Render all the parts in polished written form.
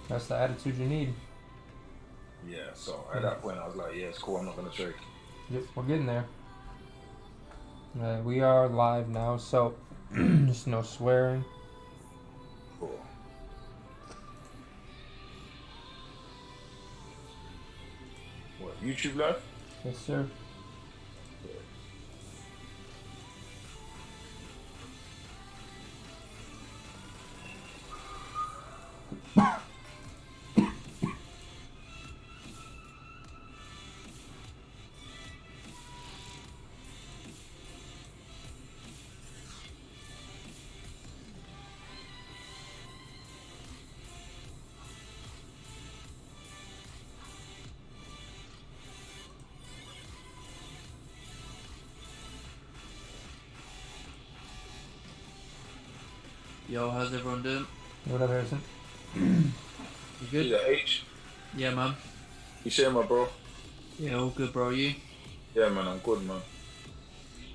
That's the attitude you need. Yeah, so at that point I was like, yeah, it's cool, I'm not gonna trade. Yep, we're getting there. We are live now, so just no swearing. Cool. What, YouTube live? Yes, sir. Yo, how's everyone doing? What up, Harrison? You good? See that H? Yeah, man. You share my bro? Yeah, all good, bro. You? Yeah, man, I'm good, man.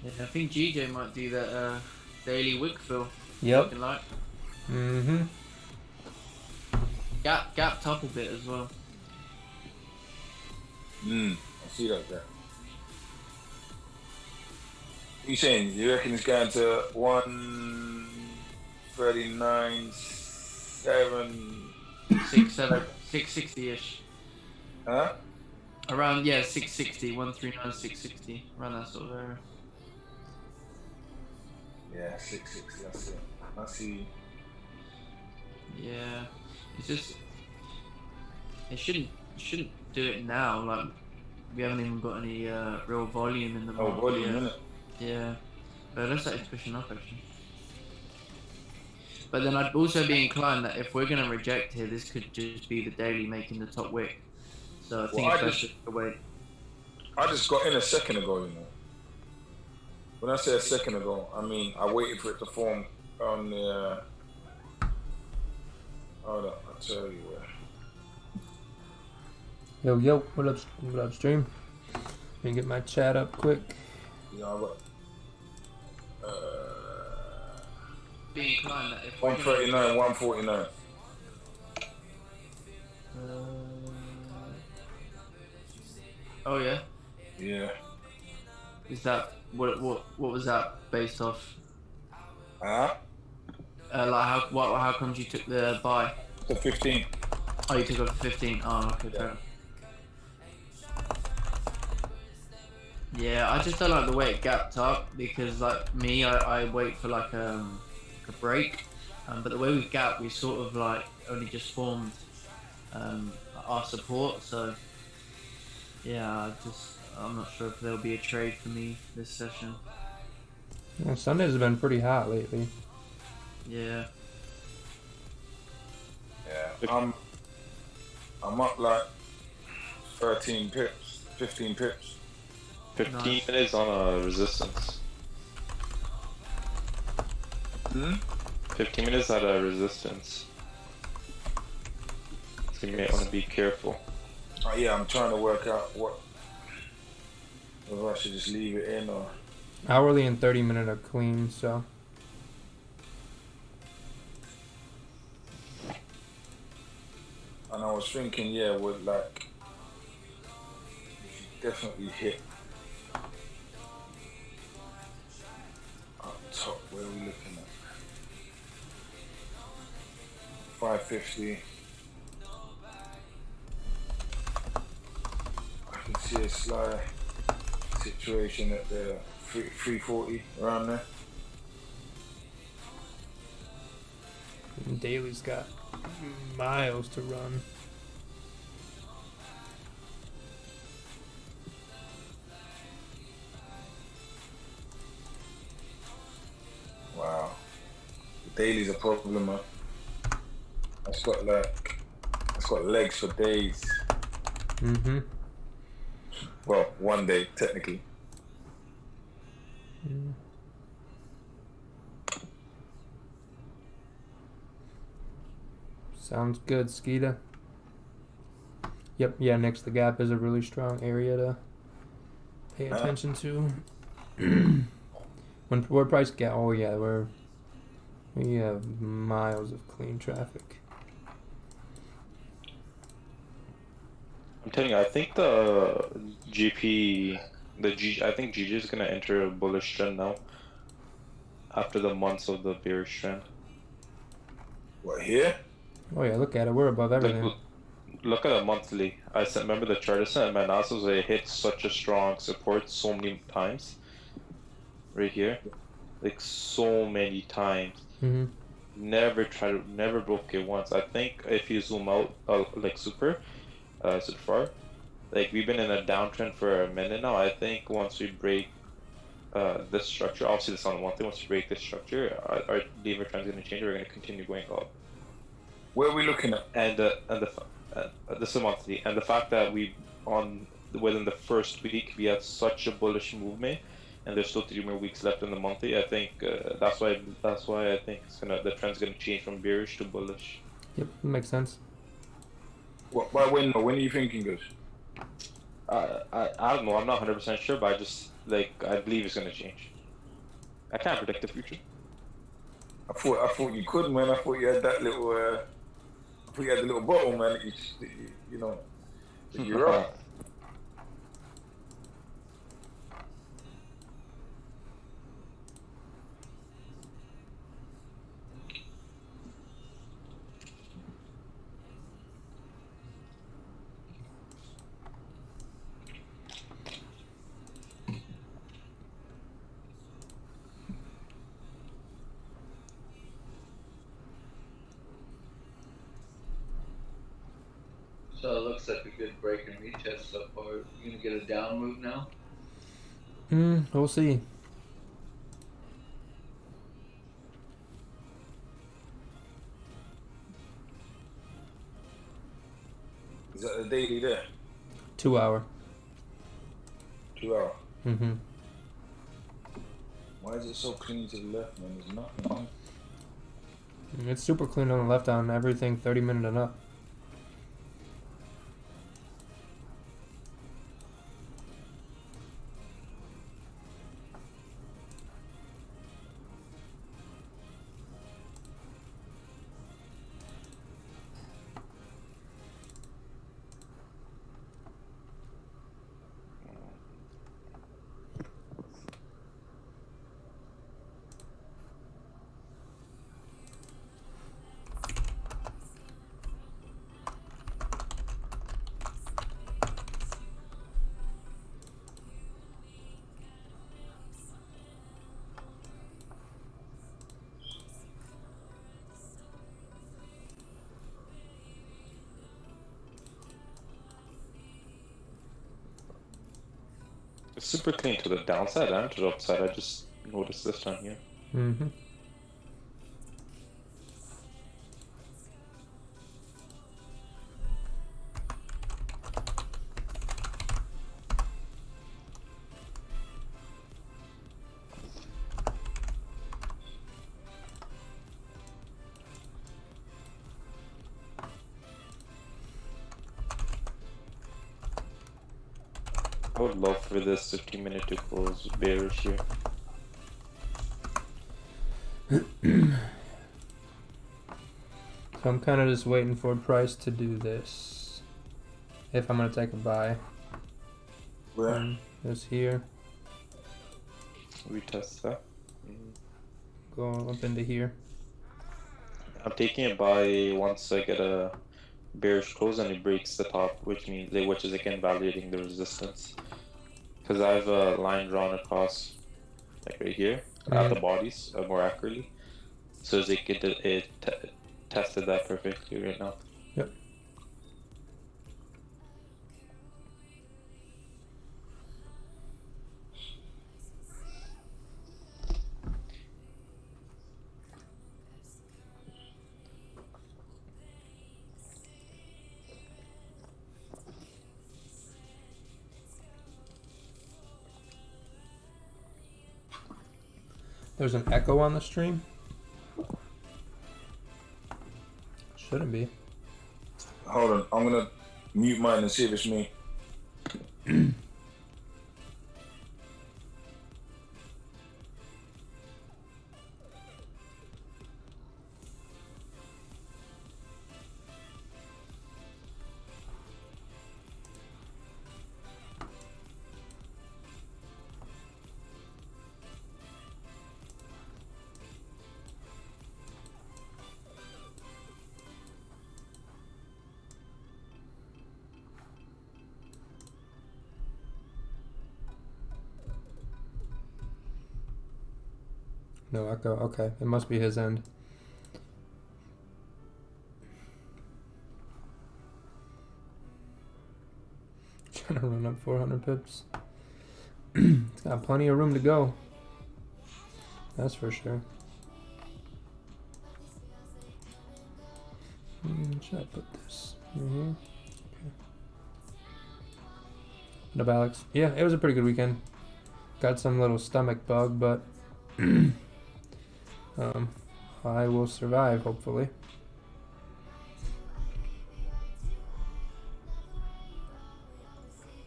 Yeah, I think GJ might do that daily wig fill. Yep. Looking like Mm-hmm. gapped up a bit as well. I see that guy. What you saying? You reckon it's going to 139, 7? 660-ish. Huh? Around 660, 139, 660, around that sort of area. Yeah, 660, that's it. I see. Yeah, it's just it shouldn't do it now. Like we haven't even got any real volume in the Oh, market volume, yet. innit? Yeah, but it looks like it's pushing up actually. But then I'd also be inclined that if we're going to reject here, this could just be the daily making the top wick. So I think it's best to wait. I just got in a second ago, you know. When I say a second ago, I mean I waited for it to form on the. Hold up, I'll tell you where. Yo, what up, stream? Let me get my chat up quick. You know, I got. Be inclined that if 139, 149. Oh yeah. Yeah. Is that what was that based off? Huh? Like how comes you took the buy? The 15. Oh, you took off the 15. Oh, okay, fair. Yeah, I just don't like the way it gapped up because like me, I wait for like a break, but the way we've gapped, we sort of like only just formed our support. So yeah, I'm not sure if there'll be a trade for me this session. Well, Sundays have been pretty hot lately. Yeah. Yeah. I'm up like 13 pips, 15 pips. 15 minutes on a resistance. 15 minutes at a resistance. So you may want to be careful. Yeah, I'm trying to work out whether I should just leave it in or. Hourly and 30-minute are clean, so. And I was thinking, yeah, would like definitely hit up top. Where are we looking at? 550. I can see a slight situation at the 340 around there. And Daly's got miles to run. Wow. The daily's a problem, man. It's got legs for days. Mm-hmm. Well, one day, technically. Mm. Sounds good, Skeeta. Yep, yeah, next the gap is a really strong area to pay attention to. When we're price gap, oh yeah, we have miles of clean traffic. I'm telling you, I think the GP, I think GG is gonna enter a bullish trend now after the months of the bearish trend. What here? Oh yeah, look at it. We're above everything. Look, look at the monthly. Remember the chart I sent my analysis. It hit such a strong support so many times. Right here, like so many times. Mm-hmm. Never broke it once. I think if you zoom out, like super far, like we've been in a downtrend for a minute now. I think once we break this structure, obviously that's not one thing. Once we break this structure, our lever trend is going to change. We're going to continue going up. Where are we looking at? This is monthly, and the fact that within the first week we had such a bullish movement, and there's still 3 more weeks left in the monthly. I think that's why I think the trend's gonna change from bearish to bullish. Yep, makes sense. What, by when? When are you thinking, guys? I don't know. I'm not 100% sure, but I believe it's gonna change. I can't predict the future. I thought you could, man. I thought you had that little. I thought you had the little bottle, man. That you know, that you're right. So it looks like a good break and retest so far. You gonna get a down move now? We'll see. Is that the daily there? 2 hour. 2 hour. Mm-hmm. Why is it so clean to the left, man? There's nothing, man. It's super clean on the left on everything 30-minute and up. It's super clean to the downside and to the upside. I just noticed this one here. Mm-hmm. I would love for this 15-minute to close bearish here. So I'm kind of just waiting for price to do this. If I'm gonna take a buy. Where? This here. Retest that. Go up into here. I'm taking a buy once I get a bearish close and it breaks the top, which is again validating the resistance. Because I have a line drawn across, like right here, at the bodies, more accurately. So as it tested that perfectly right now. Yep. There's an echo on the stream. Shouldn't be. Hold on. I'm gonna mute mine and see if it's me. No echo. Okay, it must be his end. Trying to run up 400 pips. It's got plenty of room to go. That's for sure. Should I put this in here? Okay. What up, Alex? Yeah, it was a pretty good weekend. Got some little stomach bug, but I will survive, hopefully.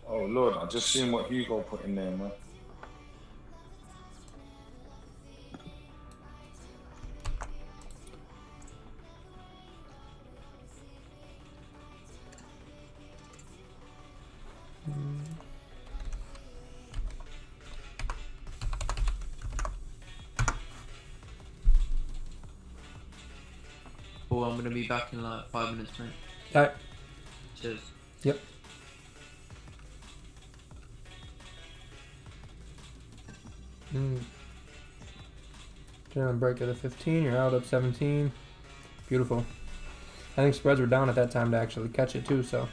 Oh Lord, I just seen what Hugo put in there, man. Oh, I'm gonna be back in like 5 minutes, mate. Alright. Cheers. Yep. General break at the 15. You're out up 17. Beautiful. I think spreads were down at that time to actually catch it too. So.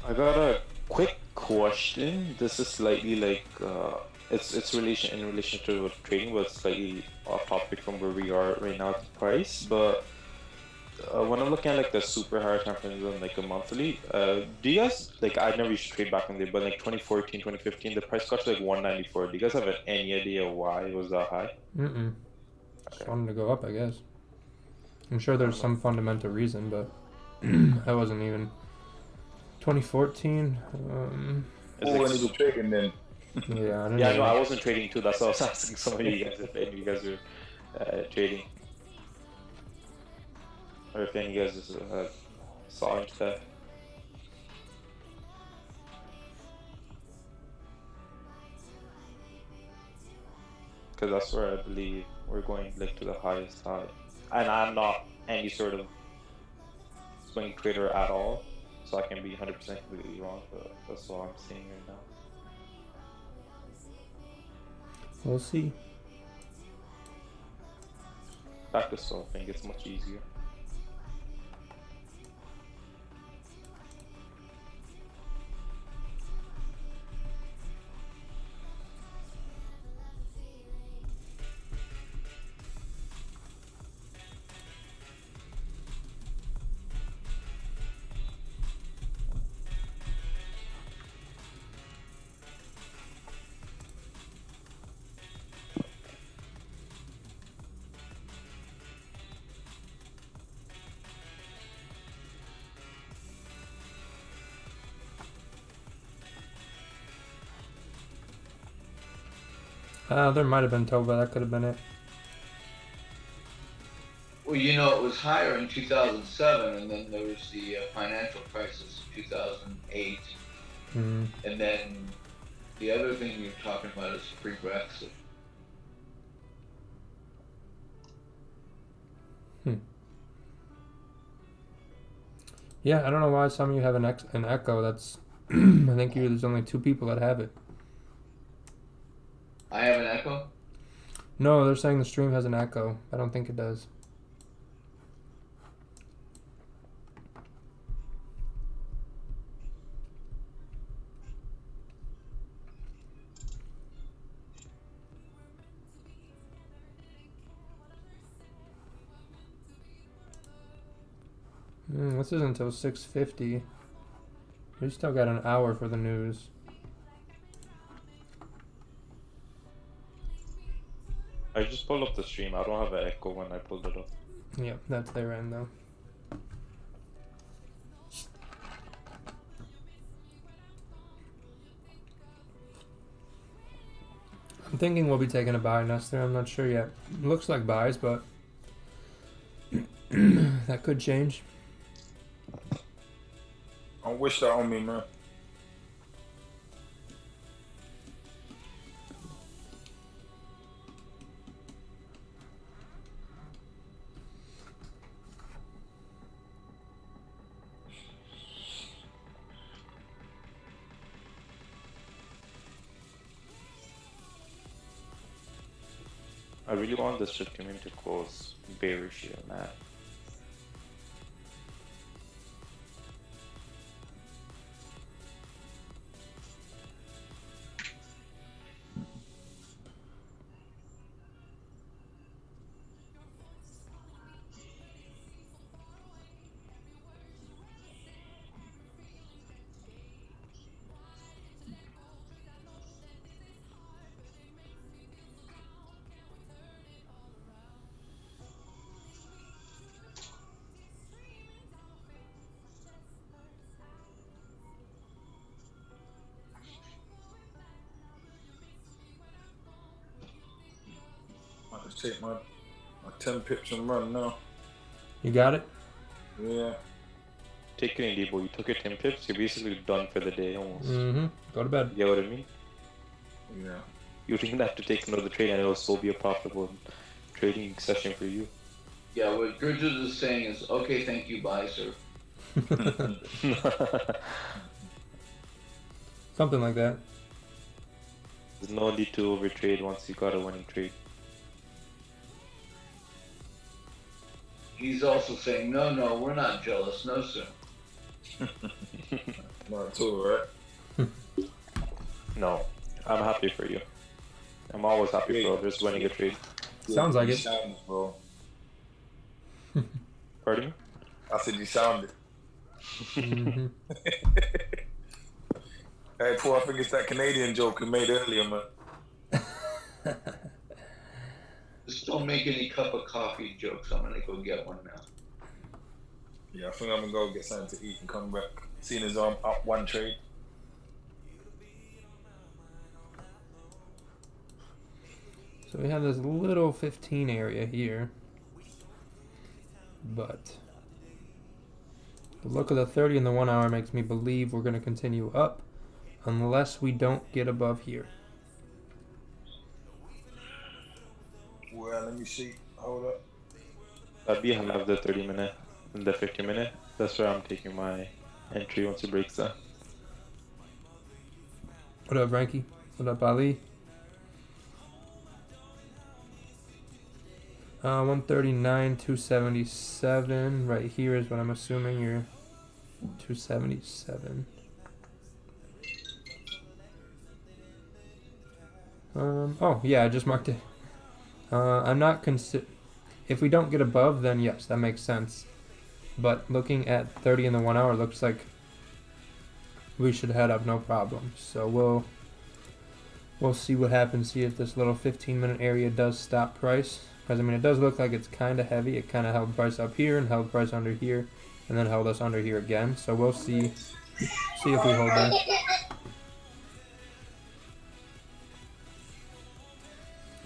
I got a quick question. This is slightly like it's in relation to trading, but slightly off topic from where we are right now at the price. But when I'm looking at like the super higher time frames and like a monthly, do you guys like I've never used to trade back in the day, but like 2014, 2015, the price got to like 194. Do you guys have any idea why it was that high? Just wanted to go up, I guess. I'm sure there's some fundamental reason, but I wasn't even. 2014. Oh, when you were trading then. Yeah, I don't Yeah, know. no, I wasn't trading too. That's why I was asking some of you guys if any of you guys were trading. Or if any of you guys saw into that. Because that's where I believe we're going like to the highest high. And I'm not any sort of swing trader at all. So I can be 100% completely wrong, but that's what I'm seeing right now. We'll see. Back to solving gets much easier. There might have been Tova. That could have been it. Well, you know, it was higher in 2007, and then there was the financial crisis of 2008, Mm. and then the other thing you're talking about is pre-Brexit. Yeah, I don't know why some of you have an echo. That's I think there's only 2 people that have it. I have an echo? No, they're saying the stream has an echo. I don't think it does. This isn't until 6:50. We still got an hour for the news. I just pulled up the stream. I don't have an echo when I pulled it up. Yep, that's their end though. I'm thinking we'll be taking a buy Nestor. I'm not sure yet. Looks like buys, but that could change. I wish that on me, man. I really want this to come into close bearish here, man. I just take my 10 pips and run now. You got it? Yeah. Take it in, Debo. You took your 10 pips, you're basically done for the day almost. Mm-hmm. Go to bed. You get what I mean? Yeah. You don't even have to take another trade and it'll still be a profitable trading session for you. Yeah, what Bridges is saying is, okay, thank you, bye, sir. Something like that. There's no need to overtrade once you got a winning trade. He's also saying, no, we're not jealous, no, sir. Not at all, right? No, I'm happy for you. I'm always happy for others winning a trade. Sounds like You it. sound, bro. Pardon me? I said you sounded. Mm-hmm. Hey, Paul, I think it's that Canadian joke we made earlier, man. Just don't make any cup of coffee jokes. I'm gonna go get one now. Yeah, I think I'm gonna go get something to eat and come back. Seeing as I'm up one trade. So we have this little 15 area here, but the look of the 30 and the 1 hour makes me believe we're going to continue up unless we don't get above here. Well, let me see. Hold up. That'd be half the 30 minute and the 50 minute. That's where I'm taking my entry once it breaks that. What up, Frankie? What up, Ali? 139, 277. Right here is what I'm assuming you're 277. Oh, yeah, I just marked it. I'm not if we don't get above, then yes, that makes sense. But looking at 30 in the 1 hour, looks like we should head up no problem. So we'll see what happens. See if this little 15-minute area does stop price. Because, I mean, it does look like it's kind of heavy. It kind of held price up here and held price under here. And then held us under here again. So we'll see if we hold that.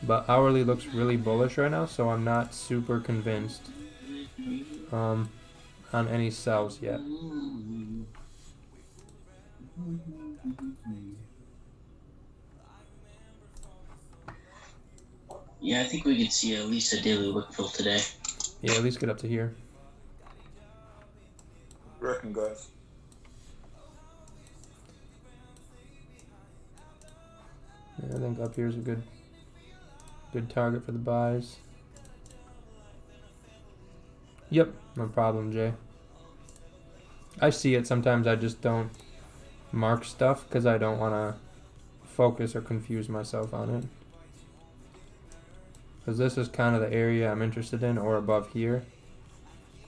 But hourly looks really bullish right now. So I'm not super convinced on any sells yet. Yeah, I think we could see at least a daily wick fill today. Yeah, at least get up to here. What do you reckon, guys? Yeah, I think up here is a good target for the buys. Yep, no problem, Jay. I see it. Sometimes I just don't mark stuff because I don't want to focus or confuse myself on it. Because this is kind of the area I'm interested in, or above here.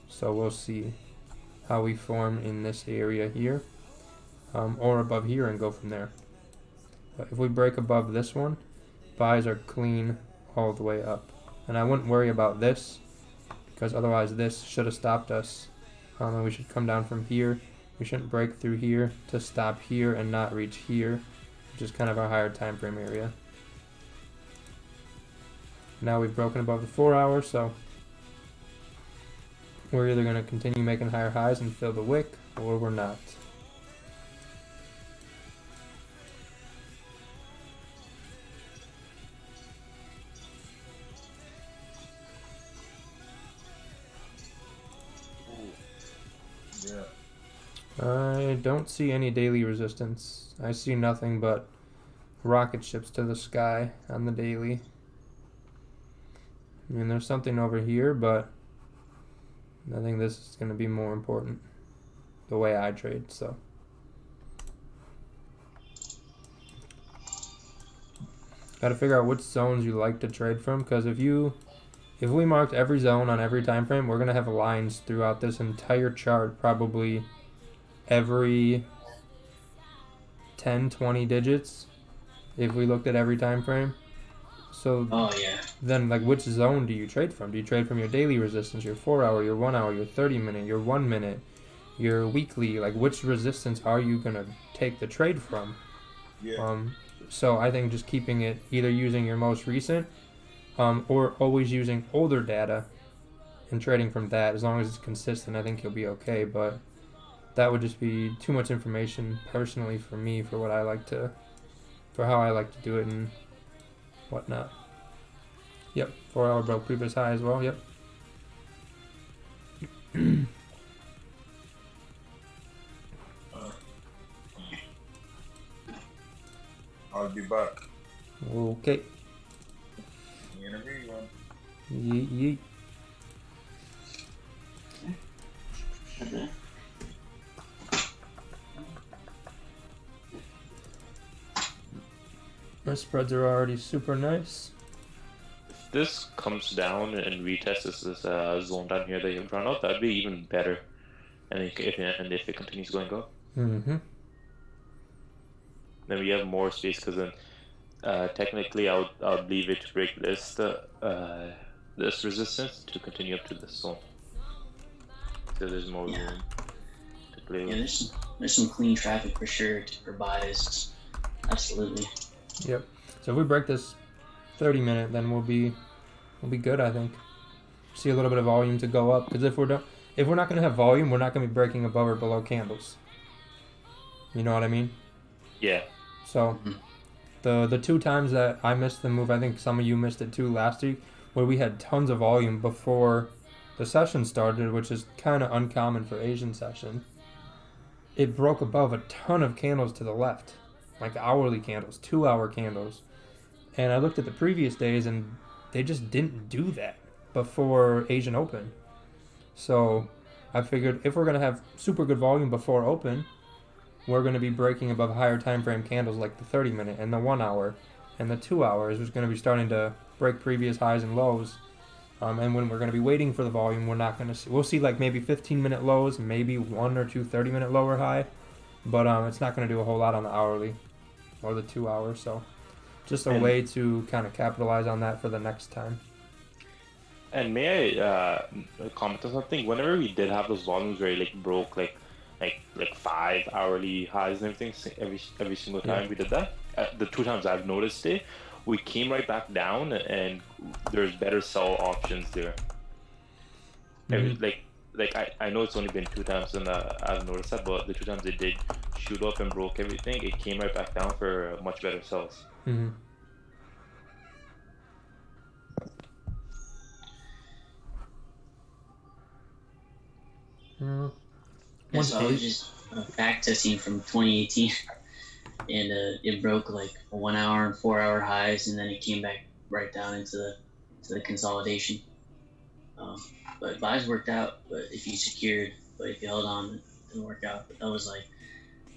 So we'll see how we form in this area here, or above here, and go from there. But if we break above this one, buys are clean all the way up. And I wouldn't worry about this, because otherwise this should have stopped us. And we should come down from here. We shouldn't break through here to stop here and not reach here, which is kind of our higher time frame area. Now we've broken above the 4 hour, so we're either going to continue making higher highs and fill the wick, or we're not. Yeah. I don't see any daily resistance. I see nothing but rocket ships to the sky on the daily. I mean, there's something over here, but I think this is going to be more important, the way I trade, so. Got to figure out which zones you like to trade from, because if we marked every zone on every time frame, we're going to have lines throughout this entire chart, probably every 10, 20 digits, if we looked at every time frame. So Oh yeah. then, like, which zone do you trade from? Do you trade from your daily resistance, your 4 hour, your 1 hour, your 30 minute, your 1 minute, your weekly? Like, which resistance are you going to take the trade from? Yeah. So I think just keeping it, either using your most recent or always using older data and trading from that, as long as it's consistent, I think you'll be okay. But that would just be too much information personally for me, for what I like to, for how I like to do it and whatnot. Yep, 4 hour broke previous high as well. Yep. I'll be back Okay. in a rerun. Yeet, yeet. Okay. My spreads are already super nice. If this comes down and retests this zone down here that you've drawn out, that'd be even better. And if it continues going up, Mm-hmm. then we have more space, because then technically I would leave it to break this resistance to continue up to this zone. So there's more Yeah. room to play Yeah, with. there's some clean traffic for sure for buys. Absolutely. Yep. So if we break this 30 minute, then we'll be good, I think. See a little bit of volume to go up, because if we're not going to have volume, we're not going to be breaking above or below candles. You know what I mean? Yeah. So the 2 times that I missed the move, I think some of you missed it too last week, where we had tons of volume before the session started, which is kind of uncommon for Asian session. It broke above a ton of candles to the left, like hourly candles, 2 hour candles. And I looked at the previous days, and they just didn't do that before Asian Open. So I figured if we're going to have super good volume before Open, we're going to be breaking above higher time frame candles like the 30 minute and the 1 hour and the 2 hours, which is going to be starting to break previous highs and lows. And when we're going to be waiting for the volume, we're not going to see, we'll see like maybe 15 minute lows, maybe 1 or 2 30 minute lower high, but it's not going to do a whole lot on the hourly or the 2 hours. So just a way to kind of capitalize on that for the next time. And may I comment on something? Whenever we did have those volumes where it broke like 5 hourly highs and everything every single time we did that, the 2 times I've noticed it, we came right back down, and there's better sell options there. I know it's only been 2 times and I've noticed that, but the 2 times it did shoot up and broke everything, it came right back down for much better sells. Mm-hmm. So I was just back testing from 2018, and it broke like 1 hour and 4 hour highs, and then it came back right down into the consolidation. But buys worked out. But if you secured, but if you held on, it didn't work out. But that was like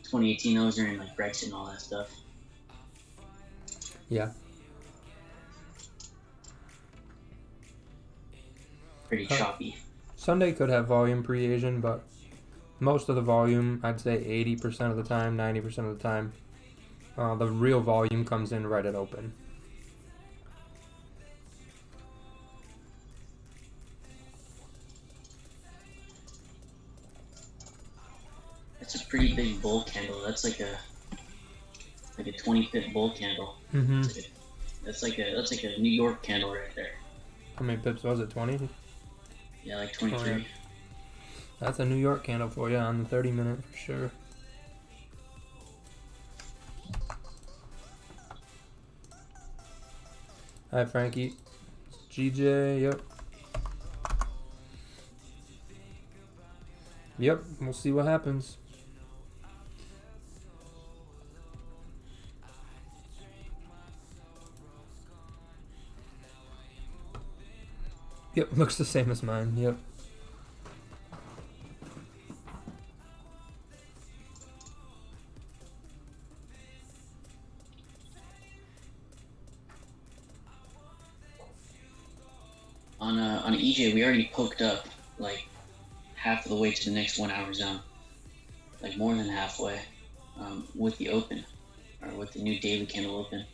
2018. That was during like Brexit and all that stuff. Yeah. Pretty choppy. Sunday could have volume pre-Asian, but most of the volume, I'd say 80% of the time, 90% of the time, the real volume comes in right at open. That's a pretty big bull candle. That's like a 20-pip bull candle. Mm-hmm. That's like a New York candle right there. How many pips was it? 20? Yeah, like 23. Oh, yeah. That's a New York candle for you on the 30 minute for sure. Hi, Frankie. GJ, yep. Yep, we'll see what happens. Yep, looks the same as mine. Yep. On EJ, we already poked up like half of the way to the next 1 hour zone, like more than halfway, with the open, or with the new daily candle open.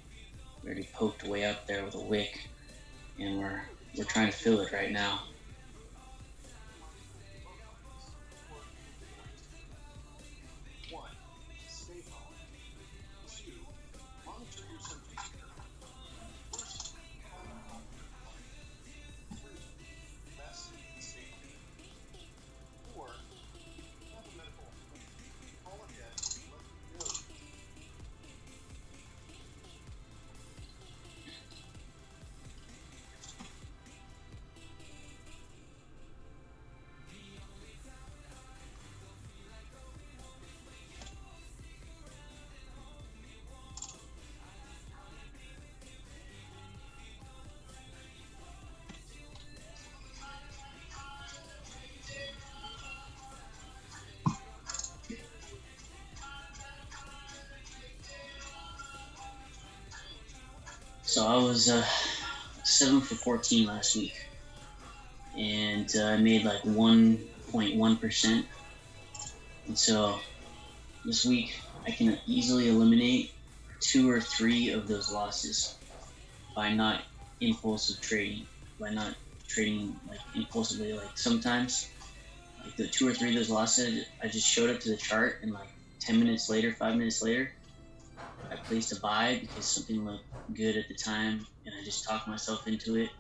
We already poked way up there with a wick, and we're trying to fill it right now. So I was 7 for 14 last week, and I made like 1.1%. And so this week I can easily eliminate 2 or 3 of those losses by not impulsive trading, by not trading like impulsively. Like sometimes, like the 2 or 3 of those losses, I just showed up to the chart and like 10 minutes later, 5 minutes later, I placed a buy because something looked good at the time, and I just talked myself into it.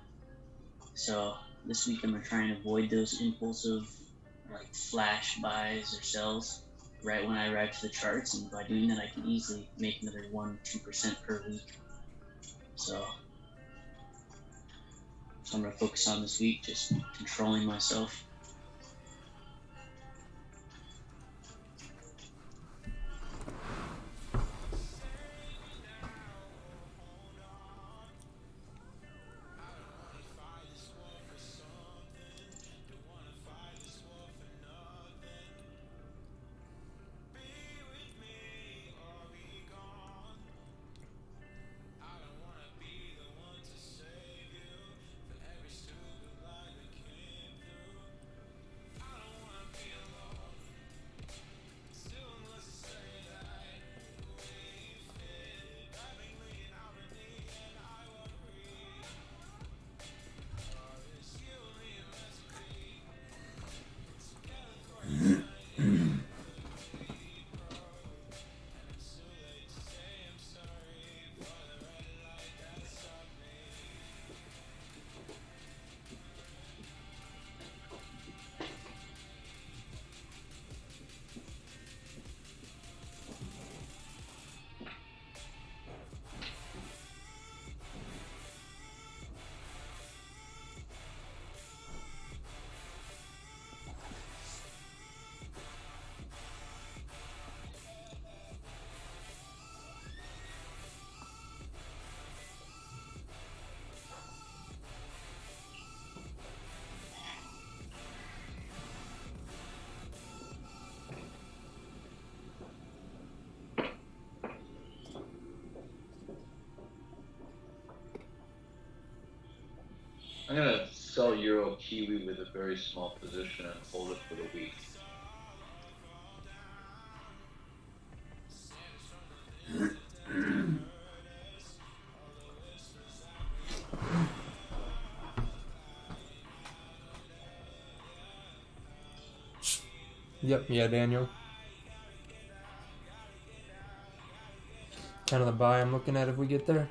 So this week I'm gonna try and avoid those impulsive, like flash buys or sells right when I arrive to the charts, and by doing that I can easily make another 1-2% per week. So I'm gonna focus on this week, just controlling myself. I'm gonna sell Euro Kiwi with a very small position and hold it for the week. Yep, yeah, Daniel. Kind of the buy I'm looking at if we get there.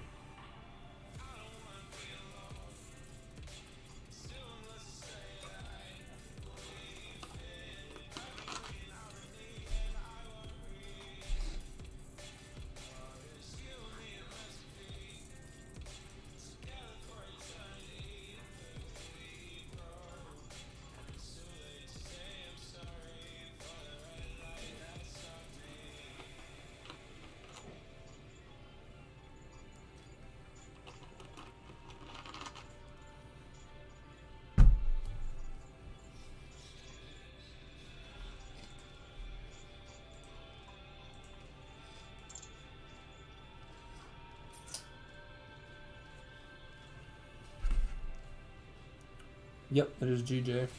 Yep, it is GJ.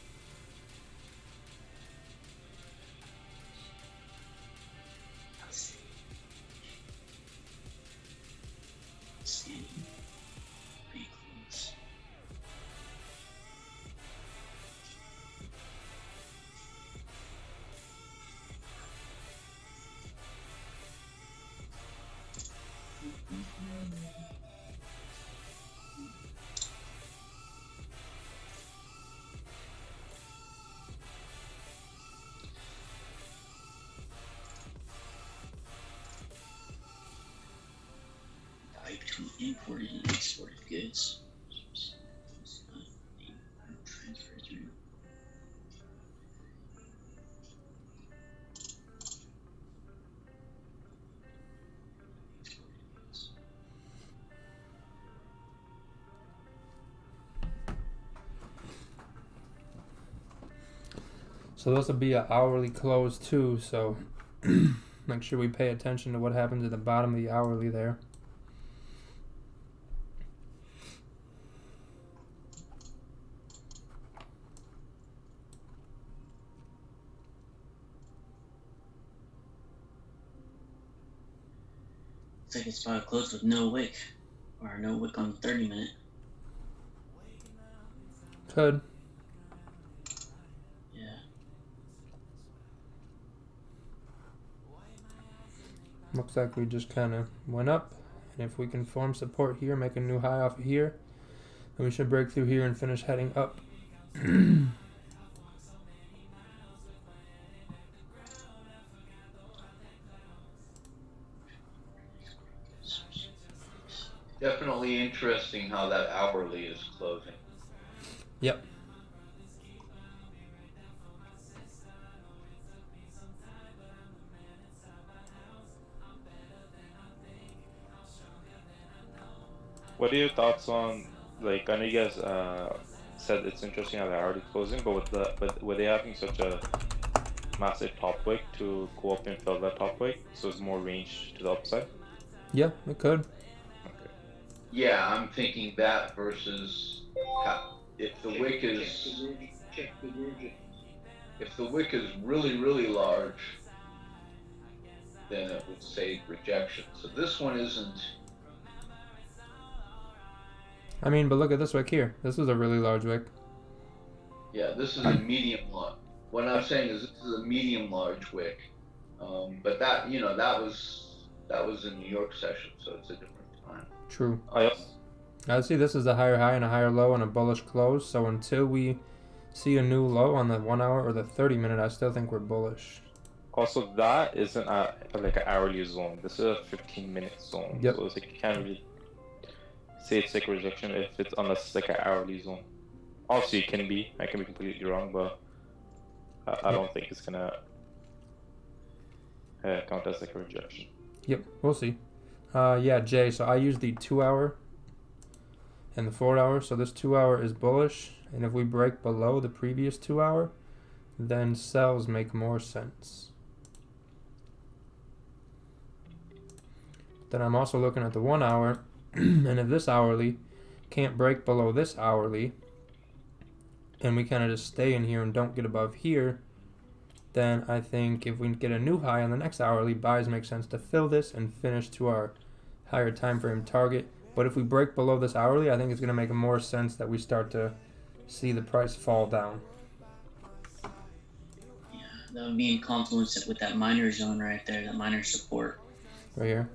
Standing. Pretty close. Value between imported and exported goods. Transfer through. Exported goods. So this will be an hourly close too, so make sure we pay attention to what happens at the bottom of the hourly there. Looks like it's about to close with no wick. Or no wick on the 30-minute. Could. Yeah. Looks like we just kind of went up. And if we can form support here, make a new high off of here, then we should break through here and finish heading up. Definitely interesting how that hourly is closing. Yep. What are your thoughts on, like, I know you guys said it's interesting how they're already closing, but were they having such a massive top wick to go up and fill that top wick, so it's more range to the upside? Yeah, it could. Okay. Yeah, I'm thinking that versus if the wick is if the wick is really, really large, then it would say rejection. So this one isn't. I mean, but look at this wick here. This is a really large wick. Yeah, this is a medium large. What I'm saying is this is a medium large wick. But that that was in New York session, so it's a different time. True. I see this is a higher high and a higher low and a bullish close. So until we see a new low on the 1 hour or the 30-minute, I still think we're bullish. Also, that isn't like an hourly zone. This is a 15-minute zone. Yep. So it's like you can't really say it's like a rejection if it's unless it's like an hourly zone. Obviously, it can be. I can be completely wrong, but I don't think it's gonna count as like a rejection. Yep, we'll see. Yeah, Jay, so I use the 2 hour and the 4 hour. So this 2 hour is bullish. And if we break below the previous 2 hour, then sells make more sense. Then I'm also looking at the 1 hour. And if this hourly can't break below this hourly, and we kind of just stay in here and don't get above here, then I think if we get a new high on the next hourly, buys make sense to fill this and finish to our higher time frame target. But if we break below this hourly, I think it's going to make more sense that we start to see the price fall down. Yeah, that would be in confluence with that minor zone right there, that minor support. Right here.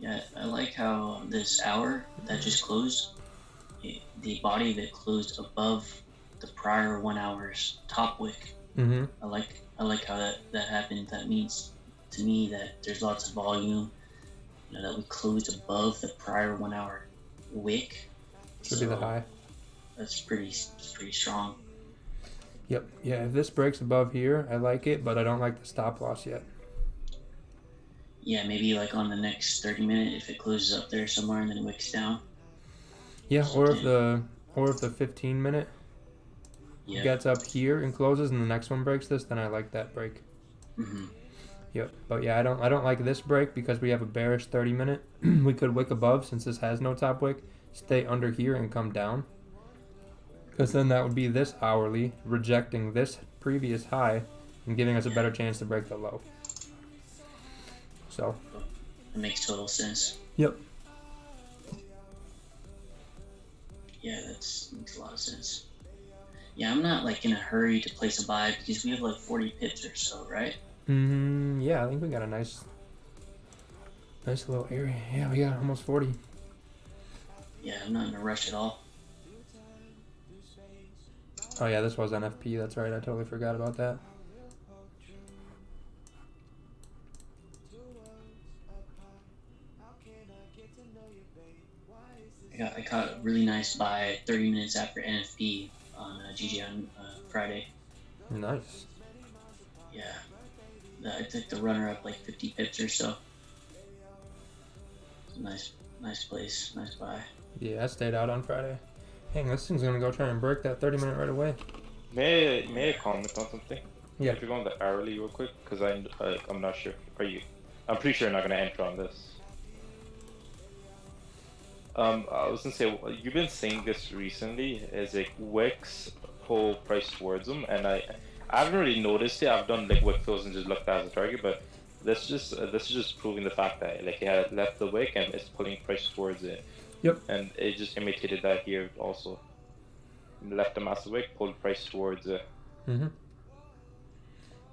Yeah, I like how this hour that just closed, the body that closed above the prior 1 hour's top wick. Mm-hmm. I like how that happened. That means to me that there's lots of volume. That we closed above the prior 1 hour wick. Should be the high. That's pretty strong. Yep. Yeah, if this breaks above here, I like it, but I don't like the stop loss yet. Yeah, maybe like on the next 30-minute, if it closes up there somewhere and then it wicks down. Yeah, or if the 15-minute gets up here and closes and the next one breaks this, then I like that break. Mm-hmm. Yep. But yeah, I don't like this break because we have a bearish 30-minute. We could wick above since this has no top wick. Stay under here and come down. Because then that would be this hourly rejecting this previous high and giving us a better chance to break the low. So. That makes total sense. Yep. Yeah, that makes a lot of sense. Yeah, I'm not like in a hurry to place a buy because we have like 40 pips or so, right? Yeah, I think we got a nice little area. Yeah, we got almost 40. Yeah, I'm not in a rush at all. Oh yeah, this was NFP. That's right. I totally forgot about that. I caught a really nice buy 30 minutes after NFP on GG on Friday. Nice. Yeah. I took the runner up like 50 pips or so. Nice place, nice buy. Yeah, I stayed out on Friday. Dang, this thing's gonna go try and break that 30-minute right away. May I comment on something? Yeah. If you go on the hourly real quick, because I'm not sure. I'm pretty sure you're not gonna enter on this. I was gonna say, you've been saying this recently, is like wicks pull price towards them, and I haven't really noticed it. I've done like wick fills and just looked at it as a target, but this is just proving the fact that like it had left the wick and it's pulling price towards it. Yep. And it just imitated that here also. Left a massive wick, pulled price towards it. Mm-hmm.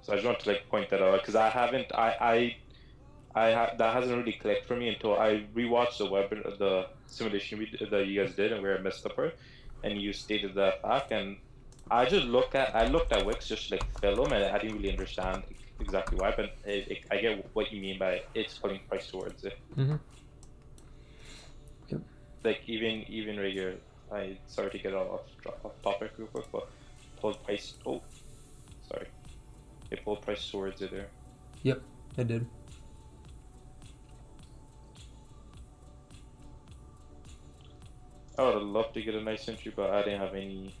So I just want to like point that out because I haven't, that hasn't really clicked for me until I rewatched the simulation that you guys did and where I missed the part, and you stated that fact, and I looked at wicks just to, like fill them, and I didn't really understand exactly why, but I get what you mean by it's pulling price towards it. Mm-hmm. Yep. Like even right here, sorry to get off topic real quick, but pulled price. Oh, sorry, it pulled price towards it there. Yep, it did. I would have loved to get a nice entry, but I didn't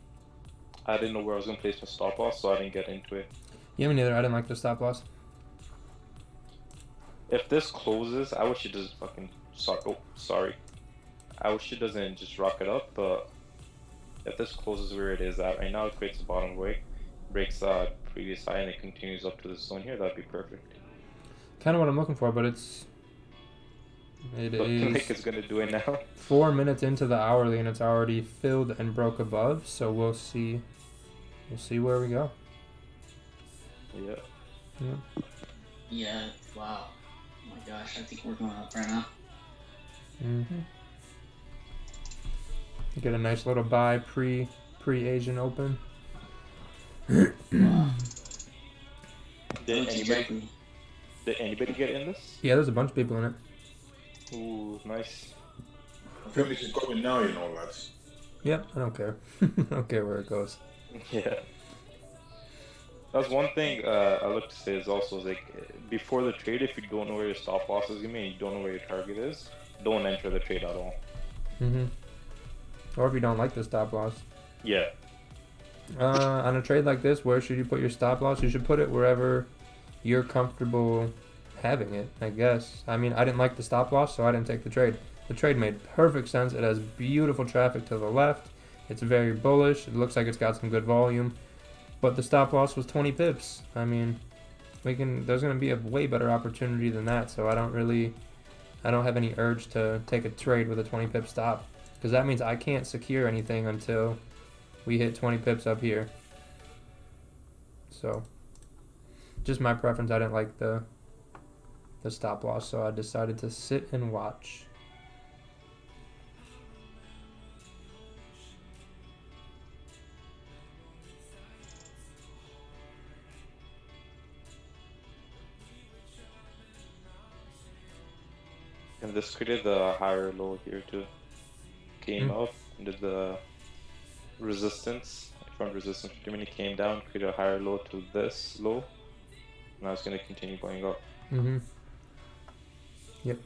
know where I was gonna place my stop loss, so I didn't get into it. Yeah, me neither. I didn't like the stop loss. If this closes, I wish it doesn't fucking sorry. I wish it doesn't just rock it up, but if this closes where it is at right now, it creates a bottom wick, breaks the previous high, and it continues up to the zone here, that'd be perfect. Kind of what I'm looking for, but it Looking is like it's gonna do it now. 4 minutes into the hourly, and it's already filled and broke above. So we'll see. We'll see where we go. Yeah. Yeah. Yeah, wow. Oh my gosh, I think we're going up right now. Mm-hmm. Get a nice little buy pre-Asian Open. Wow. Did Looks anybody get in this? Yeah, there's a bunch of people in it. Ooh, nice. I think this is going now, you know, lads. Yep, I don't care. I don't care where it goes. Yeah. That's one thing I look to say is also like before the trade, if you don't know where your stop loss is gonna be and you don't know where your target is, don't enter the trade at all. Mm-hmm. Or if you don't like the stop loss. Yeah. On a trade like this, where should you put your stop loss? You should put it wherever you're comfortable having it, I guess. I mean, I didn't like the stop loss, so I didn't take the trade. The trade made perfect sense. It has beautiful traffic to the left. It's very bullish. It looks like it's got some good volume. But the stop loss was 20 pips. I mean, there's going to be a way better opportunity than that, so I don't have any urge to take a trade with a 20 pip stop, because that means I can't secure anything until we hit 20 pips up here. So, just my preference. I didn't like the stop loss, so I decided to sit and watch. And this created the higher low here too. Came up and did the resistance. From resistance 50 minute came down, created a higher low to this low. Now it's gonna continue going up. Mm-hmm. Yep.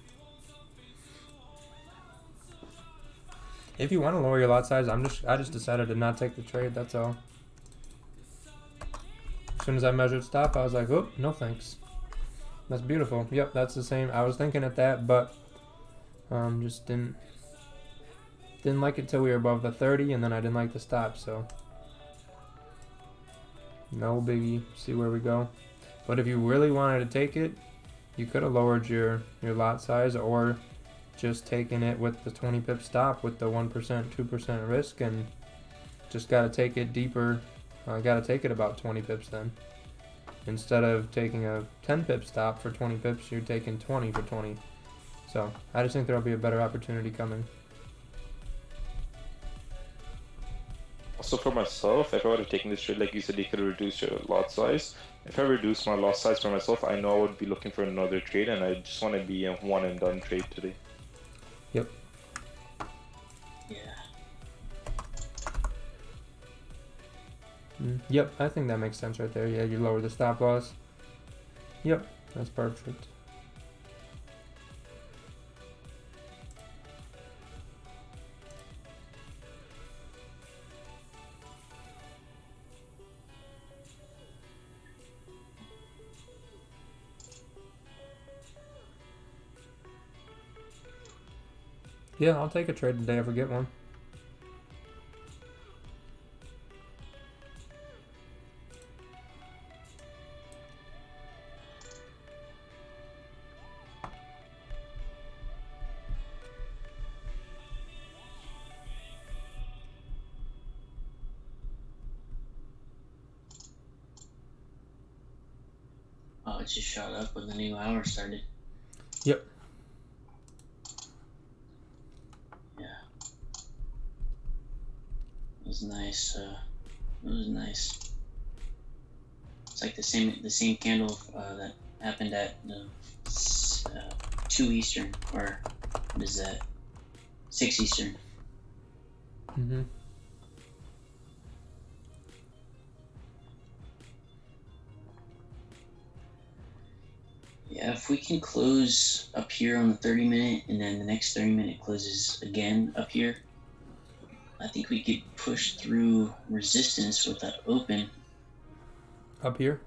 If you want to lower your lot size, I just decided to not take the trade, that's all. As soon as I measured stop, I was like, oh, no thanks. That's beautiful. Yep, that's the same. I was thinking at that, but just didn't like it till we were above the 30, and then I didn't like the stop, so no biggie. See where we go. But if you really wanted to take it, you could have lowered your lot size, or just taken it with the 20 pip stop with the 1%, 2% risk, and just got to take it deeper. Got to take it about 20 pips then. Instead of taking a 10 pip stop for 20 pips, you're taking 20 for 20. So I just think there'll be a better opportunity coming. Also for myself, if I would have taken this trade, like you said, you could have reduced your lot size. If I reduce my lot size for myself, I know I would be looking for another trade, and I just want to be a one and done trade today. Yep. Yeah. Yep, I think that makes sense right there. Yeah, you lower the stop loss. Yep, that's perfect. Yeah, I'll take a trade today if I get one. Oh, it just shot up when the new hour started. Yep. Yeah. It was nice. It was nice. It's like the same candle that happened at 2 Eastern, or what is that? 6 Eastern. Mm-hmm. Yeah, if we can close up here on the 30-minute, and then the next 30-minute closes again up here, I think we could push through resistance with that open. Up here?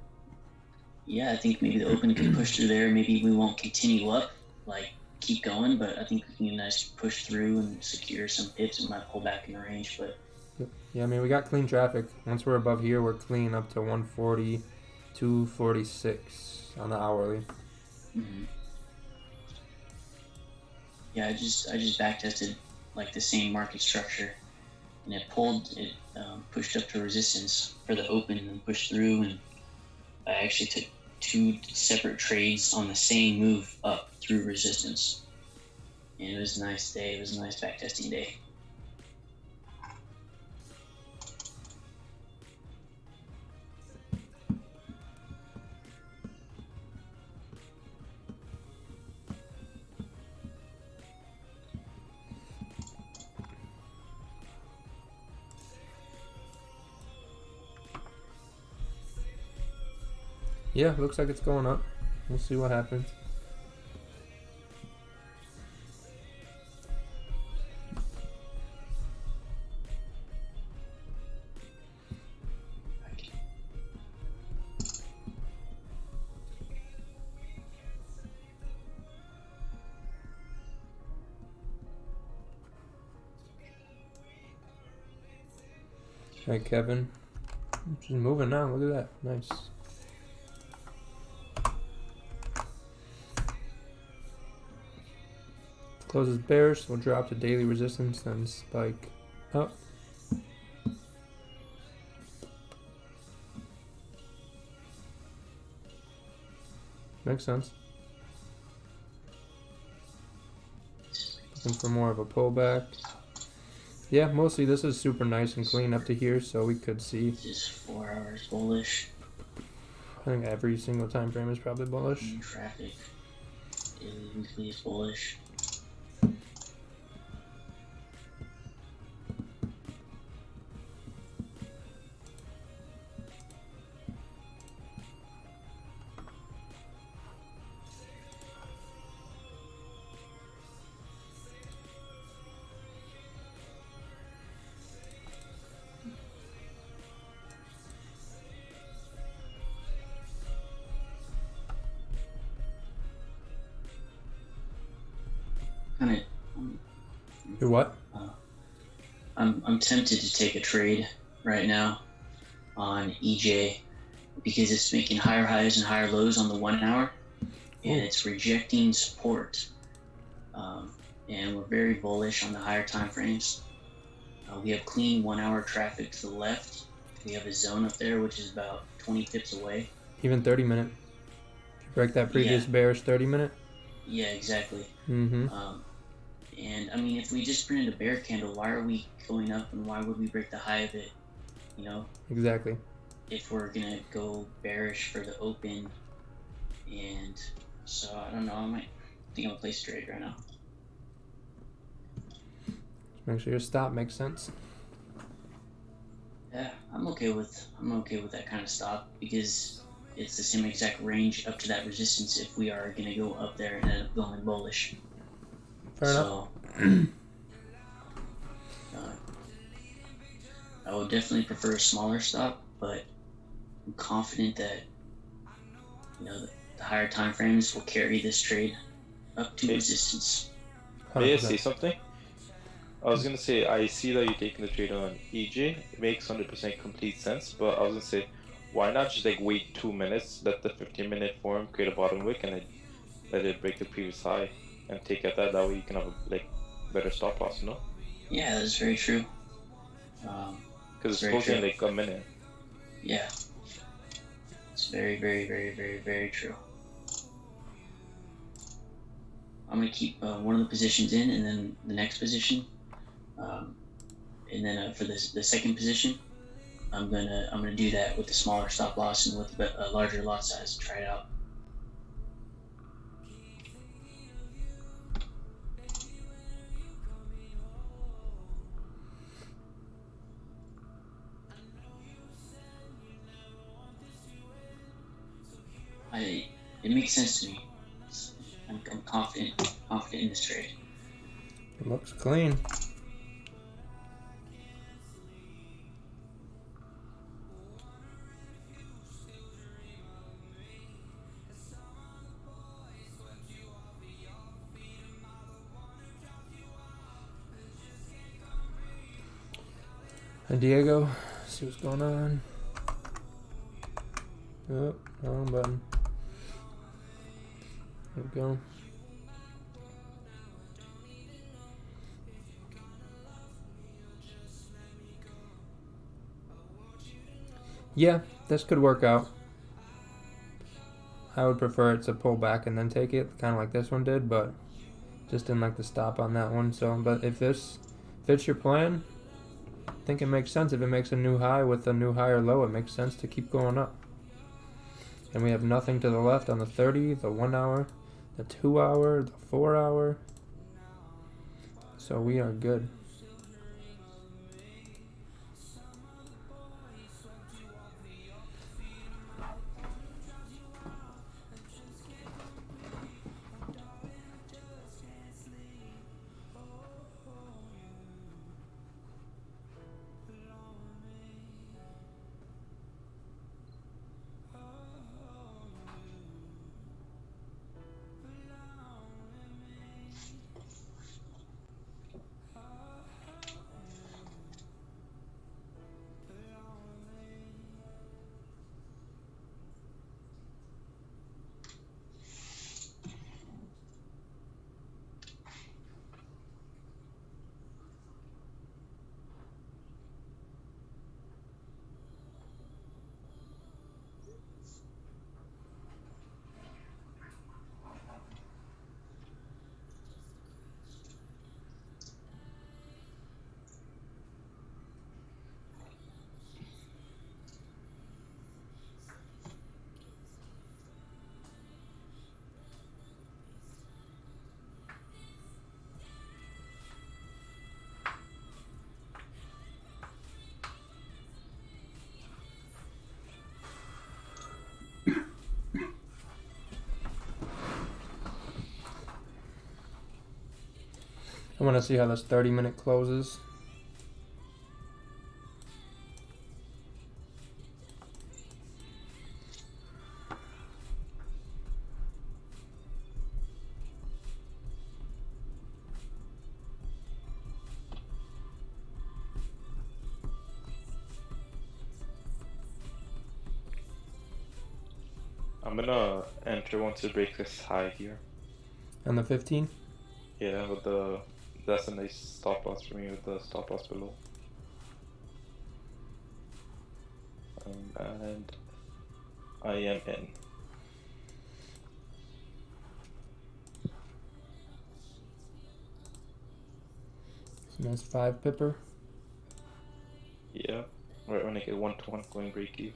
Yeah, I think maybe the open could push through there. Maybe we won't continue up, like keep going, but I think we can nice push through and secure some pips. It might pull back in the range, but Yeah, I mean, we got clean traffic. Once we're above here, we're clean up to 140, 246 on the hourly. Yeah, I just back tested like the same market structure, and it pushed up to resistance for the open and then pushed through, and I actually took 2 separate trades on the same move up through resistance, and it was a nice day. It was a nice back testing day. Yeah, looks like it's going up. We'll see what happens. All right, Kevin. She's moving now. Look at that. Nice. Closes bearish, we'll drop to daily resistance, then spike up. Makes sense. Looking for more of a pullback. Yeah, mostly this is super nice and clean up to here, so we could see. Just 4 hours bullish. I think every single time frame is probably bullish. Traffic. Daily, weekly is bullish. kind of You're what? I'm tempted to take a trade right now on EJ because it's making higher highs and higher lows on the 1 hour, and it's rejecting support. And we're very bullish on the higher time frames. We have clean 1 hour traffic to the left. We have a zone up there which is about 20 pips away. Even 30 minute. Did you break that previous bearish 30 minute? Yeah, exactly. Mm-hmm. And I mean, if we just printed a bear candle, why are we going up, and why would we break the high of it? You know? Exactly. If we're gonna go bearish for the open, and so I don't know. I think I'm gonna place a trade right now. Make sure your stop makes sense. Yeah, I'm okay with that kind of stop because it's the same exact range up to that resistance if we are gonna go up there and end up going bullish. Fair enough. I would definitely prefer a smaller stop, but I'm confident that the higher time frames will carry this trade up to resistance. May I say something? I was gonna say, I see that you're taking the trade on EJ. It makes 100% complete sense, but I was gonna say, why not just like wait 2 minutes, let the 15-minute form create a bottom wick, and then let it break the previous high, and take at that. That way you can have a better stop loss, no? Yeah, that's very true. Because it's closing in like a minute. Yeah, it's very, very, very, very, very true. I'm gonna keep one of the positions in, and then the next position, and then for the second position, I'm gonna do that with the smaller stop loss and with a larger lot size. Try it out. It makes sense to me. I'm confident in this trade. It looks clean. And Diego, see what's going on. Oh, wrong button. There we go. Yeah, this could work out. I would prefer it to pull back and then take it, kind of like this one did, but just didn't like the stop on that one. So, but if this fits your plan, I think it makes sense. If it makes a new high with a new higher low, it makes sense to keep going up. And we have nothing to the left on the 30, the 1 hour, the 2 hour, the 4 hour. So we are good. I want to see how this 30-minute closes. I'm gonna enter once it breaks this high here. On the 15? Yeah, with the that's a nice stop loss for me with the stop loss below. And I am in. So that's 5 pipper. Yeah, right when I get 1-to-1 going break even.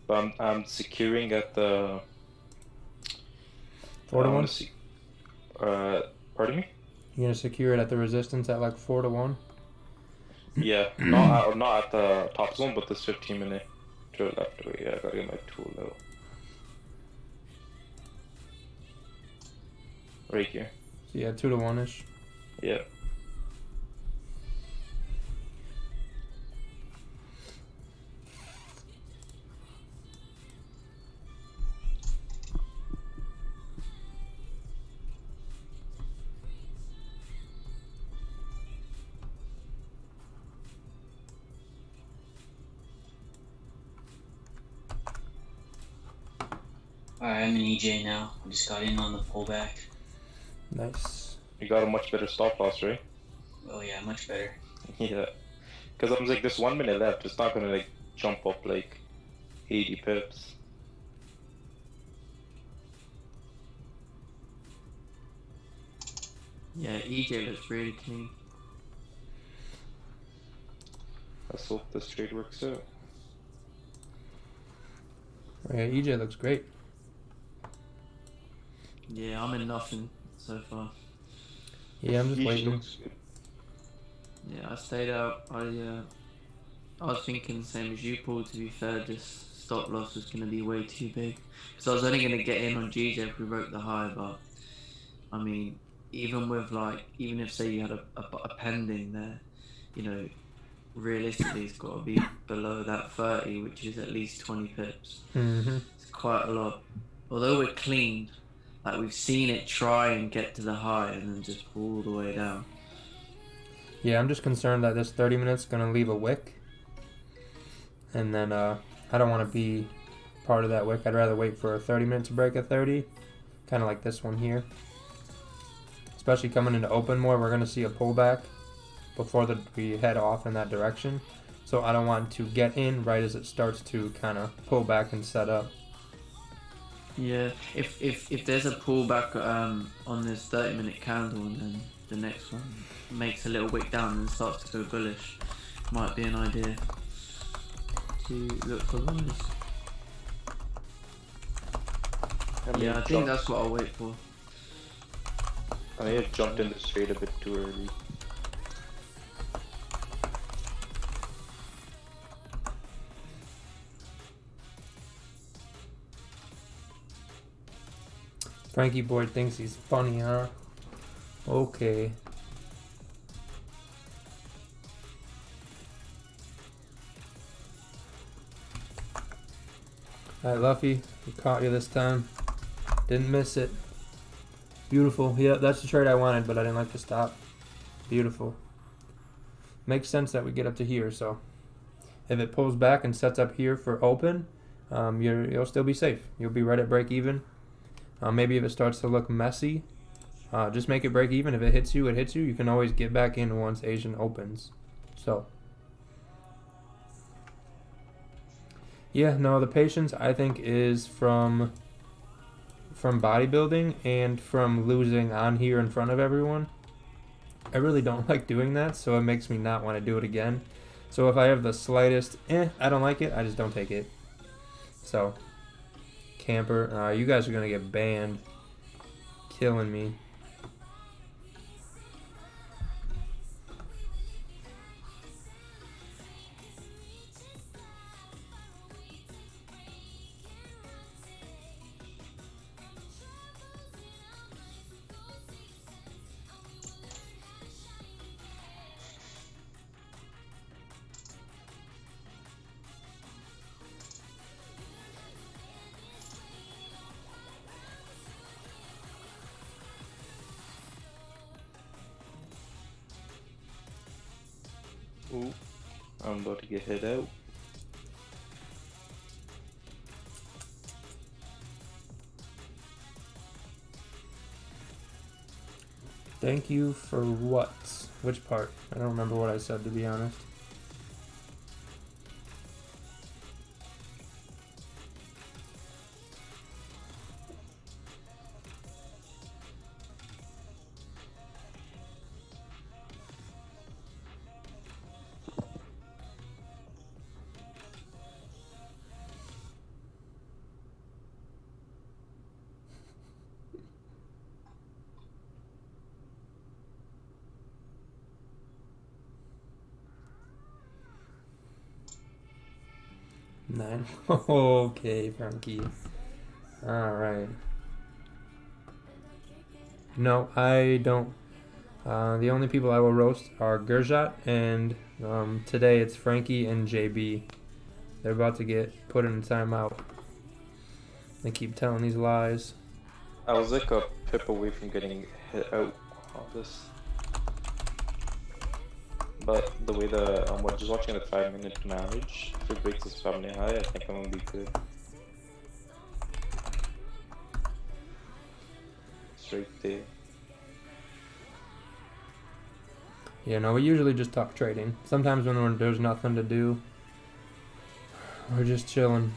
But I'm securing at the 4 to 1? Pardon me? You're gonna secure it at the resistance at like 4 to 1? Yeah, not at the top zone, but this 15-minute to the left. Yeah, I gotta get my tool out. Right here. So yeah, 2 to 1 ish. Yeah. Alright, I'm in EJ now. I just got in on the pullback. Nice. You got a much better stop loss, right? Oh yeah, much better. Yeah. Because I was like, there's 1 minute left. It's not gonna like jump up like 80 pips. Yeah, EJ looks really clean. Let's hope this trade works out. Yeah, EJ looks great. Yeah, I'm in nothing so far. Yeah, I'm just Yeesh waiting. looks good. Yeah, I stayed out. I was thinking the same as you, Paul. To be fair, this stop loss was going to be way too big. So I was only going to get in on GJ if we broke the high, but I mean, even with like, even if say you had a pending there, you know, realistically it's got to be below that 30, which is at least 20 pips. Mm-hmm. It's quite a lot. Although we're clean, like we've seen it try and get to the high and then just pull all the way down. Yeah, I'm just concerned that this 30 minutes going to leave a wick. And then I don't want to be part of that wick. I'd rather wait for a 30 minute to break a 30. Kind of like this one here. Especially coming into open more, we're going to see a pullback before we head off in that direction. So I don't want to get in right as it starts to kind of pull back and set up. Yeah, if there's a pullback on this 30-minute candle and then the next one makes a little wick down and starts to go bullish, might be an idea to look for those. Yeah, I think that's what I'll wait for. I may have jumped in this trade a bit too early. Frankie Boyd thinks he's funny, huh? Okay. Alright, Luffy, we caught you this time. Didn't miss it. Beautiful. Yeah, that's the trade I wanted, but I didn't like the stop. Beautiful. Makes sense that we get up to here, so if it pulls back and sets up here for open, you'll still be safe. You'll be right at break even. Maybe if it starts to look messy, just make it break even. If it hits you, it hits you. You can always get back in once Asian opens. So, yeah, no, the patience I think is from bodybuilding and from losing on here in front of everyone. I really don't like doing that, so it makes me not want to do it again. So if I have the slightest, I don't like it, I just don't take it. So, camper, you guys are going to get banned. Killing me. Ooh, I'm about to get hit out. Thank you for what? Which part? I don't remember what I said, to be honest. Nine. Okay, Frankie. Alright. No, I don't. The only people I will roast are Gurjat, and today it's Frankie and JB. They're about to get put in a timeout. They keep telling these lies. I was like a pip away from getting hit out on this. But the way we're just watching the 5-minute manage, if it breaks this 5-minute high, I think I'm gonna be good. Straight there. Yeah, no, we usually just talk trading. Sometimes when there's nothing to do, we're just chilling.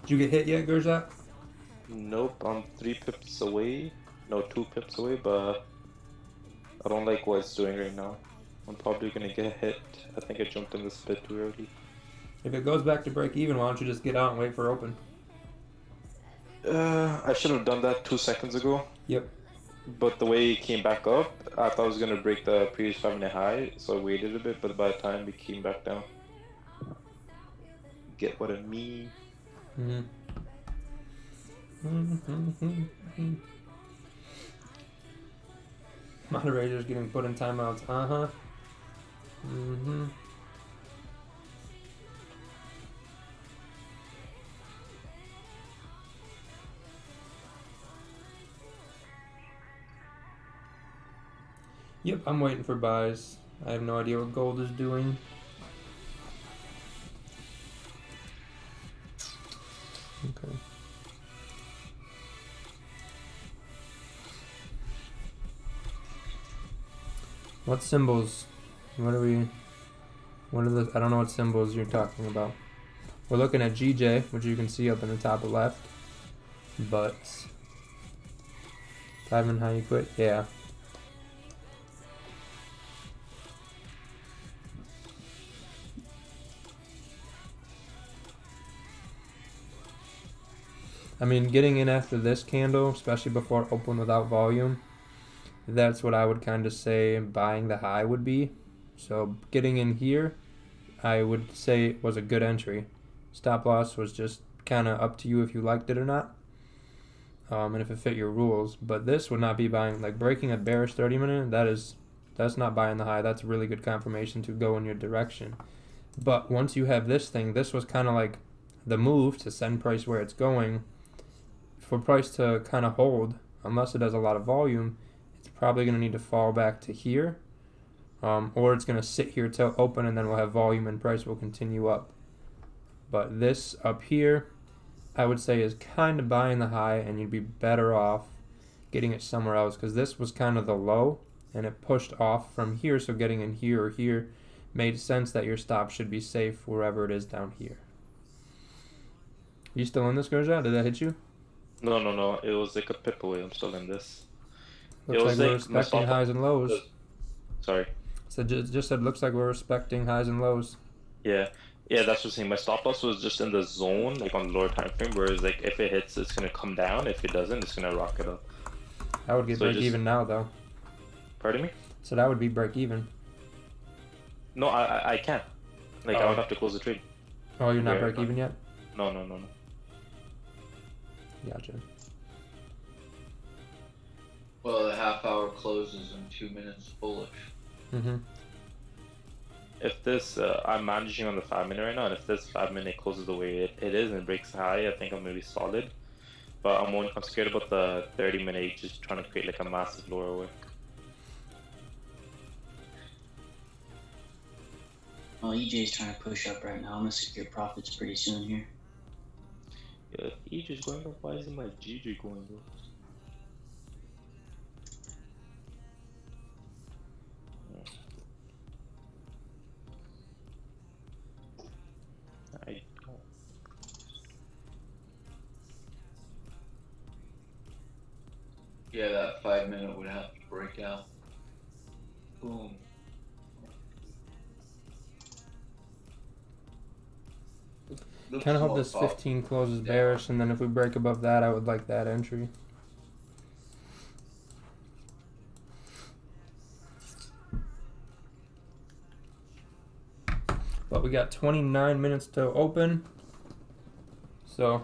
Did you get hit yet, Gurjat? Nope, I'm 3 pips away. No, 2 pips away, but I don't like what it's doing right now. I'm probably gonna get hit. I think I jumped in this bit too early. If it goes back to break even, why don't you just get out and wait for open? I should have done that 2 seconds ago. Yep. But the way it came back up, I thought I was gonna break the previous 5-minute high, so I waited a bit, but by the time it came back down. Get what I mean? Moderators getting put in timeouts. Yep, I'm waiting for buys. I have no idea what gold is doing. Okay. What symbols? What are the, I don't know what symbols you're talking about. We're looking at GJ, which you can see up in the top left. But Diamond, how you quit? Yeah. I mean, getting in after this candle, especially before open without volume, that's what I would kind of say buying the high would be. So getting in here, I would say was a good entry. Stop loss was just kind of up to you if you liked it or not, and if it fit your rules. But this would not be buying, like breaking a bearish 30-minute. That's not buying the high. That's really good confirmation to go in your direction. But once you have this thing, this was kind of like the move to send price where it's going. For price to kind of hold, unless it has a lot of volume, it's probably going to need to fall back to here, or it's going to sit here till open, and then we'll have volume and price will continue up. But this up here, I would say is kind of buying the high, and you'd be better off getting it somewhere else, because this was kind of the low, and it pushed off from here, so getting in here or here made sense that your stop should be safe wherever it is down here. You still in this, Gurja? Did that hit you? No. It was like a pip away. I'm still in this. Looks like we're respecting highs and lows. Sorry. So just said looks like we're respecting highs and lows. Yeah, Yeah, that's what I'm saying. My stop loss was just in the zone, like on the lower time frame, whereas like if it hits, it's gonna come down. If it doesn't, it's gonna rocket up. I would get So break just- even now though. Pardon me? So that would be break even. No, I can't. Like I Oh. would have to close the trade. Oh, you're not Yeah. break even yet? No. Gotcha. Well, the half hour closes in 2 minutes bullish. Mm-hmm. If this, I'm managing on the 5-minute right now, and if this 5-minute closes the way it is and breaks high, I think I'm gonna be solid. But I'm scared about the 30-minute just trying to create like a massive lower wick. Well, EJ's trying to push up right now. I'm gonna secure profits pretty soon here. Yeah, EJ's going up. Why isn't my GG going up? I don't. Yeah, that 5-minute would have to break out. Boom. Kind of hope this 15 closes bearish, and then if we break above that, I would like that entry. But we got 29 minutes to open, so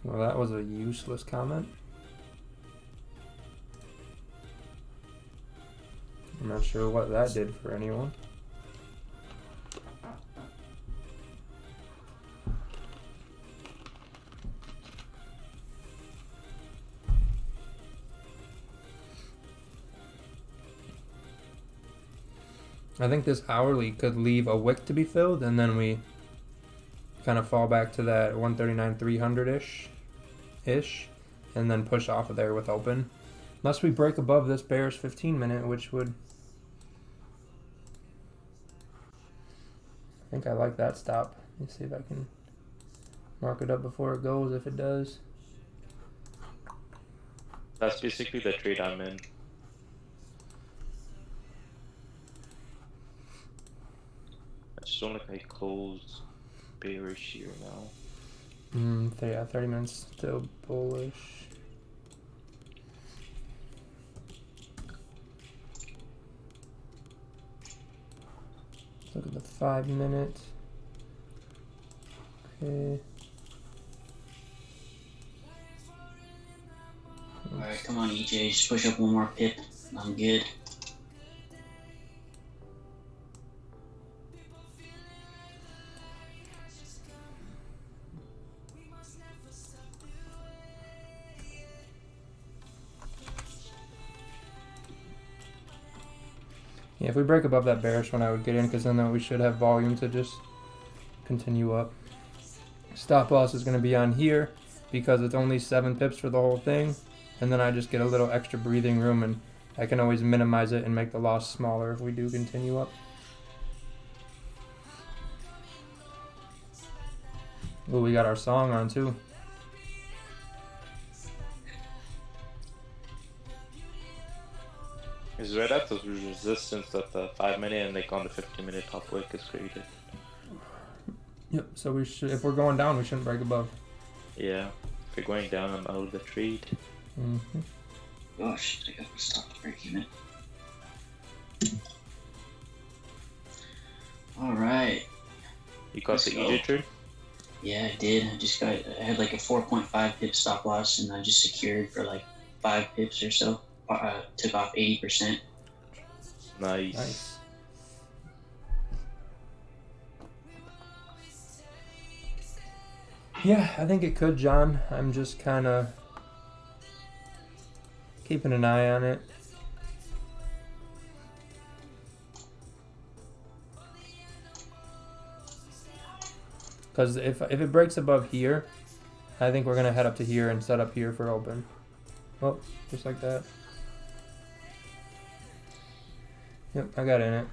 well, that was a useless comment. I'm not sure what that did for anyone. I think this hourly could leave a wick to be filled, and then we kind of fall back to that 139 300-ish, and then push off of there with open. Unless we break above this bearish 15-minute, which would... I think I like that stop. Let me see if I can mark it up before it goes, if it does. That's basically the trade I'm in. I just don't like I close bearish here now. Yeah, 30 minutes still bullish. Look at the 5-minute. Okay. Alright, come on, EJ. Just push up one more pip. I'm good. Yeah, if we break above that bearish one, I would get in, because then we should have volume to just continue up. Stop loss is going to be on here because it's only 7 pips for the whole thing, and then I just get a little extra breathing room, and I can always minimize it and make the loss smaller if we do continue up. Ooh, we got our song on too. Is right at the resistance that the 5-minute and like on the 15-minute top wick is created. Yep, so we should, if we're going down, we shouldn't break above. Yeah, if you're going down, I'm out of the trade. Mm-hmm. Gosh, I gotta stop the break even. Alright. You caught the EJ trade? Yeah, I did. I had like a 4.5 pip stop loss, and I just secured for like 5 pips or so. Took off 80%. Nice. Nice. Yeah, I think it could, John. I'm just kind of keeping an eye on it. Because if it breaks above here, I think we're going to head up to here and set up here for open. Well, just like that. Yep, I got in it.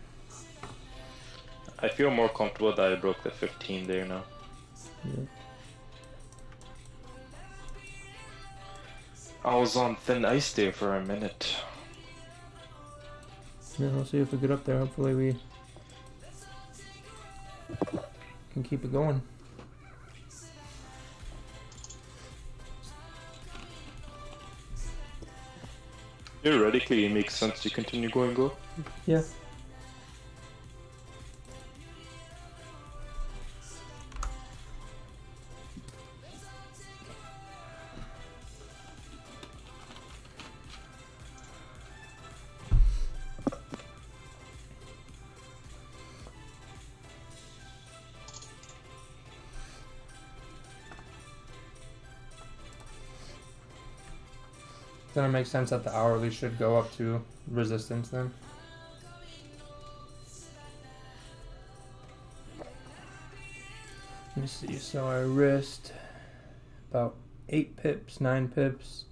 I feel more comfortable that I broke the 15 there now. Yeah. I was on thin ice there for a minute. Yeah, we'll see if we get up there. Hopefully we can keep it going. Theoretically, it makes sense to continue going up. Yeah. Then it makes sense that the hourly should go up to resistance then. Let me see, so I risked about 8 pips, 9 pips.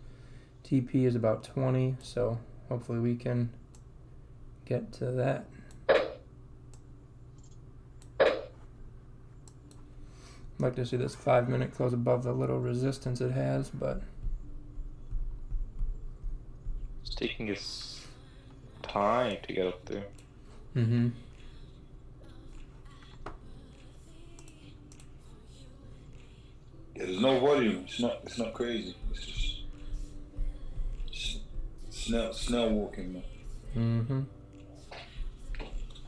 TP is about 20, so hopefully we can get to that. I'd like to see this 5-minute close above the little resistance it has, but It's taking its time to get up there. mm-hmm. Yeah, there's no volume. It's not crazy. It's just snail walking, man. Mm-hmm.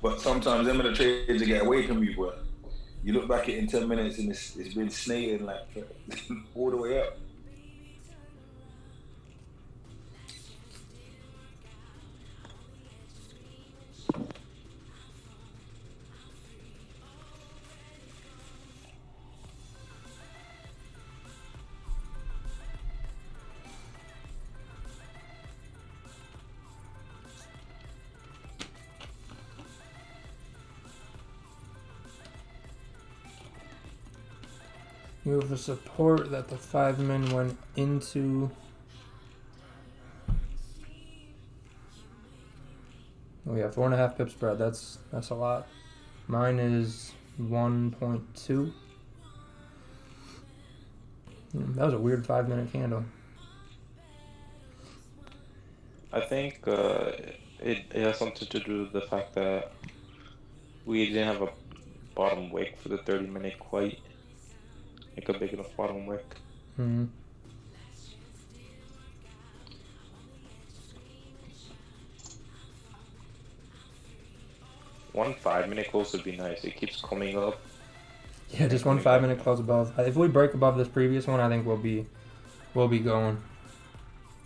But sometimes them are the trades that get away from you, boy. You look back at it in 10 minutes and it's been snaking like all the way up. We have a support that the 5-min went into. Oh yeah, 4.5 pip spread. That's a lot. Mine is 1.2. That was a weird 5-minute candle. I think it has something to do with the fact that we didn't have a bottom wick for the 30-minute quite. Like a big enough bottom wick. Mm-hmm. One 5-minute close would be nice. It keeps coming up. Yeah, just one 5-minute close above. If we break above this previous one, I think we'll be going.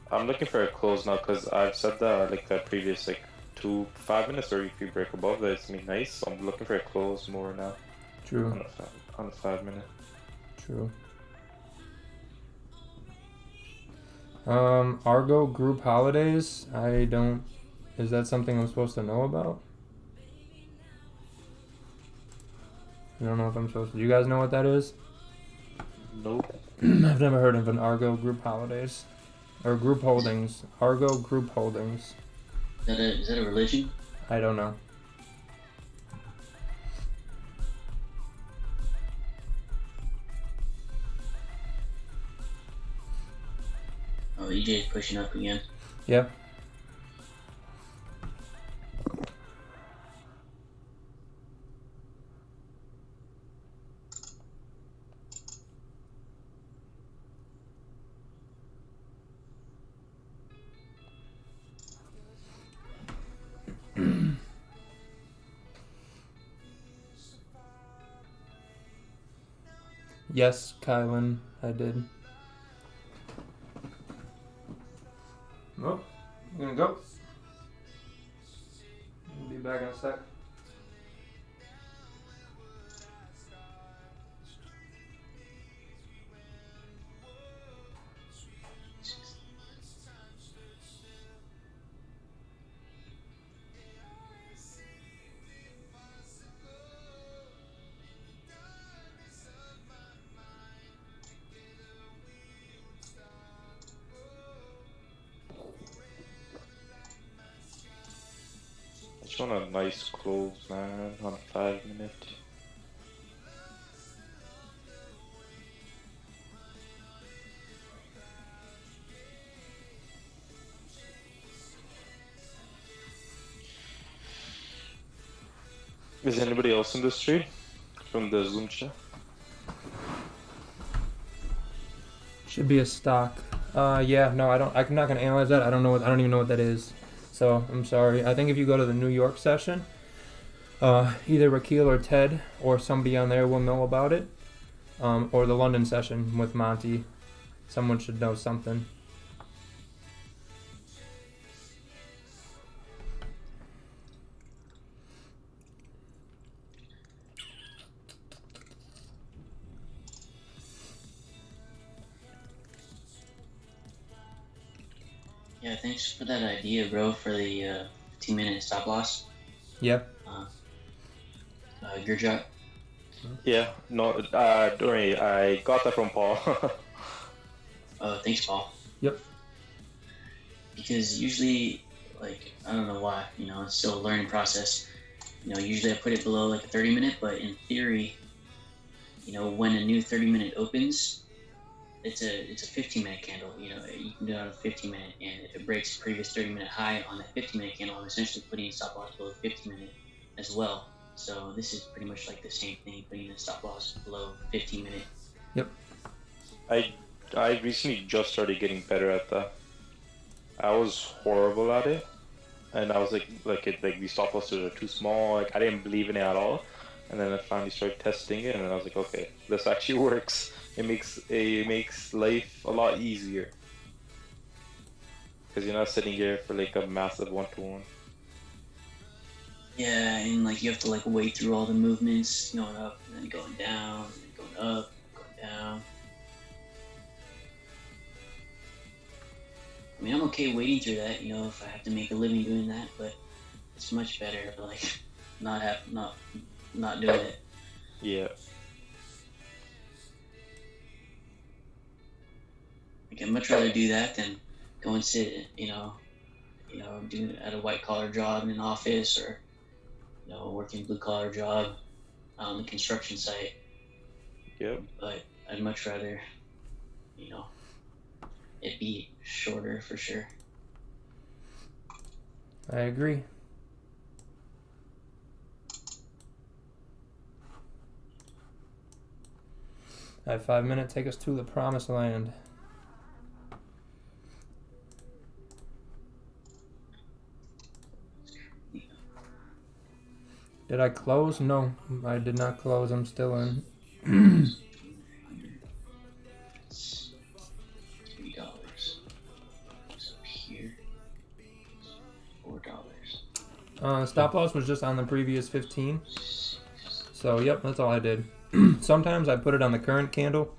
I'm looking for a close now because I've said that like that previous like 2 5 minutes, or if you break above that, it's gonna be nice. So I'm looking for a close more now. True. On a 5-minute. True. Argo group holidays. I don't. Is that something I'm supposed to know about? I don't know if I'm supposed to. Do you guys know what that is? Nope. I've never heard of an Argo group holidays. Or group holdings. Argo group holdings. Is that a religion? I don't know. Oh, EJ's pushing up again. Yeah. Yes, Kylan, I did. Well, I'm gonna go. I'll be back in a sec. I just want a nice close, man, on a 5-minute. Is anybody else in this trade from the Zoom chat? Should be a stock. Yeah, no, I don't. I'm not gonna analyze that. I don't know. I don't even know what that is. So I'm sorry. I think if you go to the New York session, either Rakeel or Ted or somebody on there will know about it. Or the London session with Monty. Someone should know something. Yeah, thanks for that idea, bro, for the 15-minute stop loss. Yep. Good job. Yeah, no, don't worry, I got that from Paul. Oh, thanks, Paul. Yep. Because usually, like, I don't know why, it's still a learning process. Usually I put it below like a 30-minute, but in theory, when a new 30-minute opens, it's a 15-minute candle. You can do it on a 15-minute, and if it breaks the previous 30-minute high on that 15-minute candle, I'm essentially putting a stop loss below 15-minute as well. So this is pretty much like the same thing, putting a stop loss below 15-minute. Yep. I recently just started getting better at that. I was horrible at it, and I was like these stop losses are too small. Like I didn't believe in it at all, and then I finally started testing it, and I was like, okay, this actually works. It makes life a lot easier because you're not sitting here for like a massive 1-to-1. Yeah, and like you have to like wait through all the movements, going up and then going down, and then going up, going down. I mean, I'm okay waiting through that, if I have to make a living doing that, but it's much better like not doing it. Yeah. Like, I'd much rather do that than go and sit, do at a white collar job in an office or, working blue collar job on the construction site. Yep. But I'd much rather, it be shorter for sure. I agree. I have 5 minutes. Take us to the promised land. Did I close? No, I did not close. I'm still in. $3. So here, $4. Stop loss was just on the previous 15. So, yep, that's all I did. Sometimes I put it on the current candle,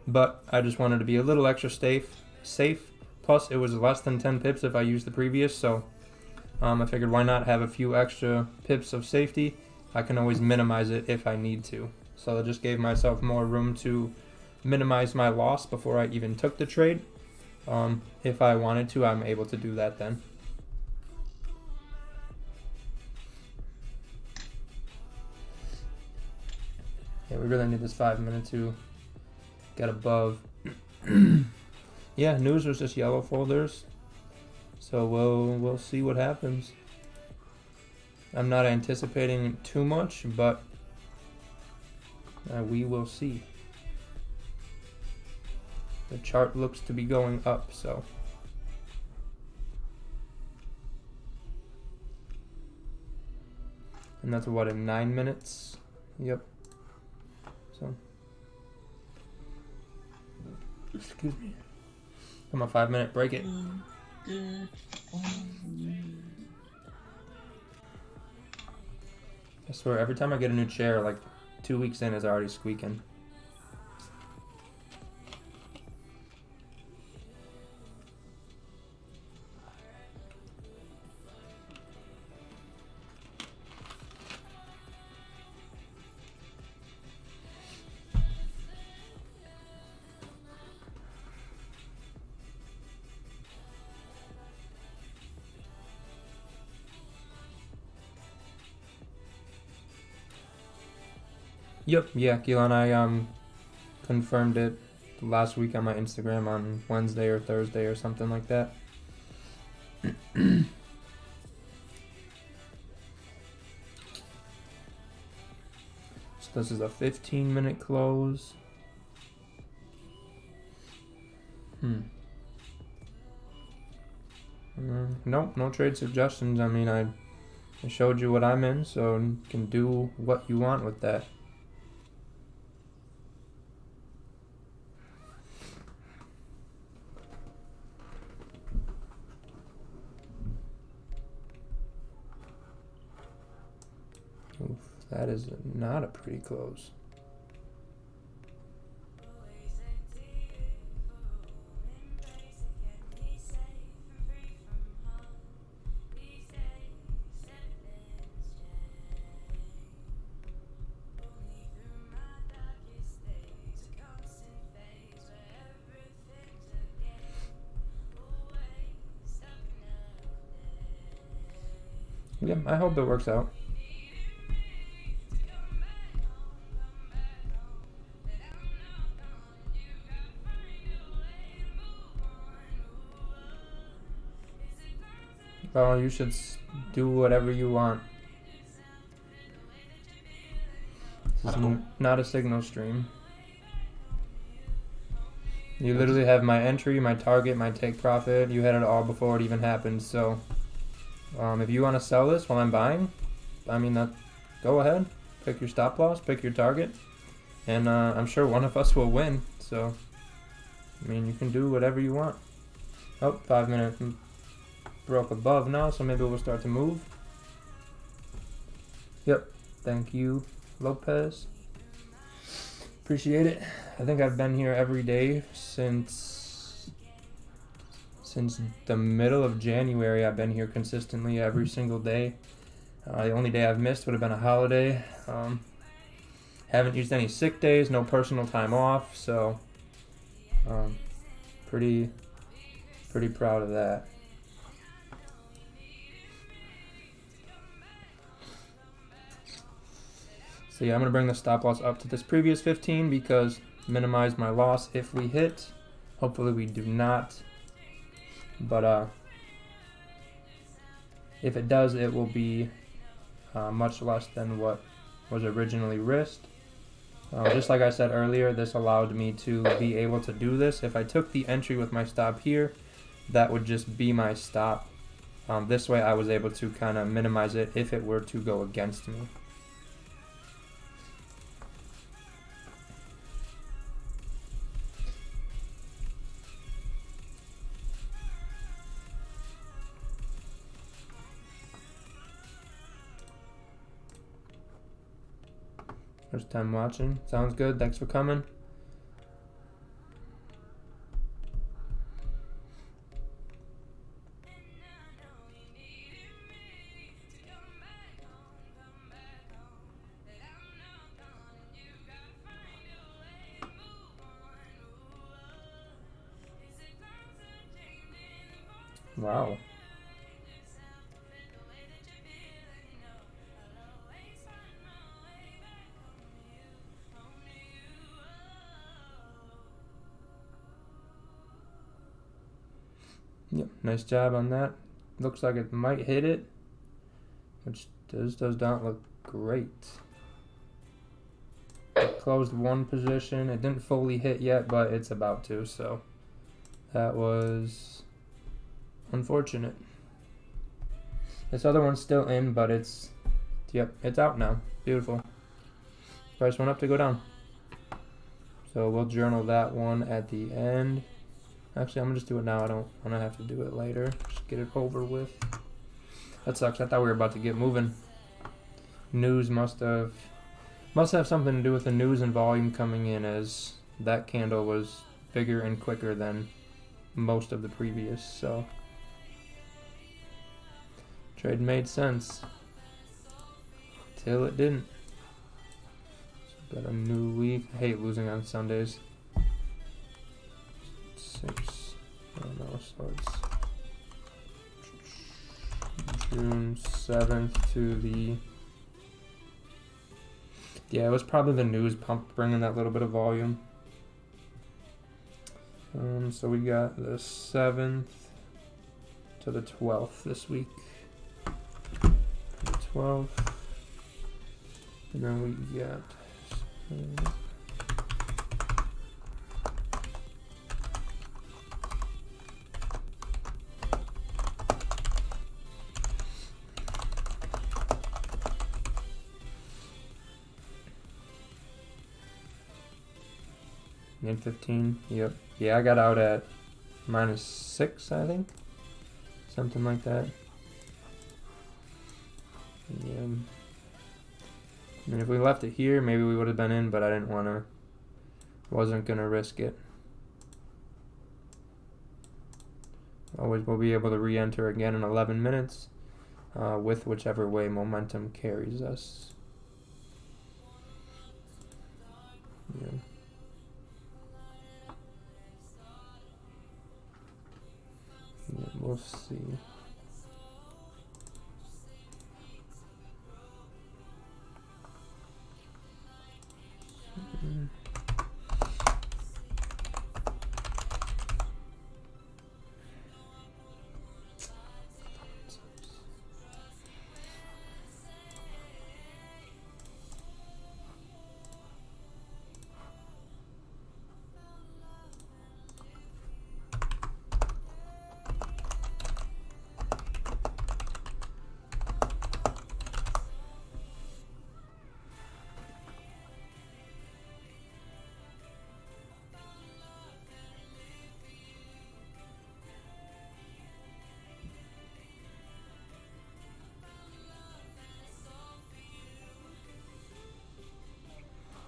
but I just wanted to be a little extra safe. Plus, it was less than 10 pips if I used the previous, so I figured why not have a few extra pips of safety. I can always minimize it if I need to. So I just gave myself more room to minimize my loss before I even took the trade. If I wanted to, I'm able to do that then. Yeah, we really need this 5 minutes to get above. Yeah, news was just yellow folders. So we'll see what happens. I'm not anticipating too much, but we will see. The chart looks to be going up, so. And that's what, in 9 minutes? Yep. So. Excuse me. Come on, 5 minute, break it. I swear, every time I get a new chair, like 2 weeks in, it's already squeaking. Yep, yeah, Keelan, I confirmed it last week on my Instagram on Wednesday or Thursday or something like that. This is a 15-minute close. Nope, no trade suggestions. I mean, I showed you what I'm in, so you can do what you want with that. Oof, that is not a pretty close. Yeah, I hope it works out. Well, you should do whatever you want. This is not a signal stream. You literally have my entry, my target, my take profit. You had it all before it even happened. So, if you want to sell this while I'm buying, I mean, go ahead. Pick your stop loss, pick your target, and I'm sure one of us will win. So, I mean, you can do whatever you want. Oh, 5 minutes. Broke above now, so maybe we'll start to move. Yep. Thank you, Lopez. Appreciate it. I think I've been here every day since the middle of January. I've been here consistently every single day. The only day I've missed would have been a holiday. Haven't used any sick days, no personal time off, so pretty proud of that. So yeah, I'm going to bring the stop loss up to this previous 15 because minimize my loss if we hit. Hopefully we do not. But if it does, it will be much less than what was originally risked. Just like I said earlier, this allowed me to be able to do this. If I took the entry with my stop here, that would just be my stop. This way I was able to kind of minimize it if it were to go against me. First time watching. Sounds good. Thanks for coming. Wow. Yep, nice job on that. Looks like it might hit it, which does not look great. It closed one position. It didn't fully hit yet, but it's about to, so that was unfortunate. This other one's still in, but it's out now. Beautiful. Price went up to go down. So we'll journal that one at the end. Actually, I'm gonna just do it now. I don't want to have to do it later. Just get it over with. That sucks. I thought we were about to get moving. News must have something to do with the news and volume coming in, as that candle was bigger and quicker than most of the previous. So trade made sense till it didn't. So got a new week. I hate losing on Sundays. 6. I don't know, so it's June 7th to the. Yeah, it was probably the news pump bringing that little bit of volume. So we got the 7th to the 12th this week. The 12th. And then we got In 15, yep. Yeah, I got out at -6, I think. Something like that. Yeah. I mean, if we left it here, maybe we would have been in, but I didn't want to. Wasn't going to risk it. Always we'll be able to re-enter again in 11 minutes with whichever way momentum carries us. Yeah. Yeah, we'll see.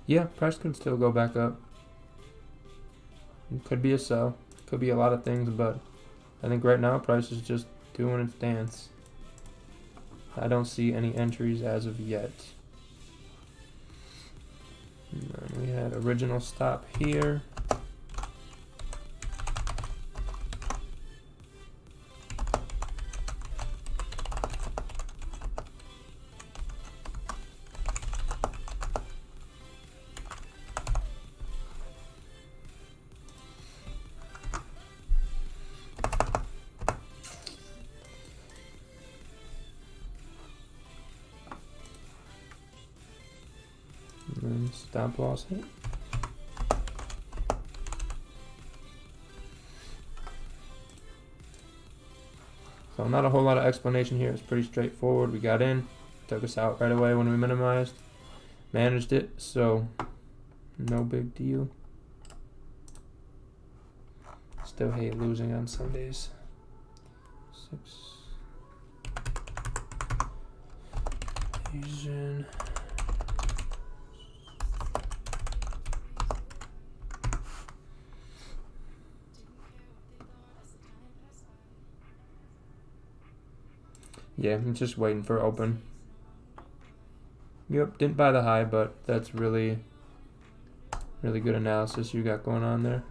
Yeah, price could still go back up. It could be a sell. Could be a lot of things, but I think right now price is just doing its dance. I don't see any entries as of yet. And we had original stop here. And then stop loss hit. So not a whole lot of explanation here. It's pretty straightforward. We got in, took us out right away when we minimized, managed it, so no big deal. Still hate losing on Sundays. 6 Asian. Yeah, I'm just waiting for open. Yep, didn't buy the high, but that's really good analysis you got going on there.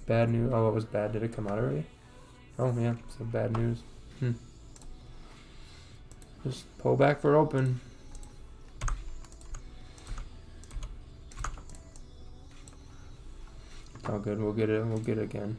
Bad news. Oh, it was bad. Did it come out already? Oh, yeah, so bad news. Just pull back for open. Oh, good. We'll get it. We'll get it again.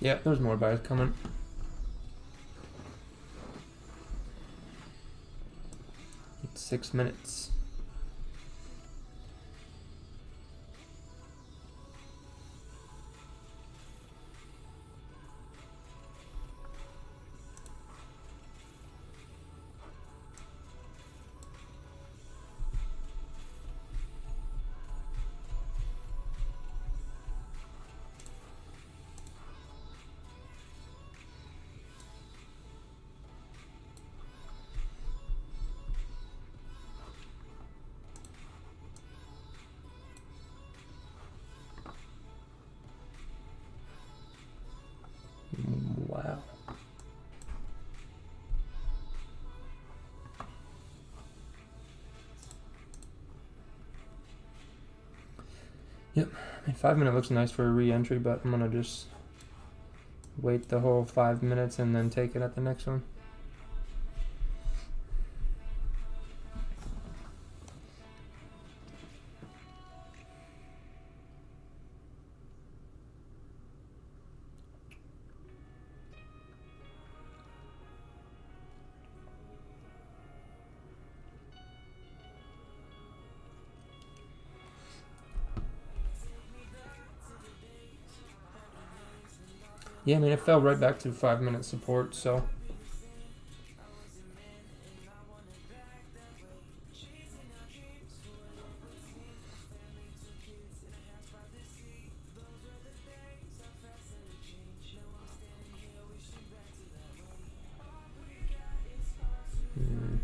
Yeah, there's more buyers coming. It's 6 minutes. Wow. Yep. I mean, 5 minute looks nice for a re-entry, but I'm gonna just wait the whole 5 minutes and then take it at the next one. Yeah, I mean, it fell right back to 5 minute support, so. Hmm.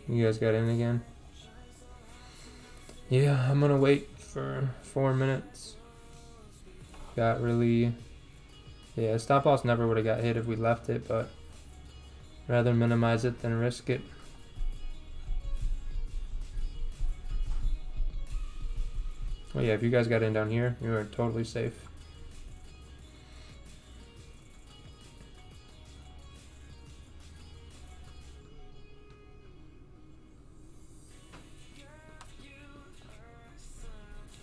You guys got in again? Yeah, I'm gonna wait for 4 minutes. Got really... Yeah, stop loss never would have got hit if we left it, but rather minimize it than risk it. Oh yeah, if you guys got in down here, you are totally safe.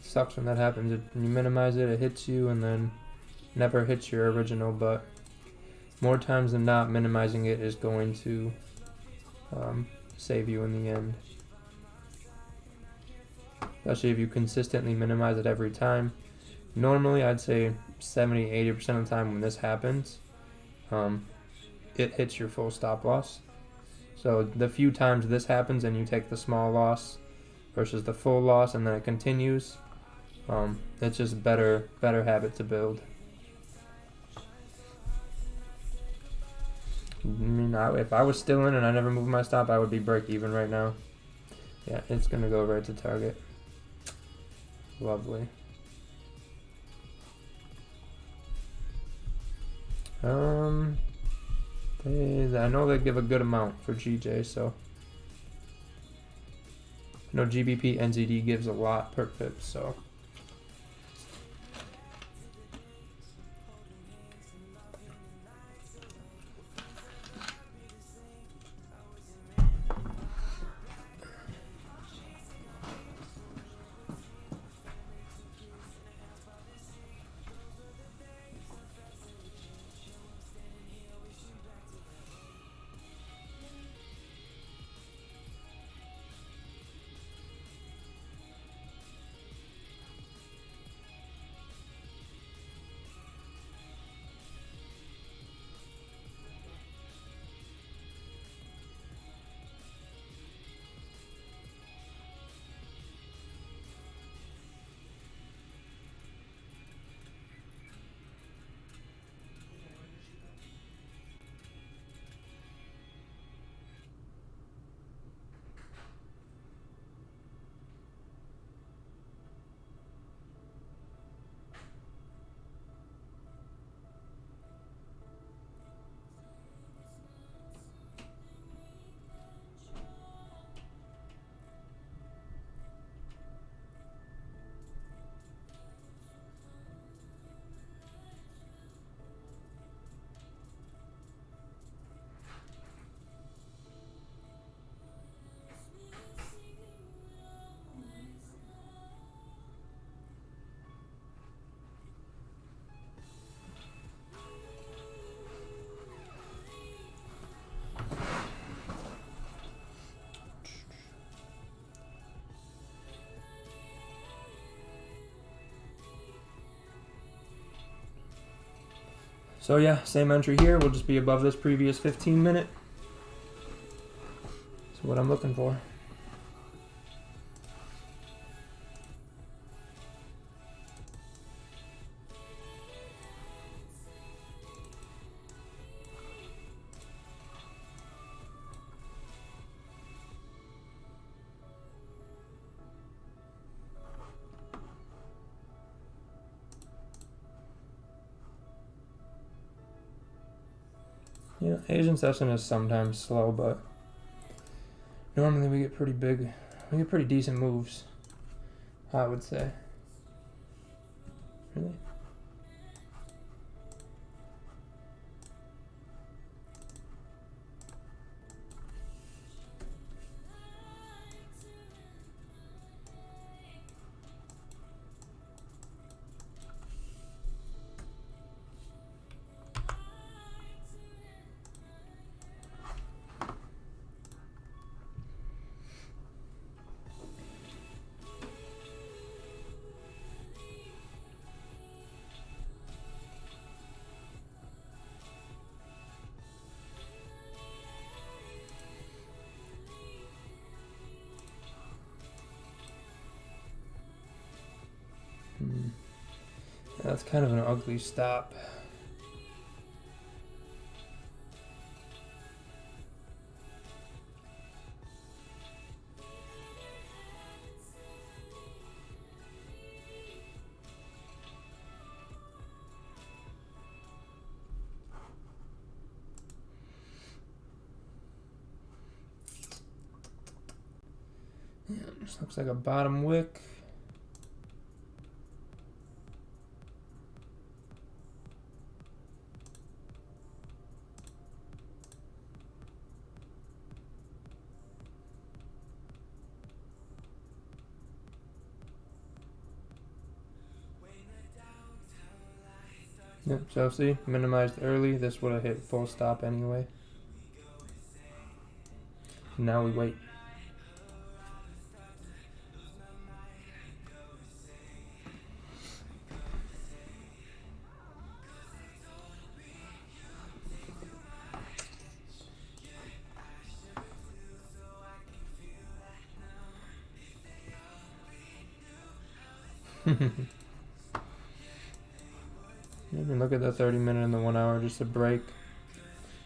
Sucks when that happens. When you minimize it, it hits you and then never hits your original, but more times than not, minimizing it is going to save you in the end. Especially if you consistently minimize it every time. Normally, I'd say 70-80% of the time when this happens, it hits your full stop loss. So the few times this happens and you take the small loss versus the full loss and then it continues, it's just a better habit to build. I mean, if I was still in and I never moved my stop, I would be break even right now. Yeah, it's gonna go right to target. Lovely. I know they give a good amount for GJ, so I know GBP NZD gives a lot per pip, so. So yeah, same entry here. We'll just be above this previous 15 minute. That's what I'm looking for. Yeah, Asian session is sometimes slow, but normally we get pretty decent moves, I would say. Really? Yeah, that's kind of an ugly stop. Yeah, this looks like a bottom wick. Yep, so see, minimized early. This would have hit full stop anyway. Now we wait. Even look at the 30 minute and the 1 hour, just a break.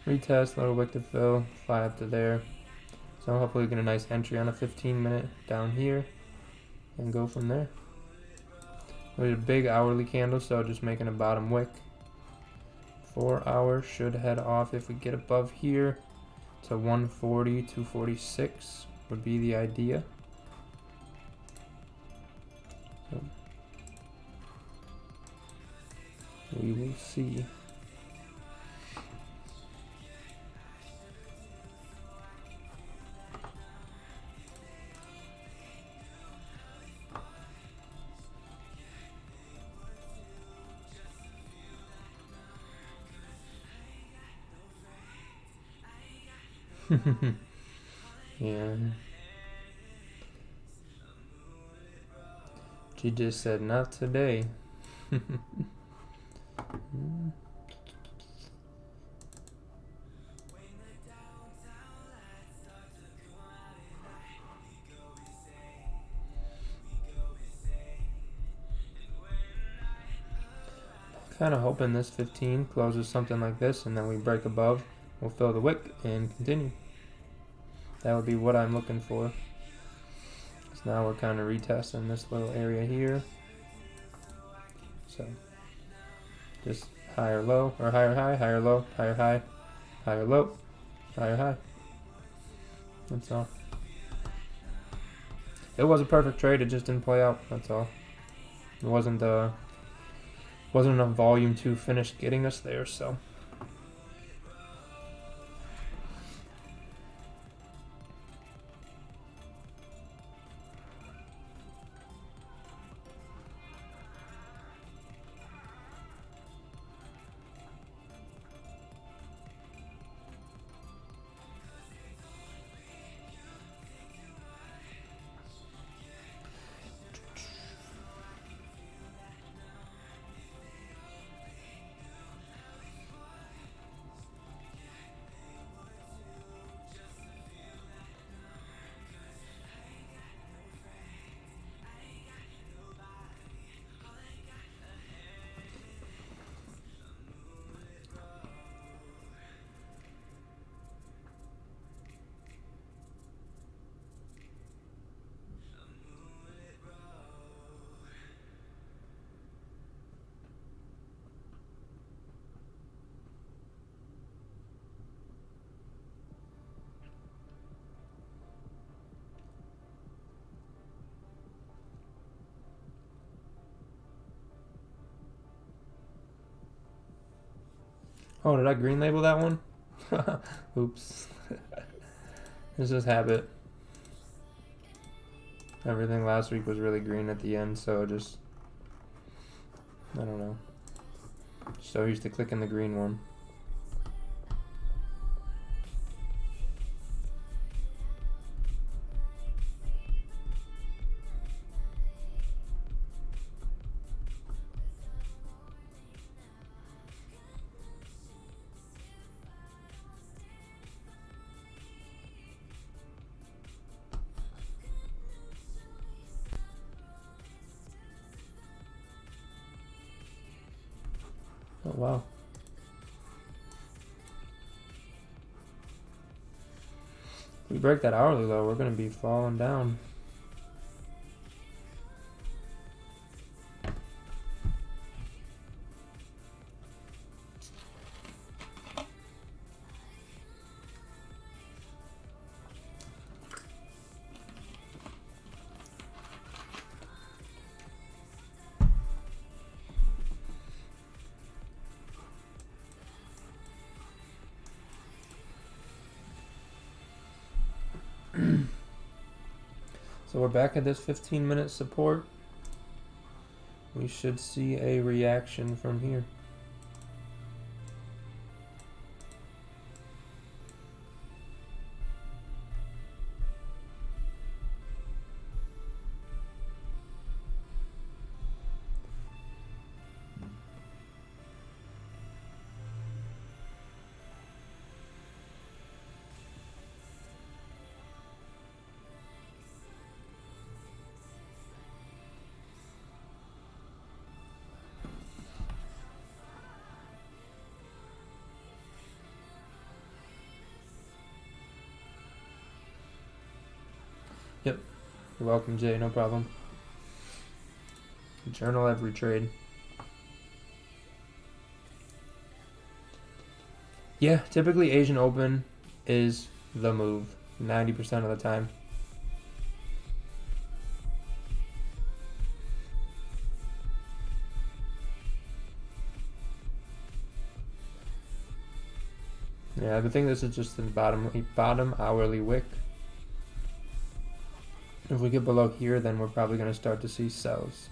Retest, little wick to fill, fly up to there. So hopefully get a nice entry on a 15 minute down here and go from there. We had a big hourly candle, so just making a bottom wick. 4 hours should head off if we get above here to 140, 246 would be the idea. So we will see. Yeah. She just said, not today. Kind of hoping this 15 closes something like this and then we break above. We'll fill the wick and continue. That would be what I'm looking for. So now we're kind of retesting this little area here. So just higher low, or higher high, higher low, higher high, higher low, higher high. That's all. It was a perfect trade, it just didn't play out, that's all. It wasn't enough volume to finish getting us there, so. Oh, did I green label that one? Oops. It's just habit. Everything last week was really green at the end, so just, I don't know. So used to clicking the green one. Oh, wow. If we break that hourly low, we're going to be falling down. So we're back at this 15-minute support. We should see a reaction from here. Yep. You're welcome, Jay. No problem. Journal every trade. Yeah, typically Asian Open is the move 90% of the time. Yeah, I think this is just the bottom hourly wick. If we get below here, then we're probably going to start to see sells.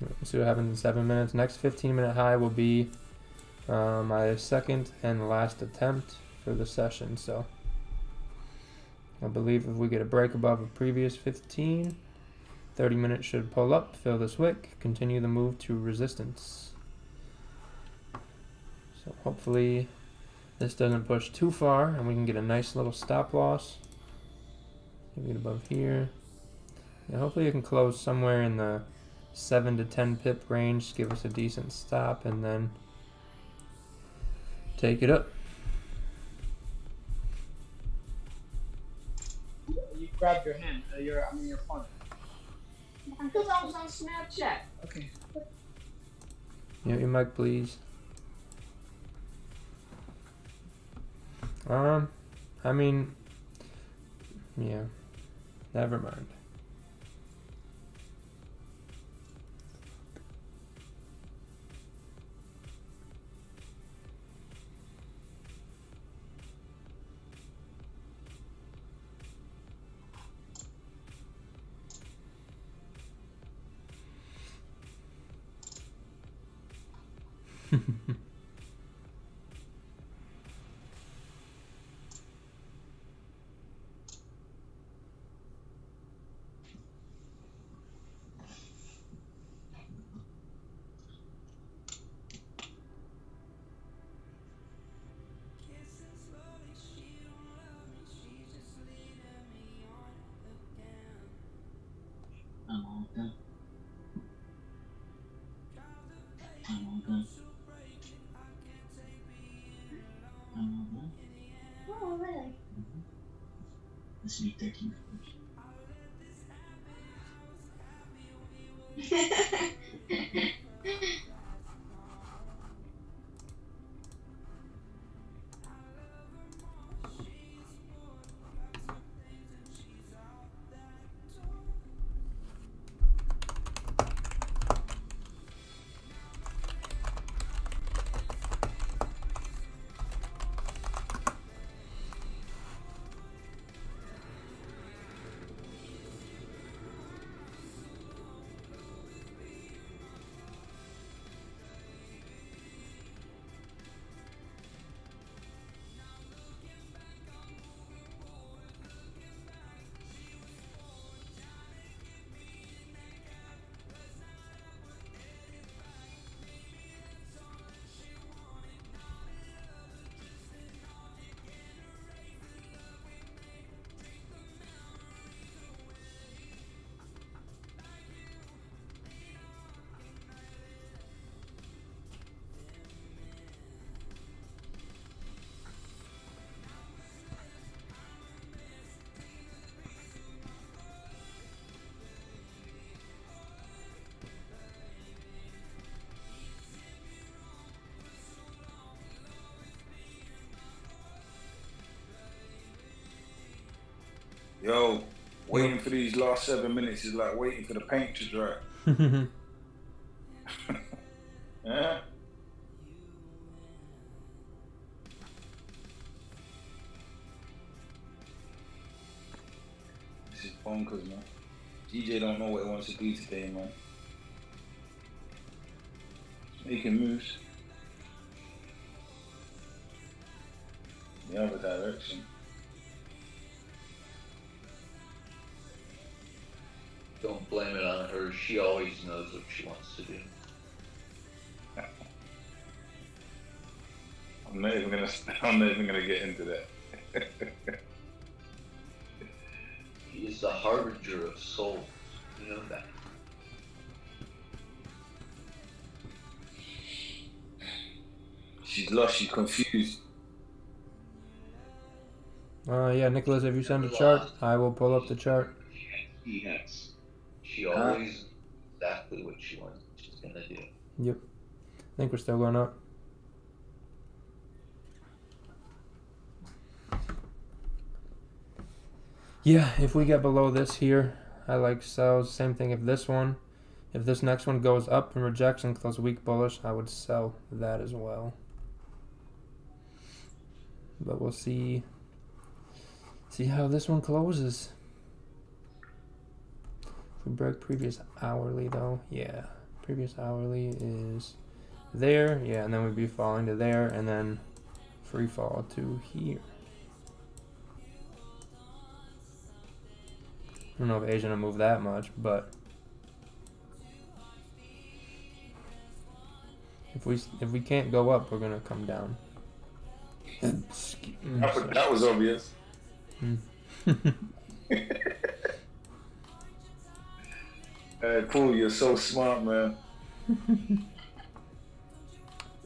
Let's see what happens in 7 minutes. Next 15-minute high will be my second and last attempt for the session. So I believe if we get a break above a previous 15, 30 minutes should pull up, fill this wick, continue the move to resistance. So hopefully this doesn't push too far and we can get a nice little stop loss. Maybe above here. Yeah, hopefully it can close somewhere in the 7 to 10 pip range, give us a decent stop, and then take it up. You grabbed your hand, your phone. Because I was on Snapchat. Okay. Mute your mic, please. I mean, yeah, never mind. I'm all done. I'm all done. I'm all done. Oh, really? This should be 13 first. Yo, waiting for these last 7 minutes is like waiting for the paint to dry. Yeah. This is bonkers, man. DJ don't know what he wants to do today, man. Making moves. In the other direction. Don't blame it on her. She always knows what she wants to do. I'm not even gonna get into that. He is the harbinger of souls. You know that. She's lost, she's confused. Yeah, Nicholas, if you send a chart, I will pull up the chart. He has. She always knows exactly what she wants. She's gonna do. Yep. I think we're still going up. Yeah, if we get below this here, I like sells. Same thing if this next one goes up and rejects and close weak bullish, I would sell that as well. But we'll see how this one closes. If we break previous hourly though, yeah. Previous hourly is there, yeah, and then we'd be falling to there and then free fall to here. I don't know if Asian will move that much, but if we can't go up, we're gonna come down. That was obvious. Cool, you're so smart, man.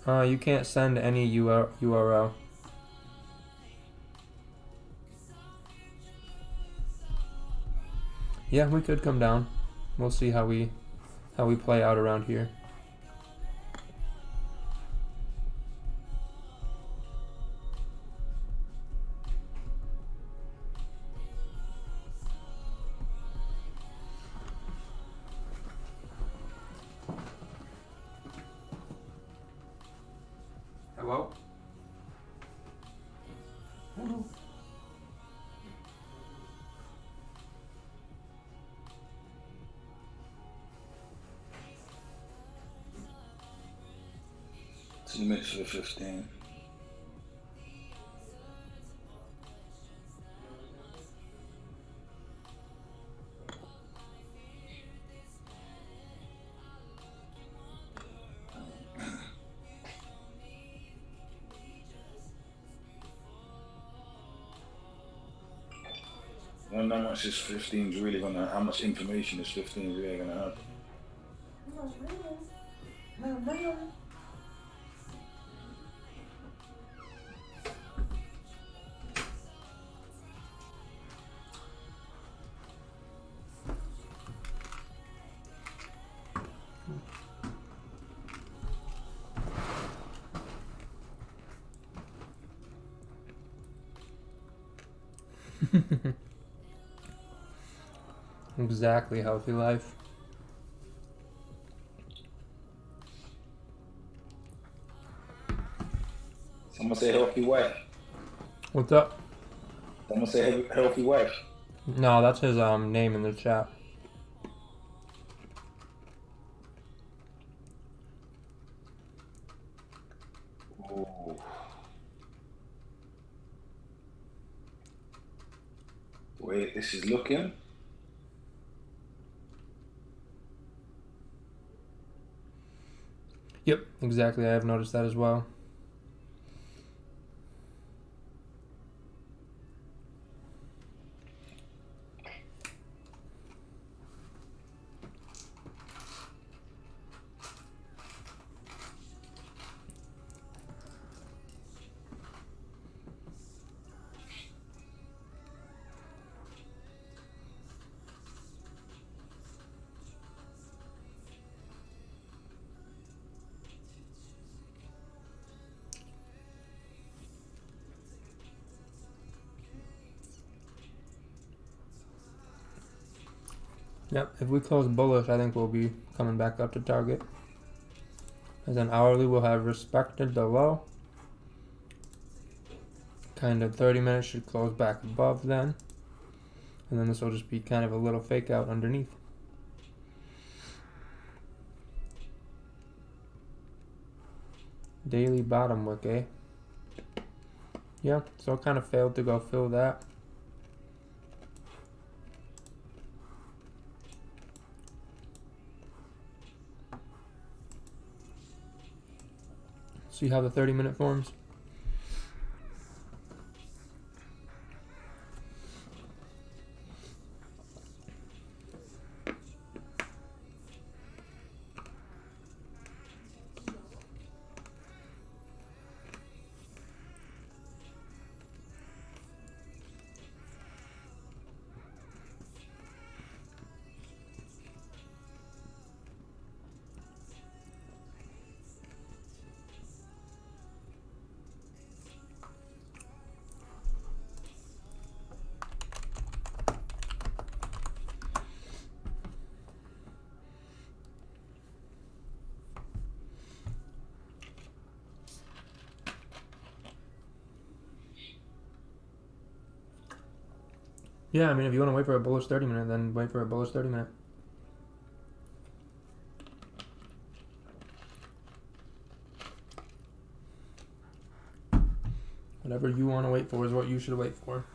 You can't send any URL. Yeah, we could come down. We'll see how we play out around here. Hello? Hello. Two minutes for 15. I wonder how much this 15 is really gonna, how much information this 15 is really gonna have. Exactly, healthy life. Someone say healthy wife. What's up? Someone say healthy wife. No, that's his name in the chat. Ooh. The way this is looking. Yep, exactly. I have noticed that as well. Yep, if we close bullish, I think we'll be coming back up to target. As an hourly, we'll have respected the low. Kind of 30 minutes should close back above then. And then this will just be kind of a little fake out underneath. Daily bottom wick, eh? Yeah, so it kind of failed to go fill that. See how the 30-minute forms? Yeah, I mean, if you want to wait for a bullish 30-minute, then wait for a bullish 30-minute. Whatever you want to wait for is what you should wait for.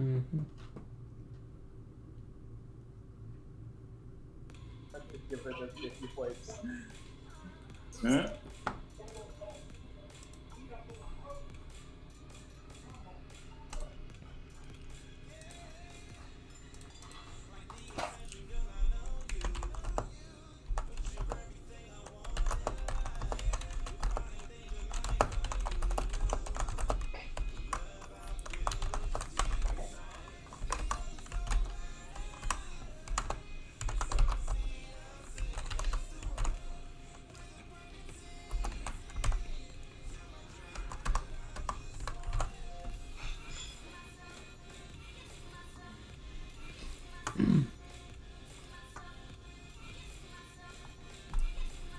Mm-hmm. I could give her the 50 plates. Hmm?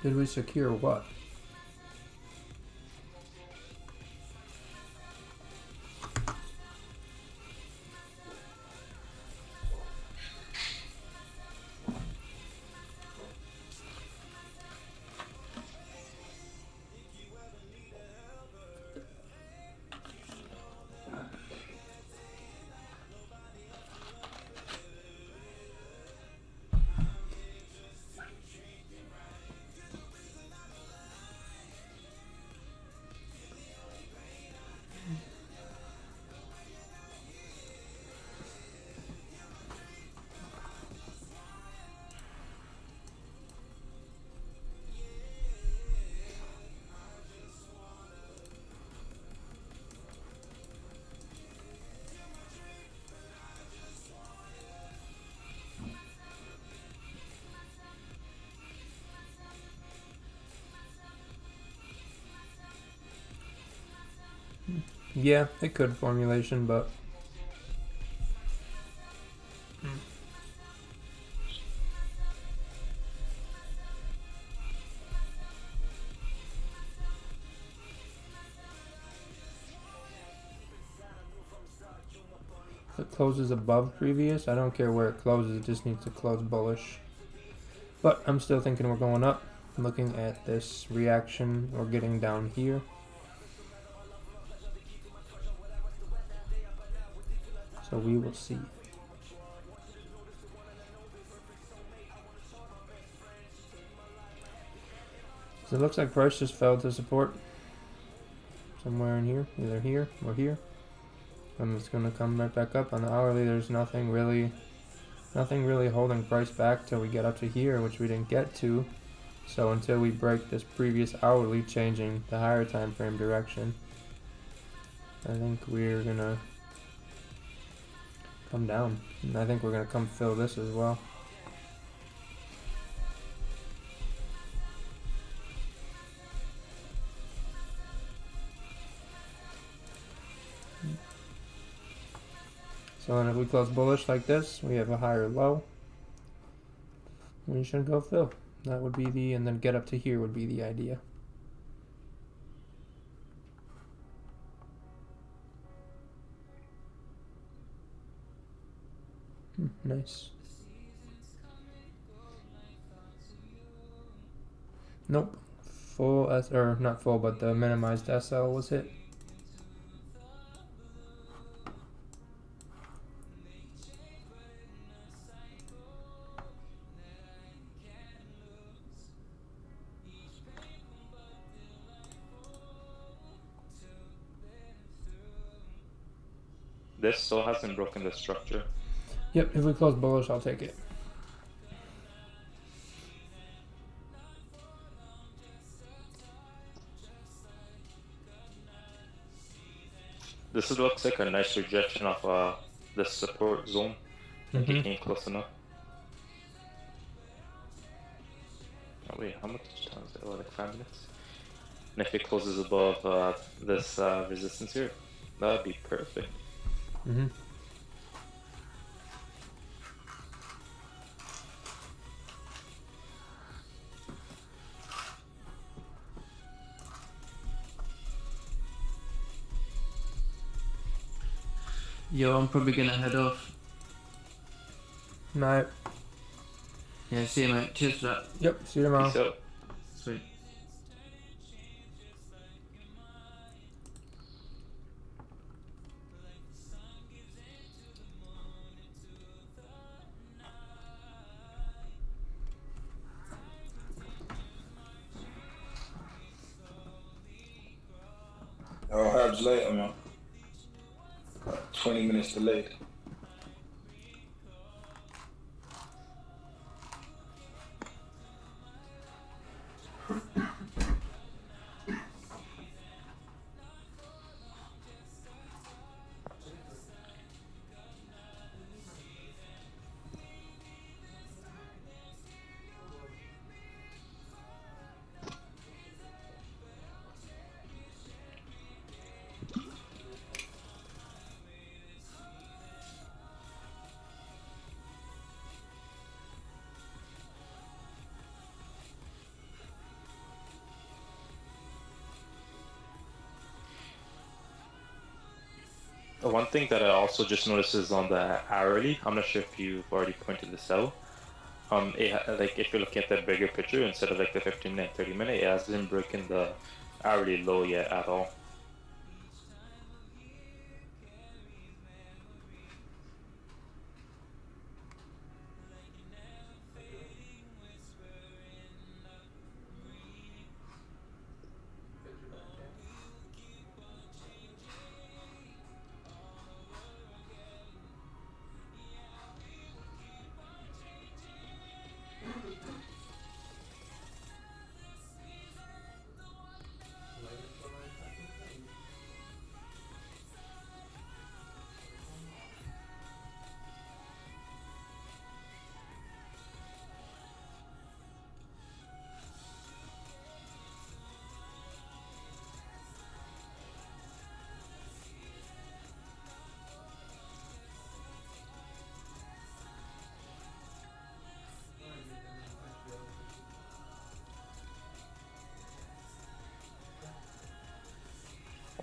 Did we secure what? Yeah, it could formulation, but if it closes above previous, I don't care where it closes, it just needs to close bullish. But I'm still thinking we're going up. Looking at this reaction, we're getting down here. So we will see. So it looks like price just fell to support. Somewhere in here, either here or here. And it's gonna come right back up. On the hourly, there's nothing really holding price back till we get up to here, which we didn't get to. So until we break this previous hourly, changing the higher time frame direction, I think we're gonna come down. And I think we're gonna come fill this as well. So then if we close bullish like this, we have a higher low. We should go fill. That would be the, and then get up to here would be the idea. Nice. Nope. Full S, or not full, but the minimized SL was hit. This still hasn't broken the structure. Yep, if we close bullish, I'll take it. This looks like a nice rejection of the support zone. Getting close enough. Oh wait, how much time is it? Oh, like 5 minutes. And if it closes above this resistance here, that'd be perfect. Yo, I'm probably gonna head off. Night. Yeah, see you, mate. Cheers for that. Yep, see you tomorrow. Peace out. Sweet. I'll have you later, man. 20 minutes delayed. One thing that I also just noticed is on the hourly. I'm not sure if you've already pointed this out. Like if you're looking at the bigger picture instead of like the 15 and 30 minute, it hasn't broken the hourly low yet at all.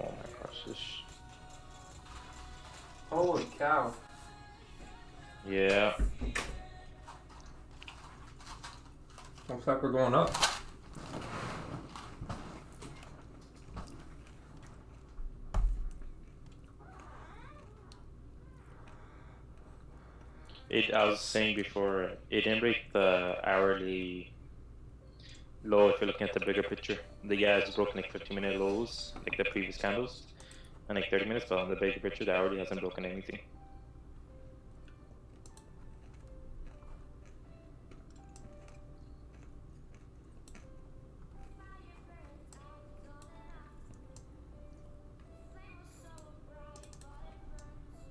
Oh my gosh, this. Holy cow. Yeah. Looks like we're going up. I was saying before, it didn't break the hourly low if you're looking at the bigger picture. The has broken like 15-minute lows, like the previous candles, and like 30 minutes, but on the bigger picture, the hourly hasn't broken anything.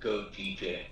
Go DJ.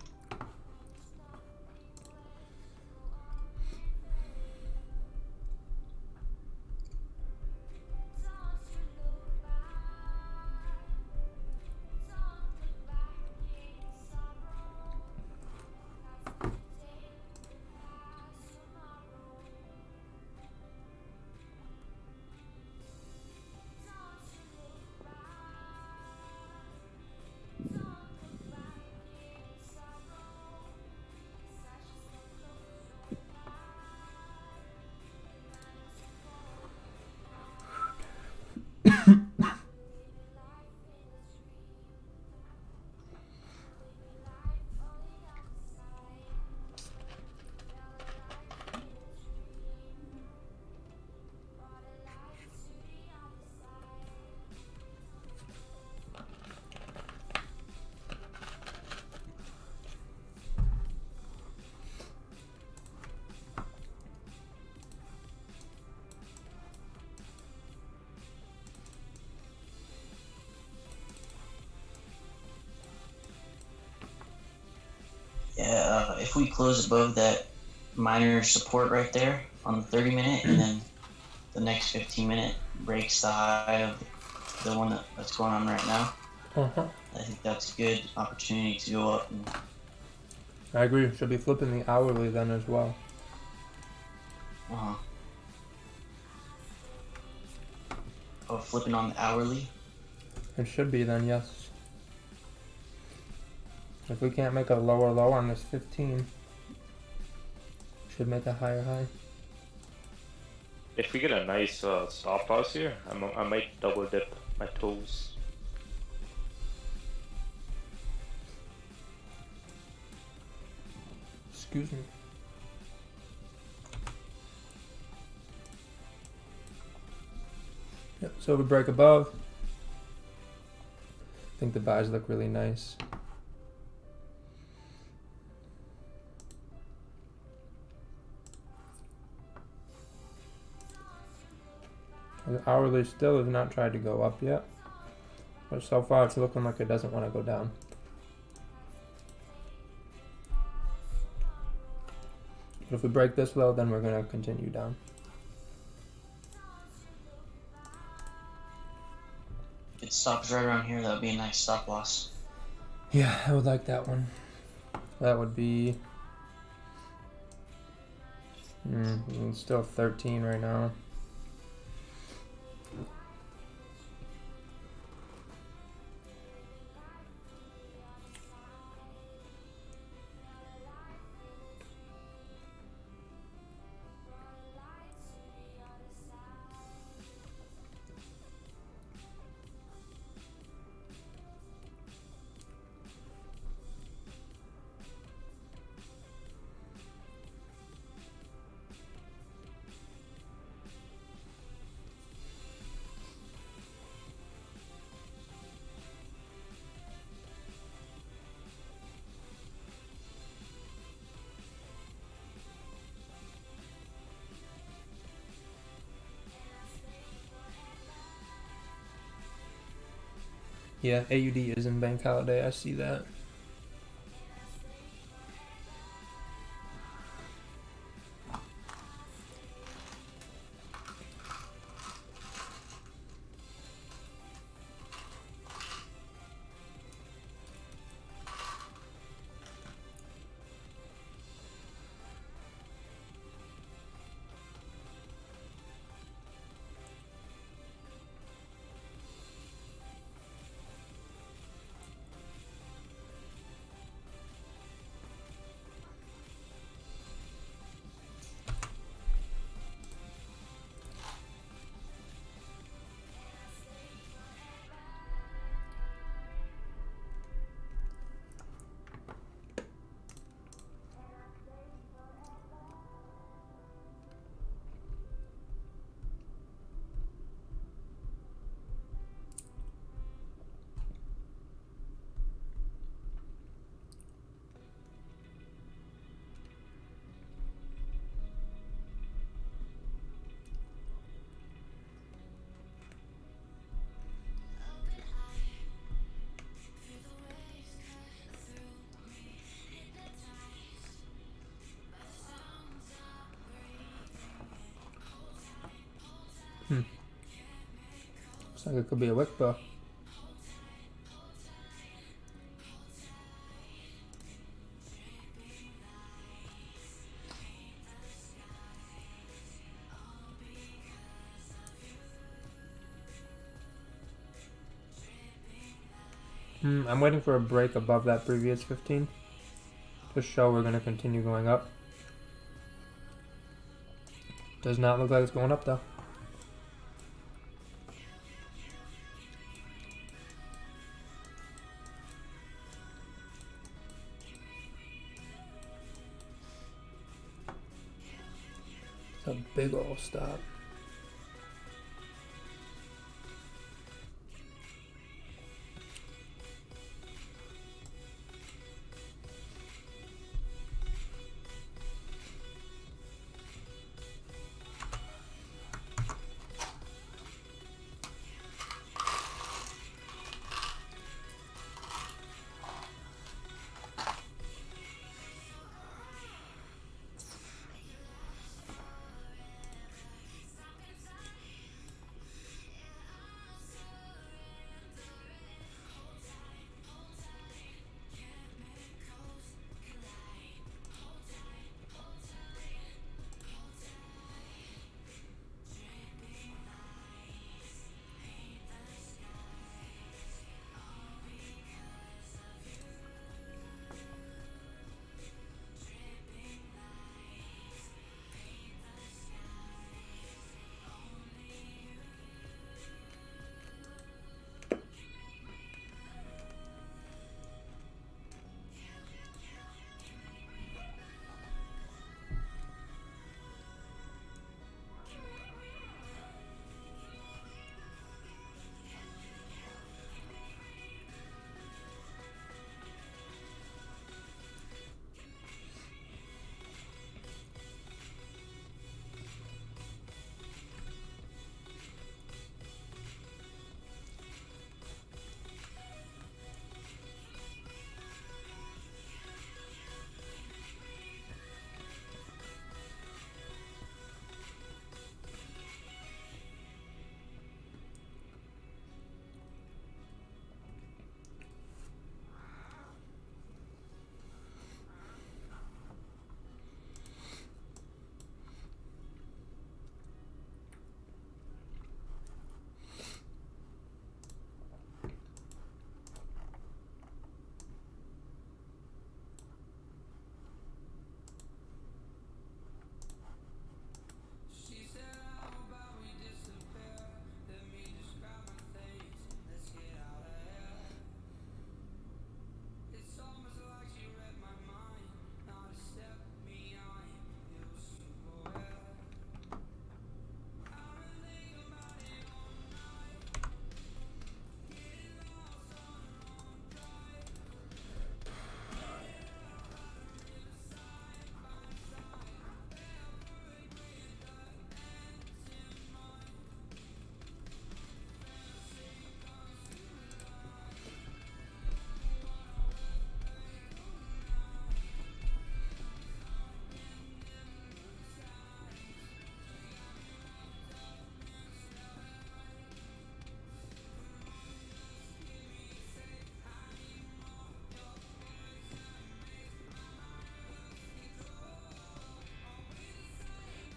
Yeah, if we close above that minor support right there on the 30 minute, and then the next 15 minute breaks the high of the one that's going on right now, I think that's a good opportunity to go up. And I agree. Should be flipping the hourly then as well. Oh, flipping on the hourly? It should be then, yes. If we can't make a lower low on this 15, should make a higher high. If we get a nice stop loss here, I might double dip my toes. Excuse me. Yep, so we break above. I think the buys look really nice. The hourly still has not tried to go up yet, but so far it's looking like it doesn't want to go down. But if we break this low, then we're going to continue down. If it stops right around here, that would be a nice stop loss. Yeah, I would like that one. That would be it's still 13 right now. Yeah, AUD is in bank holiday. I see that. Looks like it could be a wick bow. I'm waiting for a break above that previous 15 to show we're going to continue going up. Does not look like it's going up though. It's a big old stop.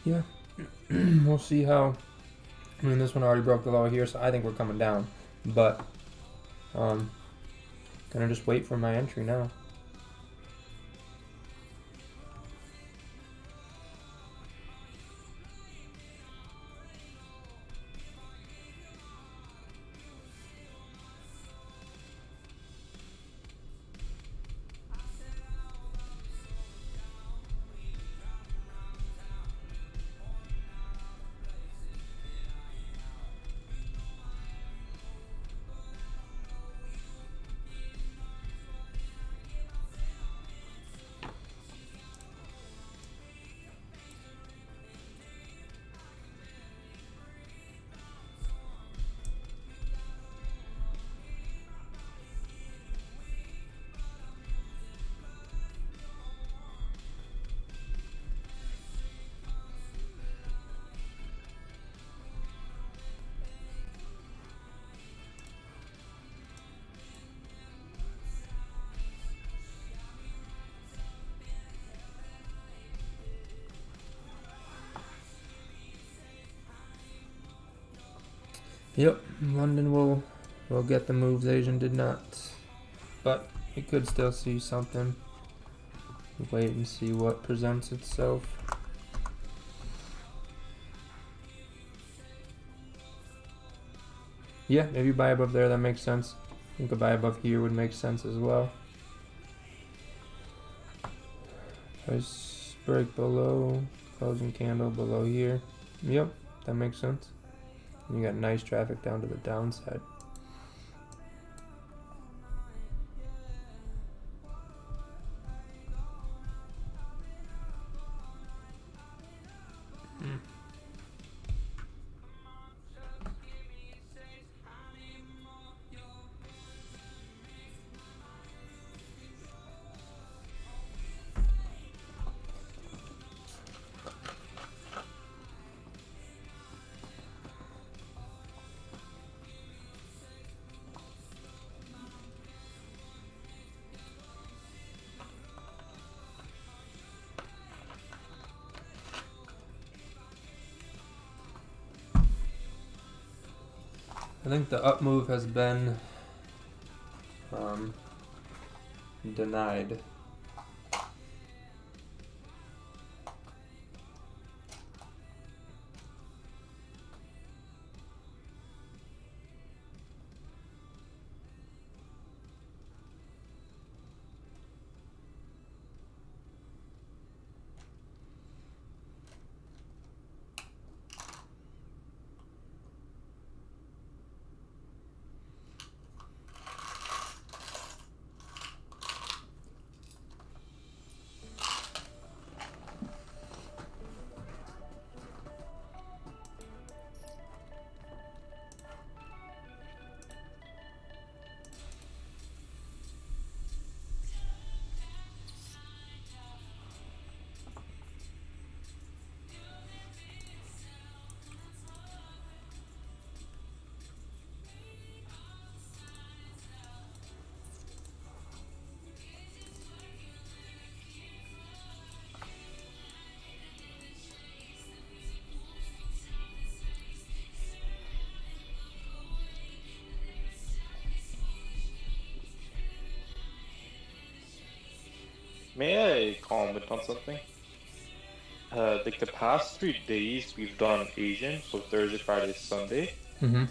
Yeah. We'll see how. I mean, this one already broke the low here, so I think we're coming down. But, gonna just wait for my entry now. Yep, London will get the moves. Asian did not, but we could still see something. Wait and see what presents itself. Yeah, maybe buy above there. That makes sense. I think a buy above here would make sense as well. Price break below, closing candle below here. Yep, that makes sense. You got nice traffic down to the downside. I think the up move has been denied. May I comment on something? Like the past 3 days, we've done Asian, so Thursday, Friday, Sunday. Mm-hmm.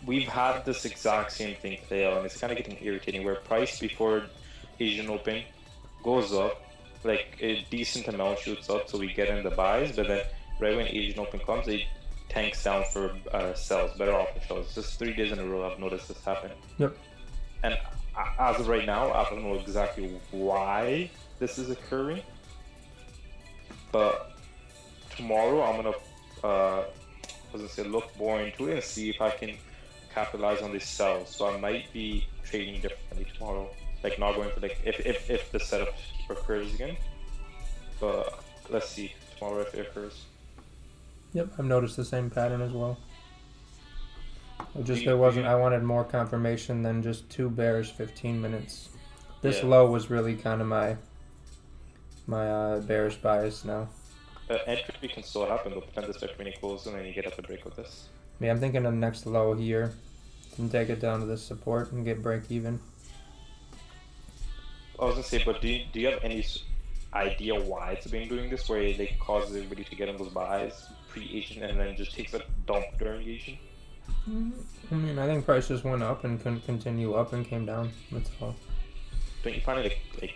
We've had this exact same thing play out, and it's kind of getting irritating. Where price before Asian Open goes up, like a decent amount shoots up, so we get in the buys, but then right when Asian Open comes, it tanks down for sells, better option shows. Just 3 days in a row, I've noticed this happen. Yep. And as of right now, I don't know exactly why this is occurring, but tomorrow I'm gonna look more into it and see if I can capitalize on this sell. So I might be trading differently tomorrow, like not going for like if the setup occurs again. But let's see tomorrow if it occurs. Yep, I've noticed the same pattern as well. Just there wasn't. I wanted more confirmation than just 2 bearish 15 minutes. This low was really kind of my bearish bias now. Entry can still happen though. Pretend this start pretty close and then you get up the break with this. Yeah, I'm thinking of next low here. Can take it down to this support and get break even. I was gonna say, but do you have any idea why it's been doing this, where it like causes everybody to get in those buys pre-Asian and then just takes a dump during Asian? I mean, I think prices went up and couldn't continue up and came down. That's all. Don't you find it like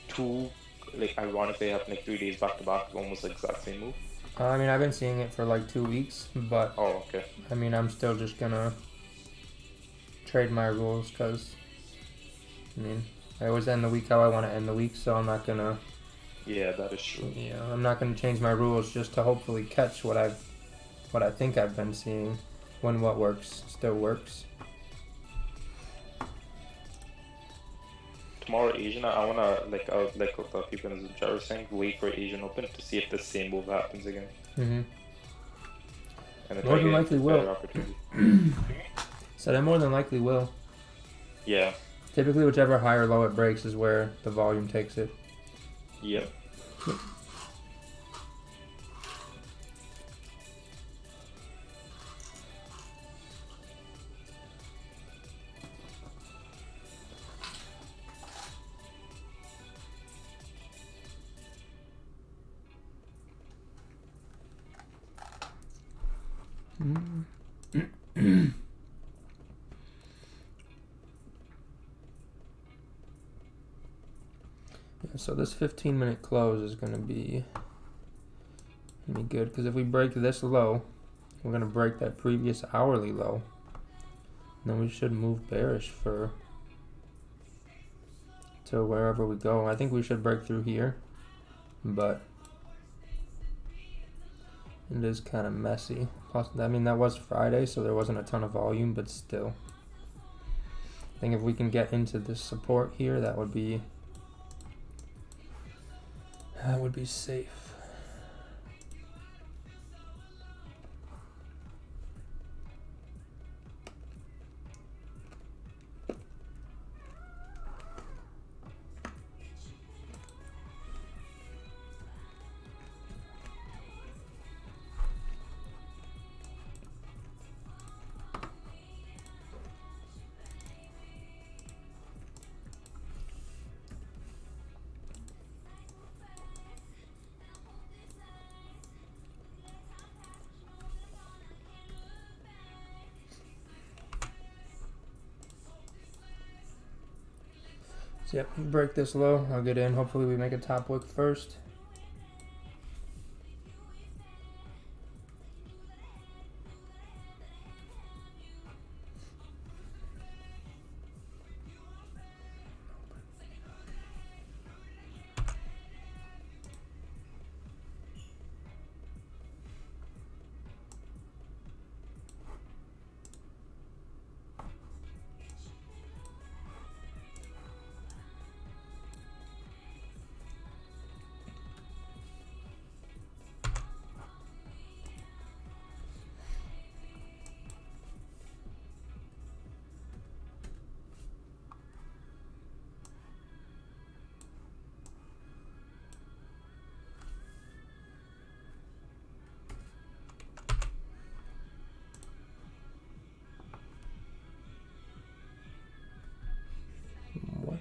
too like ironically happening like 3 days back to back, almost like exact same move? I mean, I've been seeing it for like 2 weeks, but Oh, okay. I mean, I'm still just gonna trade my rules because, I mean, I always end the week how I want to end the week, so I'm not gonna. Yeah, that is true. Yeah, I'm not gonna change my rules just to hopefully catch what I think I've been seeing, when what works still works. Tomorrow Asian, I wanna like what the people in the chat were saying, wait for Asian Open to see if the same move happens again. Mm-hmm. And if More I than get likely a will. better opportunity. So I more than likely will. Yeah. Typically, whichever high or low it breaks is where the volume takes it. Yep. Yeah, so this 15-minute close is gonna be good because if we break this low, we're gonna break that previous hourly low. And then we should move bearish to wherever we go. I think we should break through here, but it is kind of messy. Plus, I mean, that was Friday, so there wasn't a ton of volume, but still. I think if we can get into this support here, that would be safe. So yep, break this low, I'll get in. Hopefully we make a top wick first. What?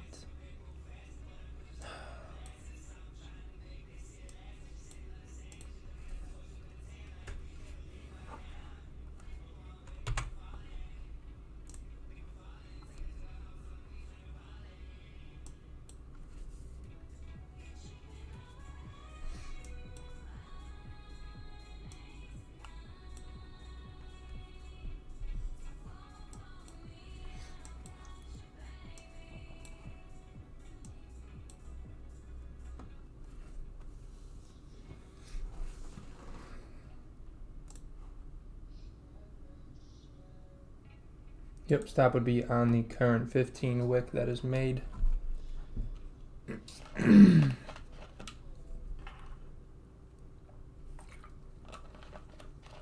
Yep, stop would be on the current 15 wick that is made.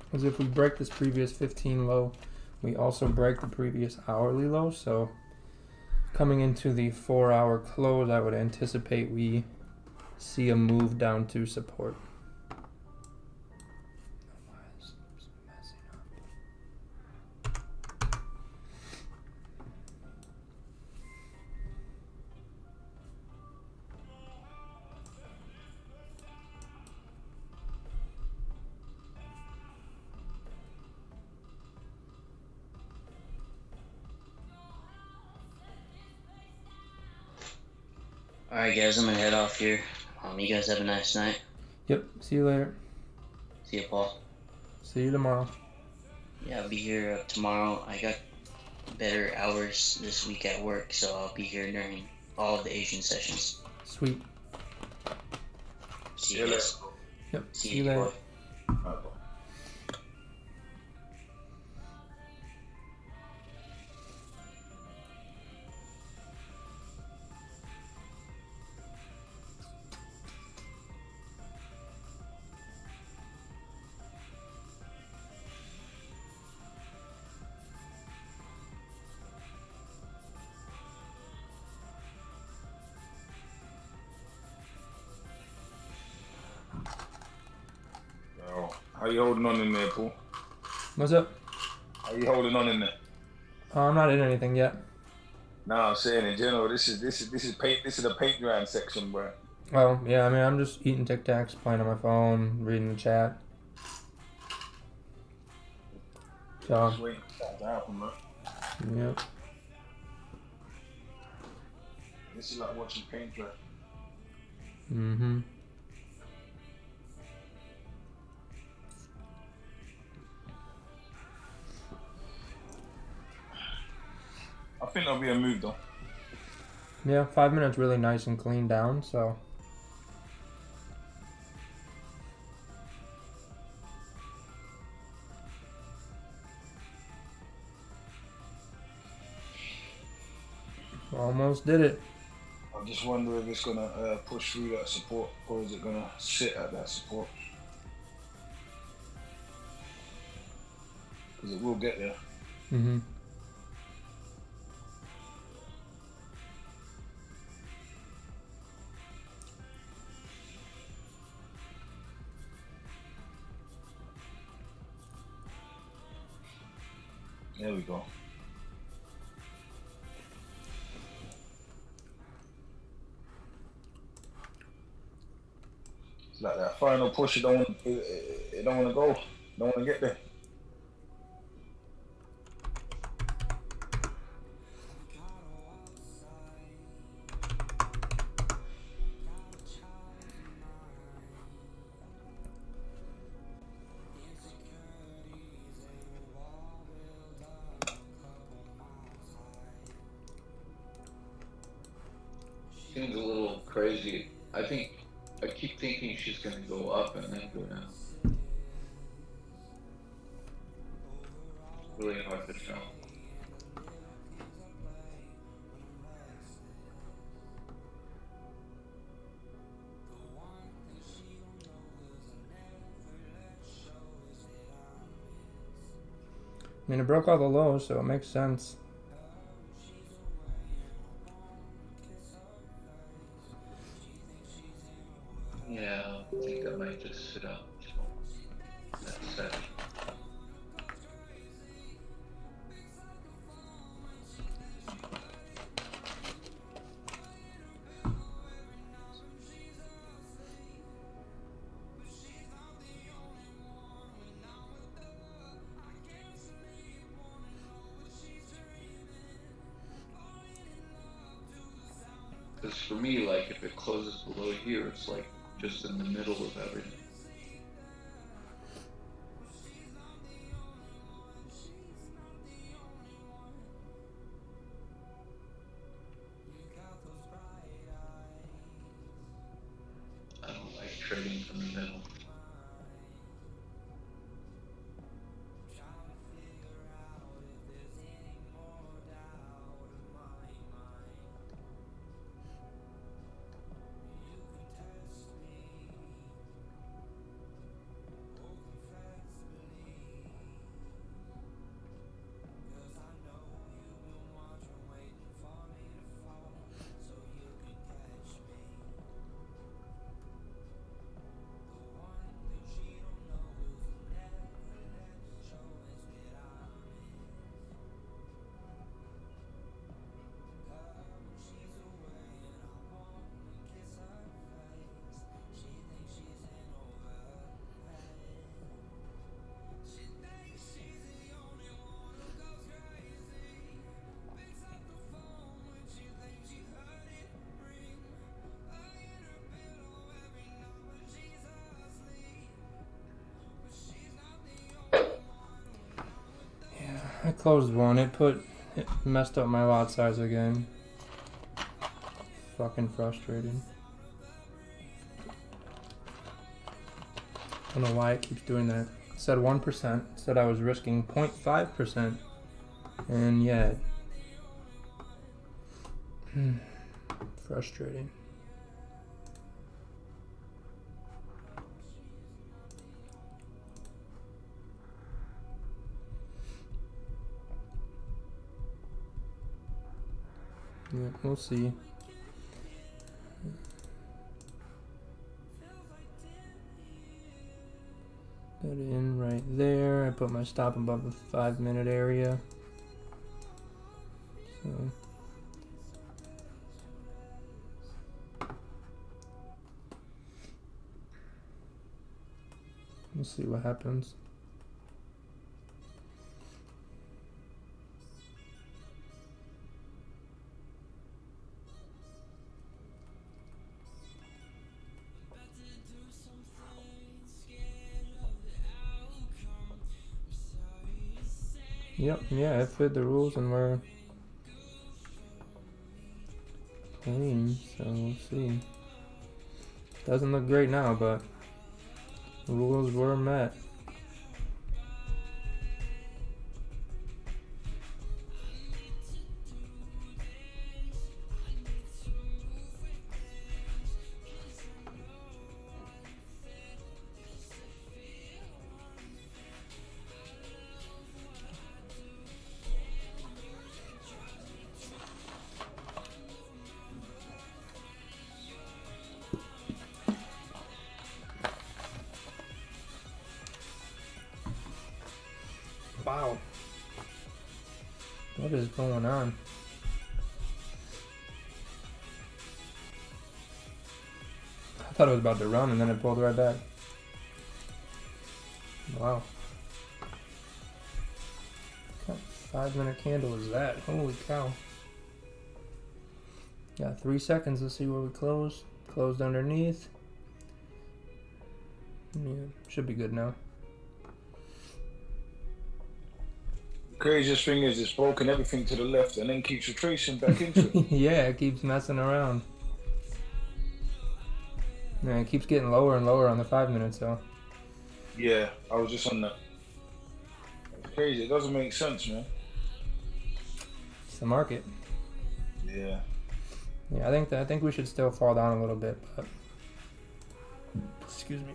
Because if we break this previous 15 low, we also break the previous hourly low. So coming into the 4-hour close, I would anticipate we see a move down to support. All right, guys, I'm gonna head off here. You guys have a nice night. Yep. See you later. See you, Paul. See you tomorrow. Yeah, I'll be here tomorrow. I got better hours this week at work, so I'll be here during all of the Asian sessions. Sweet. See you guys. Yep. See See you you later. later. Yo, how you holding on in there, Paul? What's up? How you holding on in there? I'm not in anything yet. No, I'm saying in general, this is the paint drying section, bro. Oh yeah. I mean, I'm just eating Tic Tacs, playing on my phone, reading the chat. So. Just waiting for that to happen, bro. Yep. This is like watching paint dry. Mm-hmm. I think there'll be a move though. Yeah. 5 minutes really nice and clean down. So. Almost did it. I just wonder if it's gonna push through that support, or is it gonna sit at that support? Because it will get there. Mm-hmm. There we go. It's like that final push. It don't want to go. Don't want to get there. Seems a little crazy. I keep thinking she's gonna go up and then go down. Really hard to tell. I mean, it broke all the lows, so it makes sense. Yeah, I think I might just sit up. That's it. Because for me, like, if it closes below here, it's like just in the middle of everything. I don't like trading from the middle. I closed one. It messed up my lot size again. Fucking frustrating. I don't know why it keeps doing that. It said 1%. It said I was risking 0.5%. And yeah. Frustrating. Yeah, we'll see. Put it in right there. I put my stop above the 5-minute area. So we'll see what happens. Yep, yeah, it fit the rules and we're clean, so we'll see. Doesn't look great now, but the rules were met. Wow. What is going on? I thought it was about to run and then it pulled right back. Wow. What kind of 5-minute candle is that? Holy cow. Got 3 seconds to see where we close. Closed underneath. Yeah, should be good now. Craziest thing is it's broken everything to the left and then keeps retracing back into it. Yeah, it keeps messing around. Yeah, it keeps getting lower and lower on the 5 minutes though. Yeah, I was just on that. It's crazy. It doesn't make sense, man. It's the market. Yeah. Yeah, I think we should still fall down a little bit, but excuse me.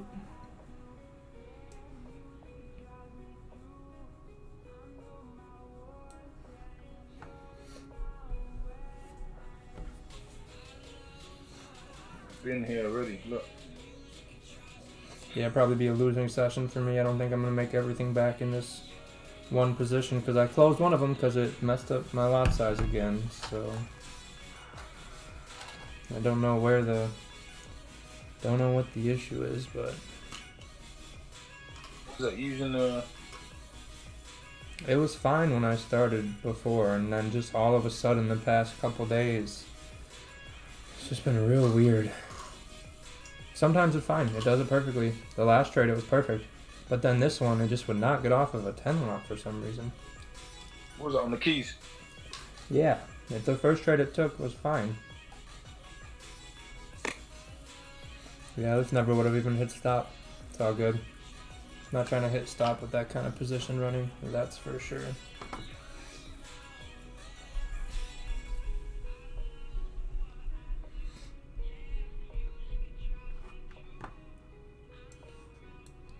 Been here already. Look. Yeah, probably be a losing session for me. I don't think I'm gonna make everything back in this one position because I closed one of them because it messed up my lot size again. So I don't know what the issue is, but Is that using the? it was fine when I started before, and then just all of a sudden the past couple days, it's just been real weird. Sometimes it's fine, it does it perfectly. The last trade it was perfect, but then this one it just would not get off of a 10 lot for some reason. What was that on the keys? Yeah, if the first trade it took was fine. Yeah, this never would have even hit stop. It's all good. Not trying to hit stop with that kind of position running, that's for sure.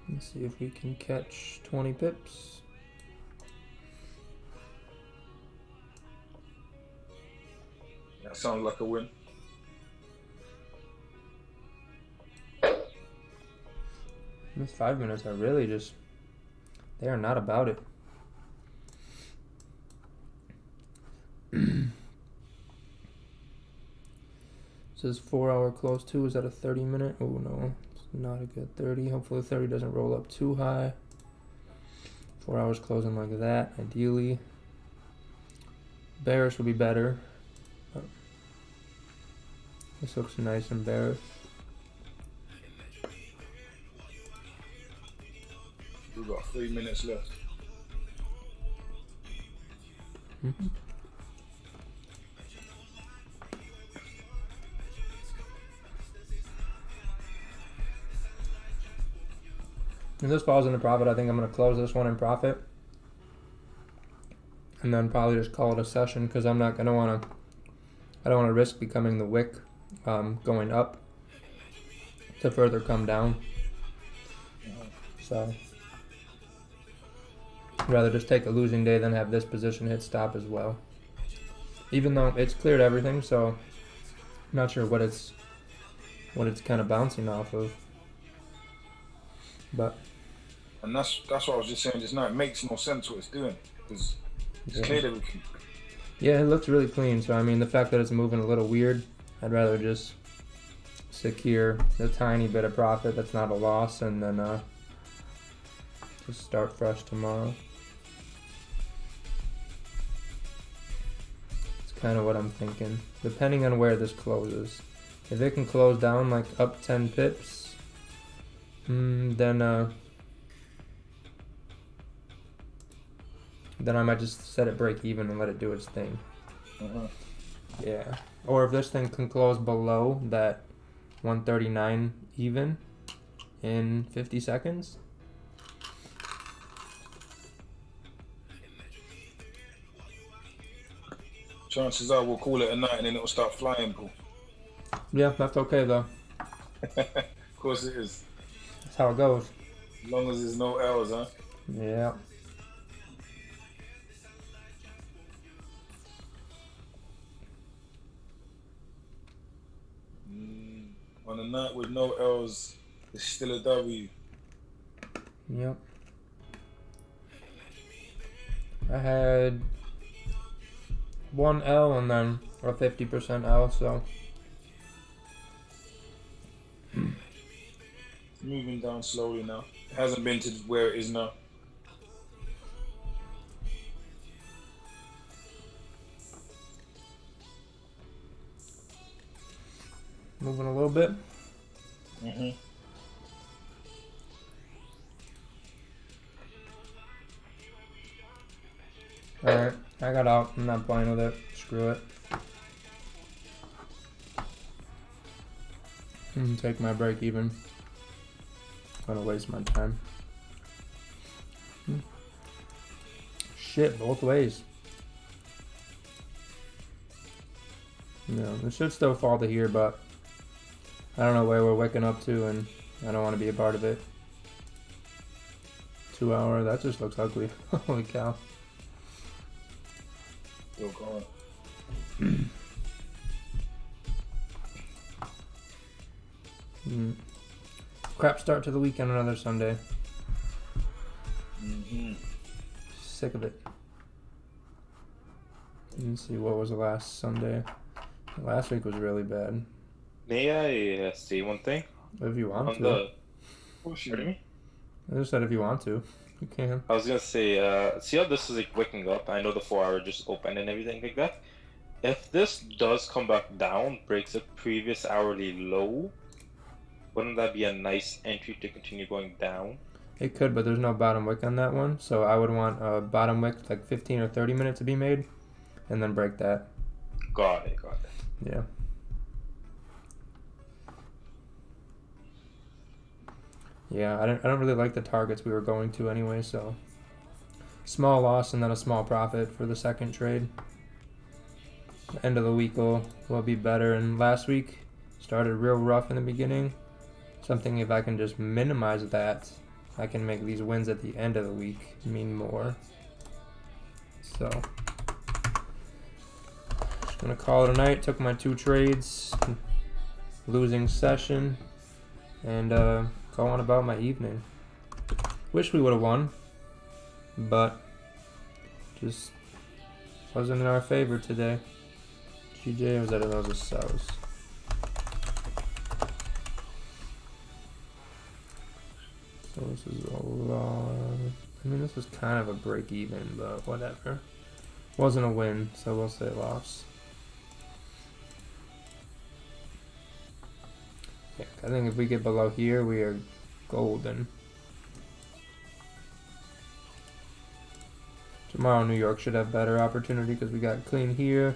Let's see if we can catch 20 pips. That sounds like a win. These 5 minutes are really just, they are not about it. Says 4 hour close too. Is that a 30-minute? Oh no, it's not a good 30. Hopefully 30 doesn't roll up too high. 4 hours closing like that, ideally. Bearish would be better. This looks nice and bearish. We've got 3 minutes left. If this falls into profit, I think I'm going to close this one in profit. And then probably just call it a session because I'm not going to want to, I don't want to risk becoming the wick going up to further come down. So I'd rather just take a losing day than have this position hit stop as well. Even though it's cleared everything, so I'm not sure what it's kind of bouncing off of. But And that's what I was just saying just now. It makes no sense what it's doing because it's cleared everything. Yeah, it looks really clean. So I mean, the fact that it's moving a little weird, I'd rather just secure a tiny bit of profit that's not a loss, and then just start fresh tomorrow. It's kind of what I'm thinking, depending on where this closes. If it can close down like up 10 pips, then I might just set it break even and let it do its thing. Yeah. Or if this thing can close below that 139 even in 50 seconds. Chances are we'll call it a night and then it'll start flying, Paul. Yeah, that's okay though. Of course it is. That's how it goes. As long as there's no L's, huh? Yeah. On a night with no L's, it's still a W. Yep. I had one L and then a 50% L, so It's moving down slowly now. It hasn't been to where it is now. moving a little bit. Alright, I got out. I'm not playing with it. Screw it. Take my break even. Gonna waste my time. Shit, both ways. No, it should still fall to here, but I don't know where we're waking up to, and I don't want to be a part of it. 2 hour, that just looks ugly. Holy cow. Still going. Crap start to the weekend, another Sunday. Sick of it. Let's see, what was the last Sunday? Last week was really bad. May I say one thing? If you want On to. the, Pardon me? I just said if you want to. You can. I was gonna say, see how this is like waking up? I know the 4 hour just opened and everything like that. If this does come back down, breaks a previous hourly low, wouldn't that be a nice entry to continue going down? It could, but there's no bottom wick on that one. So I would want a bottom wick like 15 or 30 minutes to be made, and then break that. Got it, got it. Yeah. Yeah, I don't really like the targets we were going to anyway, so small loss and then a small profit for the second trade. The end of the week will be better, and last week started real rough in the beginning. Something if I can just minimize that, I can make these wins at the end of the week mean more. So just gonna call it a night. Took my 2 trades, losing session, and go on about my evening. Wish we would have won, but just wasn't in our favor today. GJ, was that a South? So this is a lot. I mean, this was kind of a break even, but whatever. Wasn't a win, so we'll say loss. Yeah, I think if we get below here, we are golden. Tomorrow New York should have better opportunity because we got clean here,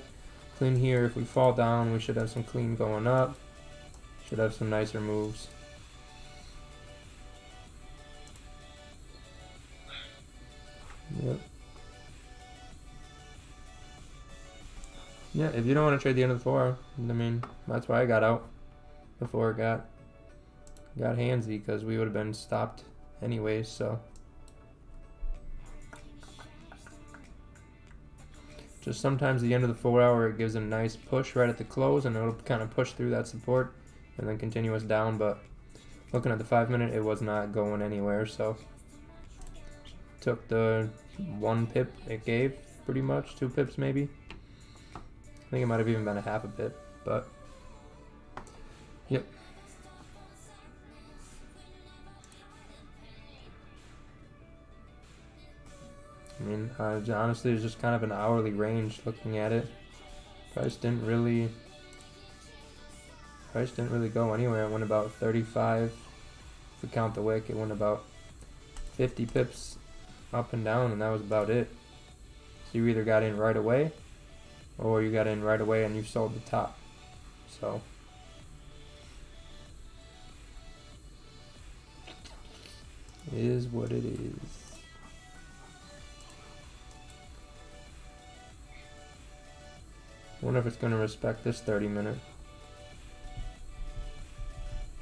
clean here. If we fall down, we should have some clean going up. Should have some nicer moves. Yep. Yeah, if you don't want to trade the end of the 4, I mean, that's why I got out before it got handsy, because we would have been stopped anyways, so. Just sometimes the end of the 4 hour, it gives a nice push right at the close, and it'll kind of push through that support and then continue us down, but looking at the 5 minute, it was not going anywhere, so. Took the 1 pip it gave, pretty much, 2 pips maybe. I think it might have even been a half a pip, but yep. I mean, honestly, it's just kind of an hourly range looking at it. Price didn't really go anywhere. It went about 35. If we count the wick, it went about 50 pips up and down, and that was about it. So you either got in right away, or you got in right away and you sold the top. So it is what it is. I wonder if it's going to respect this 30 minute.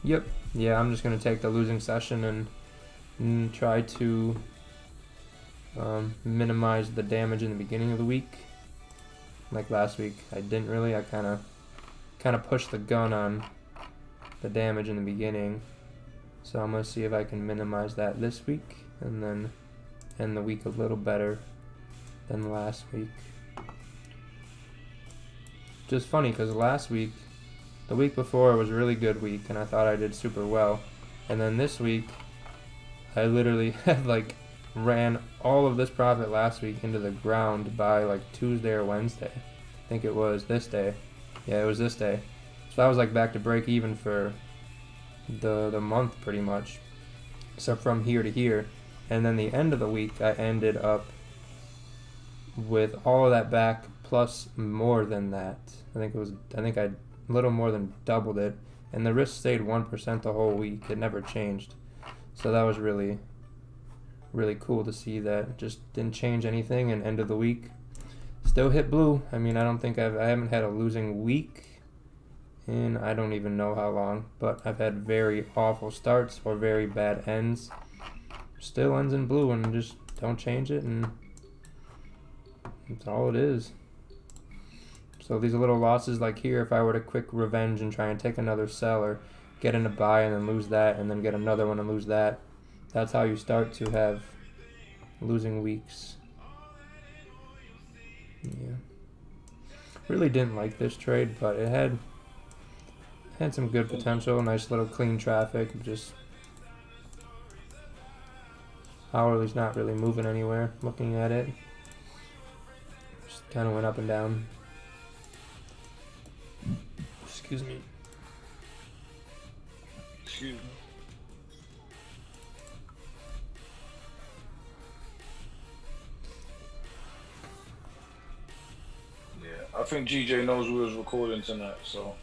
Yep. Yeah, I'm just going to take the losing session and try to minimize the damage in the beginning of the week. Like last week, I didn't really. I kind of pushed the gun on the damage in the beginning. So I'm going to see if I can minimize that this week and then end the week a little better than last week. Just funny because last week, the week before was a really good week and I thought I did super well. And then this week, I literally had ran all of this profit last week into the ground by Tuesday or Wednesday. I think it was this day. Yeah, it was this day. So I was back to break even for the month pretty much. So from here to here. And then the end of the week, I ended up with all of that back plus more than that. I think I a little more than doubled it. And the risk stayed 1% the whole week. It never changed. So that was really cool to see that. It just didn't change anything, and end of the week still hit blue. I mean, I haven't had a losing week in I don't even know how long, but I've had very awful starts or very bad ends. Still ends in blue, and just don't change it, and that's all it is. So these little losses like here, if I were to quick revenge and try and take another sell or get in a buy and then lose that and then get another one and lose that, that's how you start to have losing weeks. Yeah. Really didn't like this trade, but it had some good potential. Nice little clean traffic. Just hourly's not really moving anywhere. Looking at it, just kind of went up and down. Excuse me. Excuse me. I think GJ knows we was recording tonight, so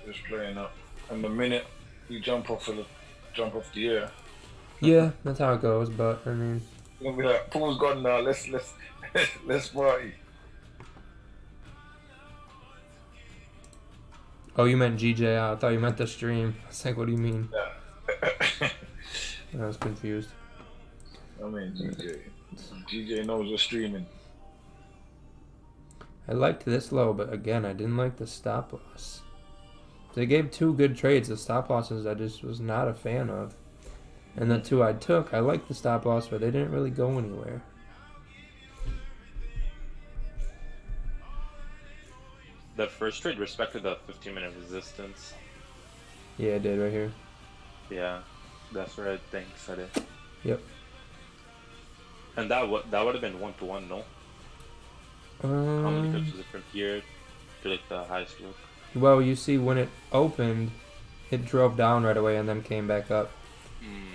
just playing up. And the minute we jump off the air. Yeah, that's how it goes. But I mean, it's gonna be like, Paul's gone now. Let's party. oh, you meant GJ? I thought you meant the stream. I was like, what do you mean? Yeah. I was confused. I mean, GJ knows we're streaming. I liked this low, but again, I didn't like the stop loss. They gave 2 good trades. The stop losses I just was not a fan of. And the 2 I took, I liked the stop loss, but they didn't really go anywhere. The first trade respected the 15-minute resistance. Yeah, it did right here. Yeah, that's where I think said it. Yep. And that would have been 1-to-1, no? How many pips was it from here to the highest look? Well, you see when it opened, it drove down right away and then came back up.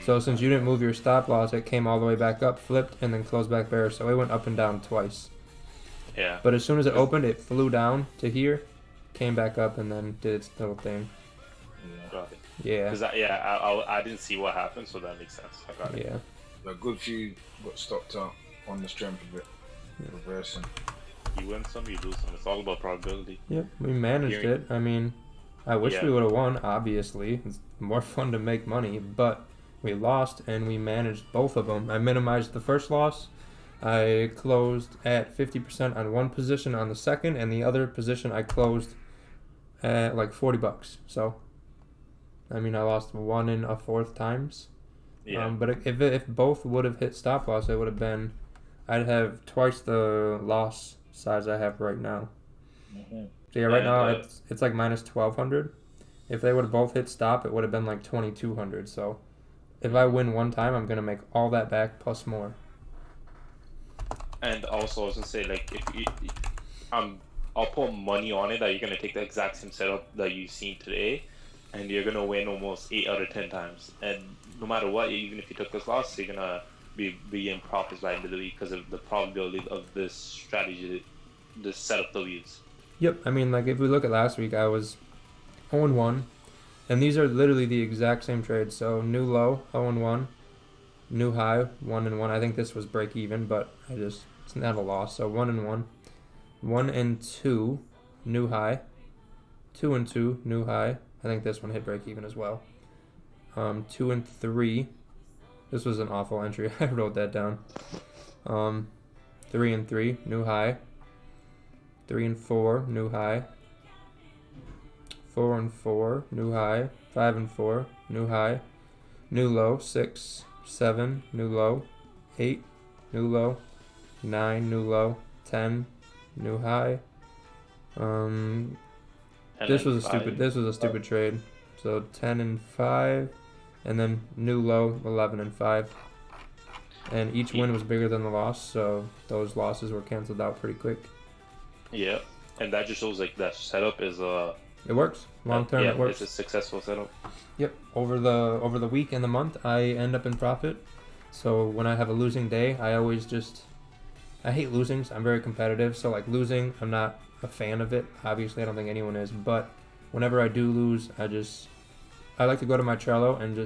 So since you didn't move your stop loss, it came all the way back up, flipped, and then closed back bearish. So it went up and down twice. Yeah. But as soon as it opened, it flew down to here, came back up, and then did its little thing. Got it. Yeah. Because I didn't see what happened, so that makes sense. I got it. Yeah. A good few got stopped out on the strength of it, reversing. You win some, you lose some. It's all about probability. Yep. We managed it. I mean, I wish we would have won. Obviously, it's more fun to make money, but we lost, and we managed both of them. I minimized the first loss. I closed at 50% on one position on the second, and the other position I closed at like $40. So, I mean, I lost 1 1/4 times. Yeah. But if both would have hit stop loss, it would have been, I'd have twice the loss size I have right now. So yeah, right now it's like minus 1,200. If they would have both hit stop, it would have been like 2,200. So if I win one time, I'm gonna make all that back plus more. And also, I was gonna say, like, if you, I'll put money on it that you're gonna take the exact same setup that you've seen today, and you're gonna win almost 8 out of 10 times. And no matter what, even if you took this loss, you're gonna be in profits by the end of the week because of the probability of this strategy, this setup that we use. Yep. I mean, like if we look at last week, I was 0-1, and these are literally the exact same trades. So new low 0-1, new high 1-1. I think this was break even, but it's not a loss. So 1-1, 1-2, new high, 2-2, new high. I think this one hit break even as well. 2-3. This was an awful entry. I wrote that down. 3-3, new high. 3-4, new high. 4-4, new high. 5-4, new high. New low. 6, 7, new low. 8, new low. 9, new low. 10, new high. This was a stupid trade. So 10-5, and then new low 11-5, and each win was bigger than the loss, so those losses were canceled out pretty quick. Yeah, and that just shows like that setup is it works long term. It works. It's a successful setup. Yep. Over the week and the month, I end up in profit. So when I have a losing day, I hate losing. So I'm very competitive. So like losing, I'm not a fan of it. Obviously, I don't think anyone is. But whenever I do lose, I like to go to my Trello and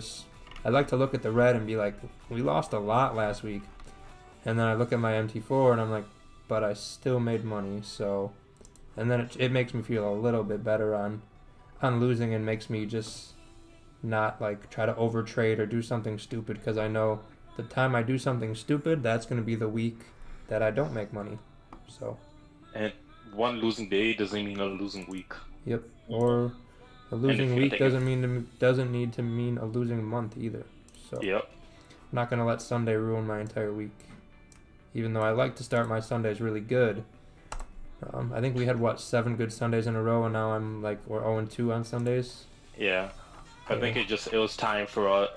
I like to look at the red and be like, we lost a lot last week. And then I look at my MT4 and I'm like, but I still made money. So, and then it makes me feel a little bit better on losing, and makes me just not like try to overtrade or do something stupid, because I know the time I do something stupid, that's going to be the week that I don't make money. So. And one losing day doesn't mean a losing week. Yep. Or a losing week doesn't need to mean a losing month either. So. Yep. I'm not gonna let Sunday ruin my entire week. Even though I like to start my Sundays really good. I think we had 7 good Sundays in a row, and now we're 0-2 on Sundays. Yeah. I think it was time for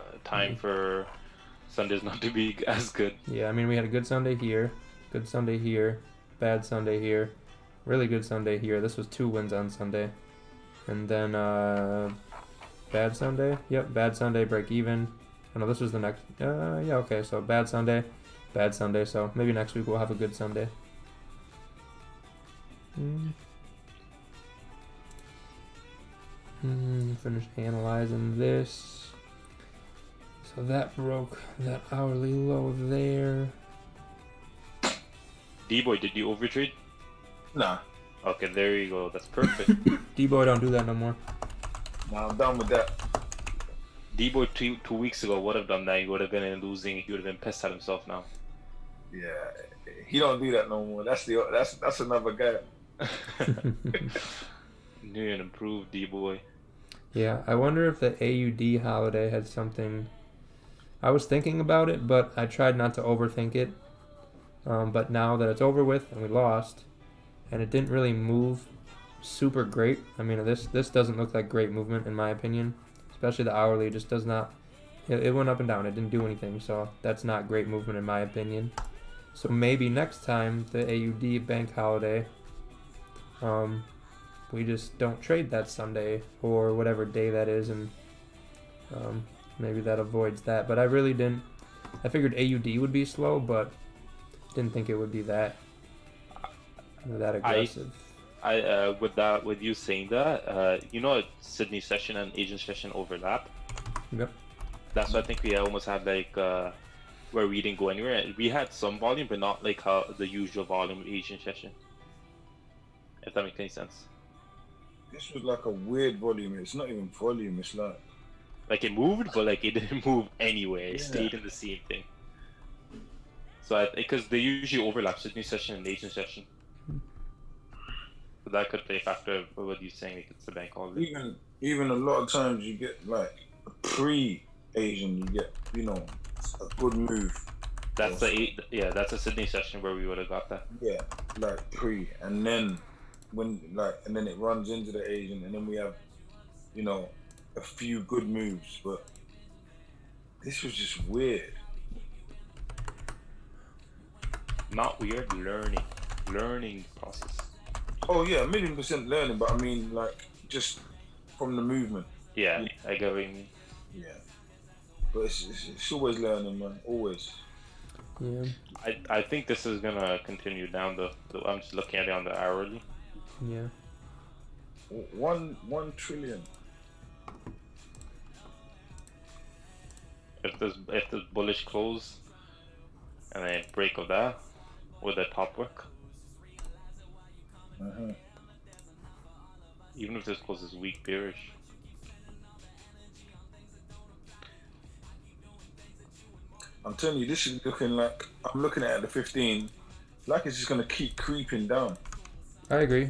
Sundays not to be as good. Yeah, I mean we had a good Sunday here, bad Sunday here, really good Sunday here. This was 2 wins on Sunday, and then bad Sunday. Yep, bad Sunday, break even. Oh no, this was the next. Yeah, okay. So bad Sunday. So maybe next week we'll have a good Sunday. Finish analyzing this. So that broke that hourly low there. D-Boy, did you overtrade? Nah. Okay, there you go. That's perfect. D-Boy don't do that no more. Nah, I'm done with that. D-Boy 2 weeks ago would have done that. He would have been losing. He would have been pissed at himself now. Yeah, he don't do that no more. That's another guy. New and improved D-Boy. Yeah, I wonder if the AUD holiday had something. I was thinking about it, but I tried not to overthink it. But now that it's over with and we lost, and it didn't really move super great. I mean, this doesn't look like great movement in my opinion. Especially the hourly just does not. It went up and down. It didn't do anything, so that's not great movement in my opinion. So maybe next time the AUD bank holiday, we just don't trade that Sunday or whatever day that is, and maybe that avoids that. But I really didn't. I figured AUD would be slow, but didn't think it would be that aggressive. With you saying that, Sydney session and Asian session overlap. Yep. That's why I think we almost had like where we didn't go anywhere. We had some volume, but not like how the usual volume of Asian session. If that makes any sense. This was like a weird volume. It's not even volume. It's like it moved, but like it didn't move anywhere. It Yeah. stayed in the same thing. So because they usually overlap Sydney session and Asian session. So that could play a factor of what you're saying. Like it's the bank holiday. even a lot of times you get like pre-Asian. You get a good move. That's that's a Sydney session where we would have got that. Yeah, like pre, and then and then it runs into the Asian, and then we have a few good moves, but this was just weird. Not weird, learning process. Oh yeah, 1,000,000% learning, but I mean like just from the movement. Yeah, I get what you mean. Yeah, but it's always learning, man, always. Yeah. I think this is gonna continue down I'm just looking at it on the hourly. Yeah. 1 trillion. If this bullish close and then break of that with the top work. Even if this closes weak bearish. I'm telling you, this is looking like, I'm looking at the 15, like it's just gonna keep creeping down. I agree.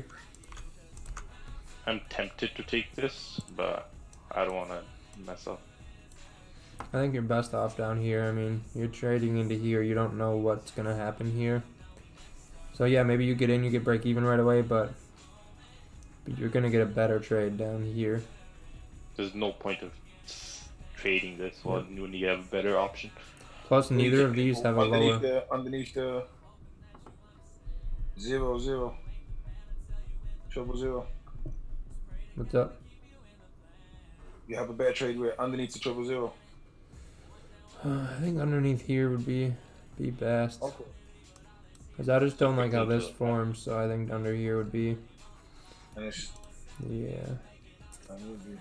I'm tempted to take this, but I don't want to mess up. I think you're best off down here. I mean, you're trading into here. You don't know what's going to happen here. So, yeah, maybe you get in, you get break even right away, but you're going to get a better trade down here. There's no point of trading this one when you have a better option. Plus, neither of these have a lower... Underneath the 0, 0. 000. What's up? You have a better trade where underneath the 000. I think underneath here would be best. Okay. Because I just don't like how this forms, so I think under here would be... And it's... Yeah. That would be...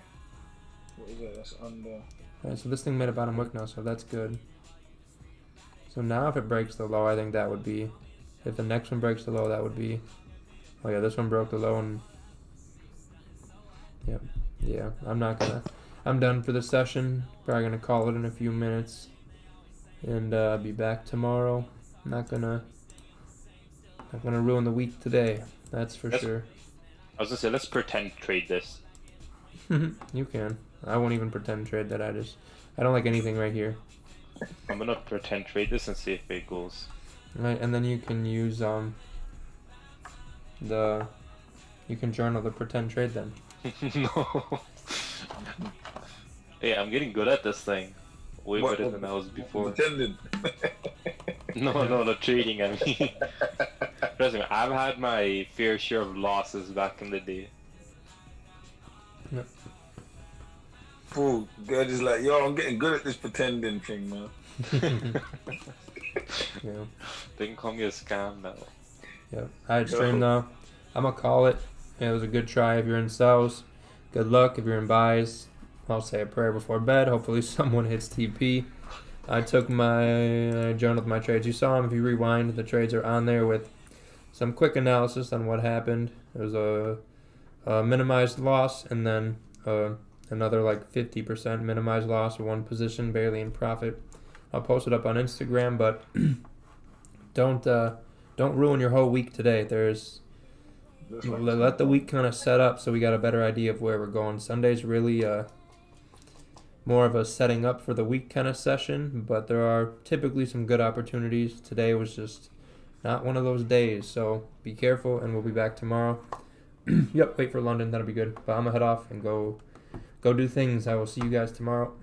What is that? That's under... Alright, so this thing made a bottom wick now, so that's good. So now if it breaks the low, I think that would be... If the next one breaks the low, that would be... Oh yeah, this one broke the low and... Yep. Yeah, I'm not gonna... I'm done for the session. Probably gonna call it in a few minutes. And be back tomorrow. Not gonna ruin the week today. That's for sure. I was gonna say, let's pretend trade this. You can. I won't even pretend trade that. I don't like anything right here. I'm gonna pretend trade this and see if it goes. Right, and then you can use you can journal the pretend trade then. No. Yeah, I'm getting good at this thing. Way What, better than I was before. Pretending. No, the trading, I mean. Trust me, I've had my fair share of losses back in the day. Yep. Fool, they're just like, yo, I'm getting good at this pretending thing, man. Yeah. They can call me a scam now. Yeah. Alright, stream though. I'm gonna call it. Yeah, it was a good try if you're in sells. Good luck if you're in buys. I'll say a prayer before bed. Hopefully someone hits TP. I journaled my trades. You saw them. If you rewind, the trades are on there with some quick analysis on what happened. There was a minimized loss and then another like 50% minimized loss or one position barely in profit. I'll post it up on Instagram, but don't ruin your whole week today. Let the week kind of set up so we got a better idea of where we're going. Sunday's really more of a setting up for the week kind of session, but there are typically some good opportunities. Today was just not one of those days, so be careful, and we'll be back tomorrow. Yep, wait for London. That'll be good. But I'm gonna head off and go do things. I will see you guys tomorrow.